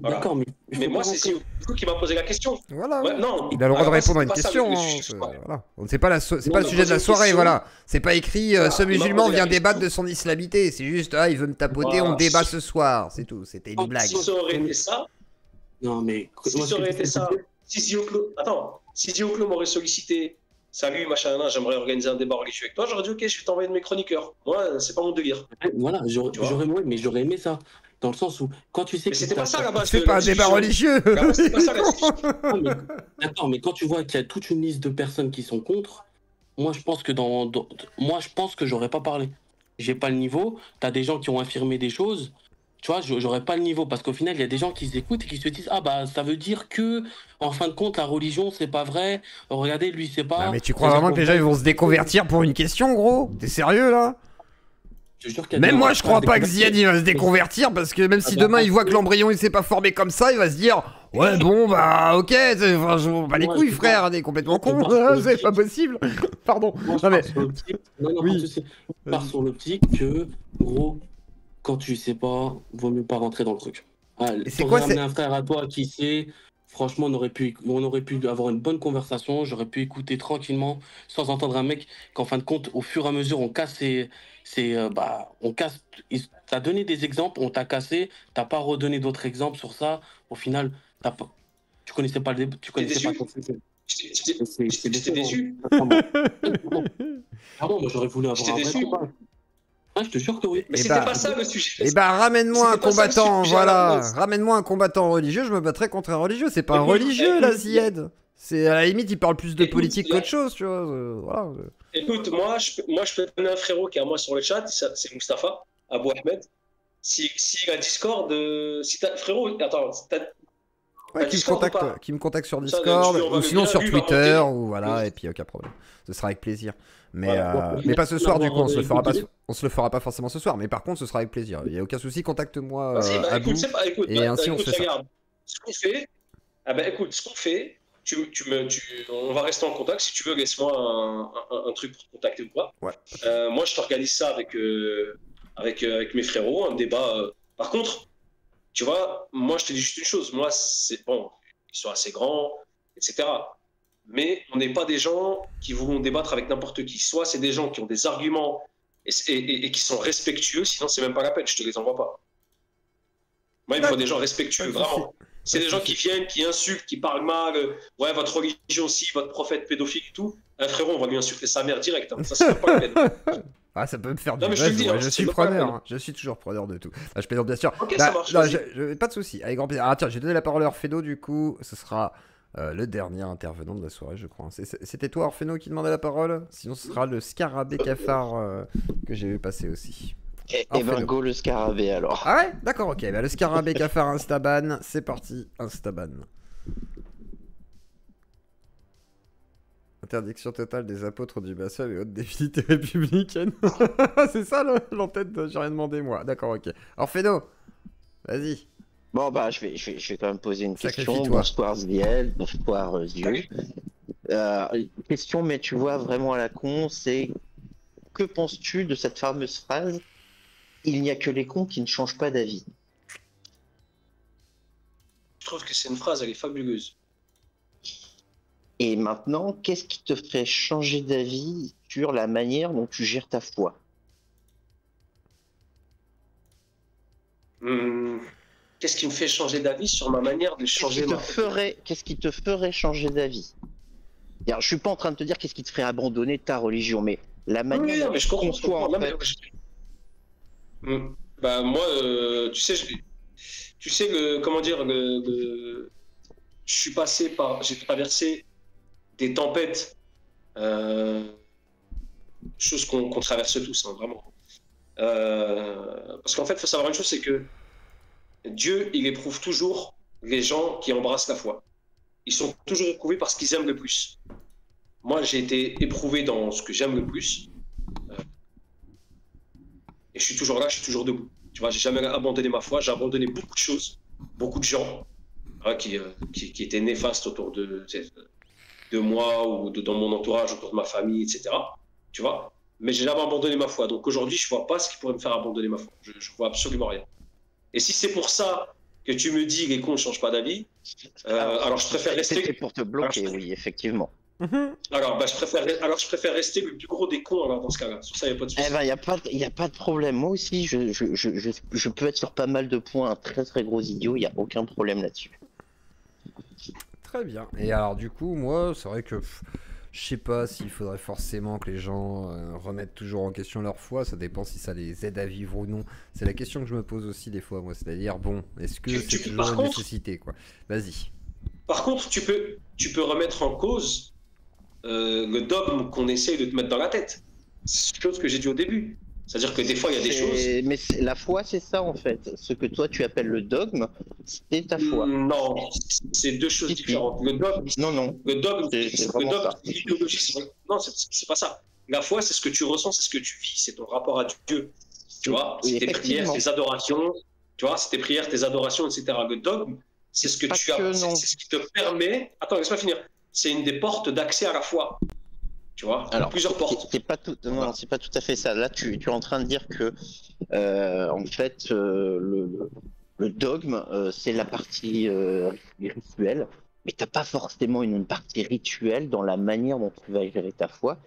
[SPEAKER 2] Voilà.
[SPEAKER 5] D'accord, mais il
[SPEAKER 2] Mais
[SPEAKER 5] faut pas
[SPEAKER 2] moi, c'est
[SPEAKER 5] rentrer.
[SPEAKER 2] Zioukou qui m'a posé la question.
[SPEAKER 1] Voilà,
[SPEAKER 2] Ouais,
[SPEAKER 1] oui.
[SPEAKER 2] non,
[SPEAKER 1] Il a le droit
[SPEAKER 2] à
[SPEAKER 1] de
[SPEAKER 2] la base,
[SPEAKER 1] répondre à
[SPEAKER 2] c'était
[SPEAKER 1] une
[SPEAKER 2] pas ça
[SPEAKER 1] question.
[SPEAKER 2] le
[SPEAKER 1] Hein.
[SPEAKER 2] sujet.
[SPEAKER 1] Voilà. C'est pas, c'est
[SPEAKER 5] Non,
[SPEAKER 1] pas le
[SPEAKER 2] Il m'a
[SPEAKER 1] sujet de
[SPEAKER 2] posé
[SPEAKER 1] la
[SPEAKER 2] une
[SPEAKER 1] soirée,
[SPEAKER 2] question.
[SPEAKER 1] voilà. C'est pas écrit
[SPEAKER 2] Voilà,
[SPEAKER 1] ce
[SPEAKER 2] il m'a
[SPEAKER 1] musulman
[SPEAKER 2] posé la
[SPEAKER 1] vient débattre de
[SPEAKER 2] question.
[SPEAKER 1] son islamité. C'est juste, ah, il veut me tapoter, on
[SPEAKER 2] Voilà.
[SPEAKER 1] débat ce soir. C'est tout. C'était une blague.
[SPEAKER 2] Si ça aurait été ça,
[SPEAKER 5] Non, mais
[SPEAKER 2] si
[SPEAKER 5] moi, ce
[SPEAKER 2] ça
[SPEAKER 5] que
[SPEAKER 2] aurait
[SPEAKER 5] j'essaie
[SPEAKER 2] été
[SPEAKER 5] de
[SPEAKER 2] ça,
[SPEAKER 5] dire,
[SPEAKER 2] si Zioukou, attends, si Zioukou m'aurait sollicité, salut, machin, nan, j'aimerais organiser un débat religieux avec toi, j'aurais dit, ok, je vais t'envoyer de mes chroniqueurs. Moi, c'est pas mon délire,
[SPEAKER 5] voilà,
[SPEAKER 2] tu vois.
[SPEAKER 5] mais j'aurais aimé ça. Dans le sens où, quand tu sais
[SPEAKER 2] Mais
[SPEAKER 5] qu'il
[SPEAKER 2] c'était pas ça à la base
[SPEAKER 1] C'est
[SPEAKER 2] de
[SPEAKER 1] pas
[SPEAKER 2] la
[SPEAKER 1] un débat
[SPEAKER 2] discussion.
[SPEAKER 1] religieux.
[SPEAKER 2] À la base, c'était pas ça la discussion.
[SPEAKER 5] Non, mais, d'accord, mais quand tu vois qu'il y a toute une liste de personnes qui sont contre, moi je pense que moi je pense que j'aurais pas parlé. J'ai pas le niveau. T'as des gens qui ont affirmé des choses. Tu vois, j'aurais pas le niveau parce qu'au final, il y a des gens qui s'écoutent et qui se disent ah bah ça veut dire que en fin de compte la religion c'est pas vrai. Regardez lui c'est
[SPEAKER 1] Non,
[SPEAKER 5] pas.
[SPEAKER 1] mais tu
[SPEAKER 5] Ça
[SPEAKER 1] crois
[SPEAKER 5] veut dire
[SPEAKER 1] vraiment
[SPEAKER 5] qu'en
[SPEAKER 1] que les gens
[SPEAKER 5] vrai,
[SPEAKER 1] ils vont se déconvertir pour une question, gros? T'es sérieux là?
[SPEAKER 5] je te jure qu'il y a des
[SPEAKER 1] Même
[SPEAKER 5] gens
[SPEAKER 1] moi,
[SPEAKER 5] qui
[SPEAKER 1] je
[SPEAKER 5] vont
[SPEAKER 1] crois
[SPEAKER 5] se
[SPEAKER 1] pas que
[SPEAKER 5] déconvertir.
[SPEAKER 1] Ziad il va se déconvertir parce que même
[SPEAKER 5] Ah
[SPEAKER 1] si
[SPEAKER 5] bah,
[SPEAKER 1] demain il voit que
[SPEAKER 5] après,
[SPEAKER 1] l'embryon il s'est pas formé comme ça, il va se dire ouais bon bah ok, enfin, je m'en bats les
[SPEAKER 5] moi,
[SPEAKER 1] couilles
[SPEAKER 5] je
[SPEAKER 1] frère, on est complètement
[SPEAKER 5] on
[SPEAKER 1] con,
[SPEAKER 5] part sur
[SPEAKER 1] c'est pas
[SPEAKER 5] l'optique.
[SPEAKER 1] possible. Pardon.
[SPEAKER 5] Moi, je
[SPEAKER 1] Non mais
[SPEAKER 5] pars sur l'optique. Non, pas de
[SPEAKER 1] oui.
[SPEAKER 5] souci. Je pars
[SPEAKER 1] Vas-y.
[SPEAKER 5] sur l'optique que, gros, quand tu sais pas, vaut mieux pas rentrer dans le truc. Ah,
[SPEAKER 1] Et c'est
[SPEAKER 5] t'aurais
[SPEAKER 1] quoi
[SPEAKER 5] ramené
[SPEAKER 1] c'est
[SPEAKER 5] un frère à toi qui sait. Franchement, on aurait pu avoir une bonne conversation. J'aurais pu écouter tranquillement, sans entendre un mec qu'en fin de compte, au fur et à mesure, on casse on casse. T'as donné des exemples, on t'a cassé. T'as pas redonné d'autres exemples sur ça. Au final, tu connaissais pas le débat, tu
[SPEAKER 2] T'es
[SPEAKER 5] connaissais pas
[SPEAKER 2] déçu?
[SPEAKER 5] ton sujet. C'est
[SPEAKER 2] J'étais
[SPEAKER 5] décevant.
[SPEAKER 2] déçu.
[SPEAKER 5] Sincèrement. Ah bon, moi j'aurais voulu avoir
[SPEAKER 2] J'étais
[SPEAKER 5] un vrai
[SPEAKER 2] déçu.
[SPEAKER 5] combat. Ah, je te jure que oui.
[SPEAKER 2] Mais
[SPEAKER 1] Et
[SPEAKER 2] c'était
[SPEAKER 1] bah
[SPEAKER 2] pas ça le sujet.
[SPEAKER 1] et bah ramène-moi un
[SPEAKER 2] C'était pas ça le
[SPEAKER 1] combattant,
[SPEAKER 2] sujet à la
[SPEAKER 1] voilà.
[SPEAKER 2] base.
[SPEAKER 1] Ramène-moi un combattant religieux, je me battrai contre un religieux, c'est pas un
[SPEAKER 2] Écoute,
[SPEAKER 1] religieux là
[SPEAKER 2] écoute,
[SPEAKER 1] Ziad. C'est à la limite il parle plus de
[SPEAKER 2] écoute,
[SPEAKER 1] politique
[SPEAKER 2] là,
[SPEAKER 1] qu'autre chose, tu vois. Voilà.
[SPEAKER 2] écoute, moi, je peux te donner un frérot qui est à moi sur le chat, c'est Mustapha, Abou Ahmed. Si la Discord, si t'as, frérot, attends,
[SPEAKER 1] Ouais,
[SPEAKER 2] t'as Discord ou pas?
[SPEAKER 1] qui me contacte sur
[SPEAKER 2] Comme ça,
[SPEAKER 1] Discord,
[SPEAKER 2] on va
[SPEAKER 1] ou
[SPEAKER 2] le
[SPEAKER 1] sinon
[SPEAKER 2] lien,
[SPEAKER 1] sur
[SPEAKER 2] lui, il va
[SPEAKER 1] Twitter,
[SPEAKER 2] monter.
[SPEAKER 1] ou voilà, et puis aucun problème. Ce sera avec plaisir. Mais,
[SPEAKER 2] Voilà.
[SPEAKER 1] mais pas ce soir, du coup, on se le fera pas,
[SPEAKER 5] Écoutez.
[SPEAKER 1] on se le fera pas forcément ce soir, mais par contre, ce sera avec plaisir. Il y a aucun souci, contacte-moi
[SPEAKER 2] Vas-y, bah
[SPEAKER 1] Abou,
[SPEAKER 2] écoute, c'est pas, écoute,
[SPEAKER 1] et
[SPEAKER 2] bah,
[SPEAKER 1] ainsi on se
[SPEAKER 2] écoute,
[SPEAKER 1] fait ça.
[SPEAKER 2] regarde. Ce qu'on fait, ah bah écoute, ce qu'on fait, on va rester en contact. Si tu veux, laisse-moi un truc pour te contacter ou pas.
[SPEAKER 1] Ouais.
[SPEAKER 2] Moi, je t'organise ça avec mes frérots, un débat. Par contre, tu vois, moi, je te dis juste une chose. Moi, c'est bon, ils sont assez grands, etc. Mais on n'est pas des gens qui voulont débattre avec n'importe qui. Soit c'est des gens qui ont des arguments et qui sont respectueux, sinon c'est même pas la peine, je te les envoie pas. Moi, il me faut des gens respectueux, vraiment. C'est des gens qui viennent, qui insultent, qui parlent mal. Ouais, votre religion aussi, votre prophète pédophile et tout. Un frérot, on va lui insulter sa mère direct. Hein. Ça, c'est même pas la peine.
[SPEAKER 1] Ah, ça peut me faire du
[SPEAKER 2] Non, mais je te
[SPEAKER 1] buzz,
[SPEAKER 2] le dis,
[SPEAKER 1] ouais,
[SPEAKER 2] hein,
[SPEAKER 1] je
[SPEAKER 2] c'est
[SPEAKER 1] suis
[SPEAKER 2] même pas la
[SPEAKER 1] preneur,
[SPEAKER 2] peine.
[SPEAKER 1] hein. Je suis toujours preneur de tout. Ah, je plaisante bien sûr.
[SPEAKER 2] Ok,
[SPEAKER 1] Bah,
[SPEAKER 2] ça marche.
[SPEAKER 1] non,
[SPEAKER 2] Vas-y.
[SPEAKER 1] pas de souci, avec grand plaisir. Ah tiens, j'ai donné la parole à Orfeno, du coup, ce sera le dernier intervenant de la soirée, je crois. C'était toi, Orfeno, qui demandait la parole? Sinon, ce sera le scarabée cafard que j'ai vu passer aussi.
[SPEAKER 6] Et ben go le scarabée alors.
[SPEAKER 1] Ah ouais? D'accord, ok. Bah, le scarabée cafard Instaban, c'est parti, Instaban. Interdiction totale des apôtres du Bassam et autres divinités républicaines. C'est ça l'entête de j'ai rien demandé moi. D'accord, ok. Orfeno, vas-y.
[SPEAKER 6] Bon bah je vais quand même poser une question.
[SPEAKER 1] Sacrifie-toi.
[SPEAKER 6] Bonsoir Zviel, bonsoir Zieu. Question mais tu vois vraiment à la con, c'est que penses-tu de cette fameuse phrase il n'y a que les cons qui ne changent pas d'avis.
[SPEAKER 2] Je trouve que c'est une phrase, elle est fabuleuse.
[SPEAKER 6] Et maintenant, qu'est-ce qui te fait changer d'avis sur la manière dont tu gères ta foi?
[SPEAKER 2] Qu'est-ce qui me fait changer d'avis sur ma manière de changer ma...
[SPEAKER 6] Qu'est-ce qui te ferait changer d'avis? Je suis pas en train de te dire qu'est-ce qui te ferait abandonner ta religion, mais la manière
[SPEAKER 2] mais je comprends.
[SPEAKER 6] en fait.
[SPEAKER 2] Bah moi, tu sais, comment dire, je suis passé j'ai traversé des tempêtes, chose qu'on traverse tous, hein, vraiment. Parce qu'en fait, il faut savoir une chose, c'est que Dieu, il éprouve toujours les gens qui embrassent la foi. Ils sont toujours éprouvés par ce qu'ils aiment le plus. Moi, j'ai été éprouvé dans ce que j'aime le plus. Et je suis toujours là, je suis toujours debout. Tu vois, j'ai jamais abandonné ma foi, j'ai abandonné beaucoup de choses, beaucoup de gens qui étaient néfastes autour de moi ou dans mon entourage, autour de ma famille, etc. Tu vois, mais j'ai jamais abandonné ma foi. Donc aujourd'hui, je vois pas ce qui pourrait me faire abandonner ma foi. Je vois absolument rien. Et si c'est pour ça que tu me dis les cons ne changent pas d'avis, alors je préfère rester.
[SPEAKER 6] C'est pour te bloquer, oui, effectivement.
[SPEAKER 2] Alors, je préfère rester le plus gros des cons alors dans ce cas-là. Sur ça, il n'y a pas de souci.
[SPEAKER 6] Eh ben, il y a pas de problème. Moi aussi, je peux être sur pas mal de points un très très gros idiot. Il n'y a aucun problème là-dessus.
[SPEAKER 1] Très bien. Et alors du coup, moi, c'est vrai que je sais pas s'il faudrait forcément que les gens remettent toujours en question leur foi. Ça dépend si ça les aide à vivre ou non. C'est la question que je me pose aussi des fois, moi. C'est-à-dire, bon, est-ce que c'est toujours une nécessité, quoi? Vas-y.
[SPEAKER 2] Par contre, tu peux remettre en cause le dogme qu'on essaye de te mettre dans la tête. C'est chose que j'ai dit au début. C'est-à-dire que des fois, il y a des choses...
[SPEAKER 6] Mais la foi, c'est ça, en fait. Ce que toi, tu appelles le dogme, c'est ta foi.
[SPEAKER 2] Non, c'est deux choses différentes. Le dogme...
[SPEAKER 6] Non.
[SPEAKER 2] Le dogme,
[SPEAKER 6] c'est
[SPEAKER 2] l'idéologie. Non, c'est pas ça. La foi, c'est ce que tu ressens, c'est ce que tu vis. C'est ton rapport à Dieu. Tu vois, c'est tes prières, tes adorations. Tu vois, c'est tes prières, tes adorations, etc. Le dogme, c'est ce que tu as... C'est ce qui te permet... Attends, laisse-moi finir. C'est une des portes d'accès à la foi. Tu vois, alors, plusieurs portes.
[SPEAKER 6] C'est pas tout à fait ça. Là, tu es en train de dire que, en fait, le dogme, c'est la partie rituelle, mais t'as pas forcément une partie rituelle dans la manière dont tu vas gérer ta foi.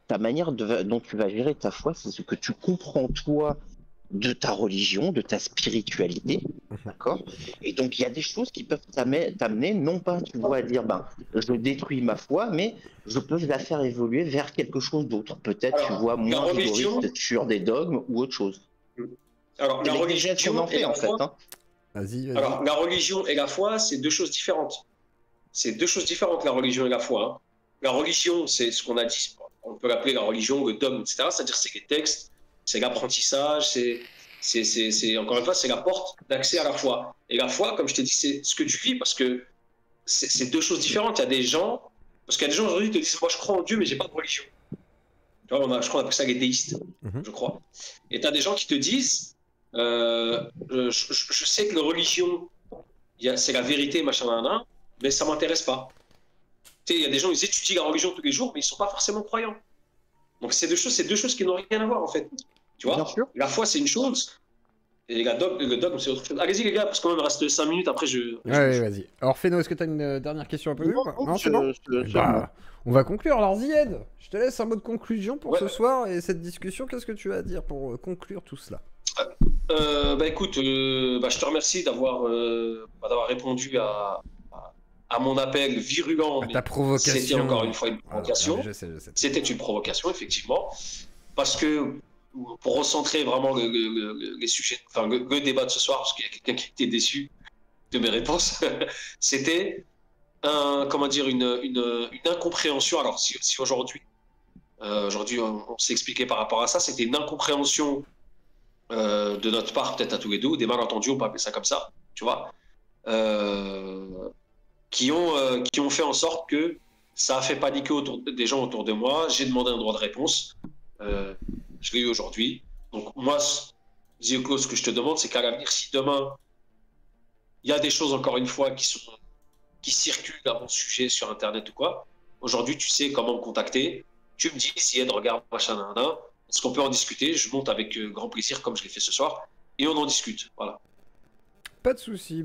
[SPEAKER 6] Ta manière dont tu vas gérer ta foi, c'est ce que tu comprends toi de ta religion, de ta spiritualité, d'accord? Et donc il y a des choses qui peuvent t'amener, non pas, tu vois, à dire, je détruis ma foi, mais je peux la faire évoluer vers quelque chose d'autre. Peut-être, tu vois, moins rigoriste sur des dogmes ou autre chose.
[SPEAKER 2] Alors, la religion
[SPEAKER 6] en fait, hein.
[SPEAKER 1] Vas-y.
[SPEAKER 2] Alors, la religion et la foi, c'est deux choses différentes. C'est deux choses différentes, la religion et la foi. Hein. La religion, c'est ce qu'on a dit. On peut l'appeler la religion, le dogme, etc. C'est-à-dire c'est les textes, c'est l'apprentissage, c'est encore une fois, c'est la porte d'accès à la foi. Et la foi, comme je t'ai dit, c'est ce que tu vis, parce que c'est deux choses différentes. Il y a des gens, parce qu'il y a des gens aujourd'hui qui te disent, moi je crois en Dieu, mais j'ai pas de religion. Tu vois, je crois qu'on appelle ça les théistes, je crois. Et tu as des gens qui te disent, je sais que la religion, c'est la vérité, machin, mais ça m'intéresse pas. Tu sais, il y a des gens, ils étudient la religion tous les jours, mais ils sont pas forcément croyants. Donc c'est deux choses qui n'ont rien à voir en fait. Tu vois, la foi c'est une chose et le dogme c'est autre chose. Allez-y les gars, parce qu'il me reste 5 minutes après
[SPEAKER 1] Ouais, vas-y. Alors Féno, est-ce que tu as une dernière question un peu libre? Non, c'est bon. On va conclure. Alors Zied, je te laisse un mot de conclusion pour ce soir et cette discussion. Qu'est-ce que tu as à dire pour conclure tout cela?
[SPEAKER 2] Écoute, je te remercie d'avoir répondu à mon appel virulent.
[SPEAKER 1] À ta provocation.
[SPEAKER 2] C'était encore une fois une provocation.
[SPEAKER 1] Je sais.
[SPEAKER 2] C'était une provocation, effectivement. Parce que, pour recentrer vraiment les sujets, enfin le débat de ce soir, parce qu'il y a quelqu'un qui était déçu de mes réponses, c'était une incompréhension. Alors, si aujourd'hui on s'est expliqué par rapport à ça, c'était une incompréhension de notre part, peut-être à tous les deux, ou des malentendus, on peut appeler ça comme ça, tu vois. Qui ont fait en sorte que ça a fait paniquer des gens autour de moi. J'ai demandé un droit de réponse. Je l'ai eu aujourd'hui. Donc moi, Zioko, ce que je te demande, c'est qu'à l'avenir, si demain, il y a des choses, encore une fois, qui circulent à mon sujet sur Internet ou quoi, aujourd'hui, tu sais comment me contacter. Tu me dis, Zied, regarde, machin, est-ce qu'on peut en discuter? Je monte avec grand plaisir, comme je l'ai fait ce soir, et on en discute. Voilà.
[SPEAKER 1] Pas de souci,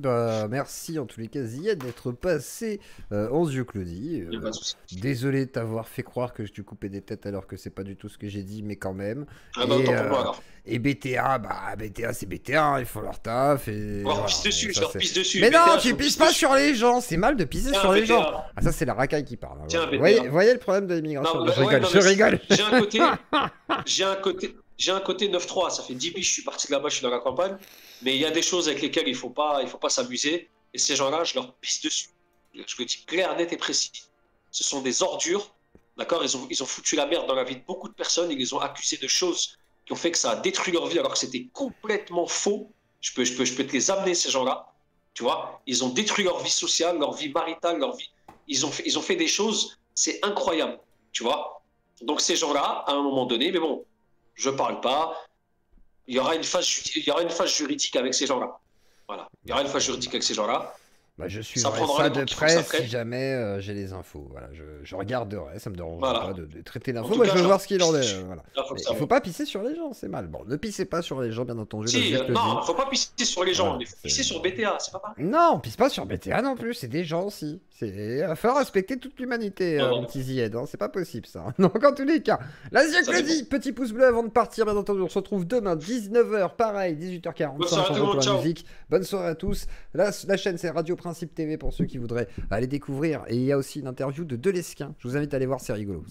[SPEAKER 1] merci en tous les cas Zied d'être passé en yeux Claudie. Désolé de t'avoir fait croire que je te coupais des têtes alors que c'est pas du tout ce que j'ai dit, mais quand même. Et BTA, bah BTA c'est BTA, hein, ils font leur taf et...
[SPEAKER 2] On leur pisse dessus, je leur pisse dessus.
[SPEAKER 1] Mais
[SPEAKER 2] BTA,
[SPEAKER 1] non, tu pisses pas sur les gens, c'est mal de pisser sur les gens. Ah ça c'est la racaille qui parle.
[SPEAKER 2] Tiens,
[SPEAKER 1] vous voyez le problème de l'immigration. Je rigole.
[SPEAKER 2] J'ai un côté 9-3, ça fait 10 piges, je suis parti de là-bas, je suis dans la campagne, mais il y a des choses avec lesquelles il faut pas s'amuser, et ces gens-là, je leur pisse dessus. Je le dis clair, net et précis. Ce sont des ordures, d'accord, ils ont foutu la merde dans la vie de beaucoup de personnes, ils les ont accusés de choses qui ont fait que ça a détruit leur vie alors que c'était complètement faux. Je peux te les amener, ces gens-là. Tu vois, ils ont détruit leur vie sociale, leur vie maritale, leur vie. Ils ont fait des choses, c'est incroyable. Tu vois. Donc ces gens-là, à un moment donné, mais bon, je parle pas. Il y aura une phase juridique avec ces gens-là. Voilà. Il y aura une phase juridique avec ces gens-là.
[SPEAKER 1] Bah, je suivrai ça de près si jamais j'ai les infos. Voilà, je regarderai, ça me dérange pas de traiter l'info. Moi, je veux voir ce qu'il en est. Voilà. Il faut pas pisser sur les gens, c'est mal. Bon, ne pissez pas sur les gens, bien entendu.
[SPEAKER 2] Si, non, faut pas pisser sur les gens. Il faut pisser sur BTA, c'est pas pareil.
[SPEAKER 1] Non, on pisse pas sur BTA non plus, c'est des gens aussi. Il faut respecter toute l'humanité, mon petit Zied. Hein. C'est pas possible ça. Donc, en tous les cas, la Claudie, petit pouce bleu avant de partir, bien entendu. On se retrouve demain, 19h, pareil, 18h45. Bonne soirée pour la musique. Bonne soirée à tous. La chaîne, c'est Radio Principe TV pour ceux qui voudraient aller découvrir. Et il y a aussi une interview de Delesquin. Je vous invite à aller voir, c'est rigolo.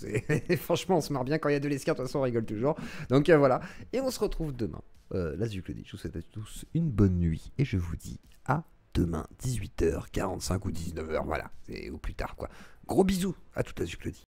[SPEAKER 1] Franchement, on se marre bien quand il y a Delesquin. De toute façon, on rigole toujours. Donc voilà. Et on se retrouve demain. La Claudie, je vous souhaite à tous une bonne nuit. Et je vous dis à demain, 18h45 ou 19h. Voilà. Ou plus tard, quoi. Gros bisous à toute la Claudie.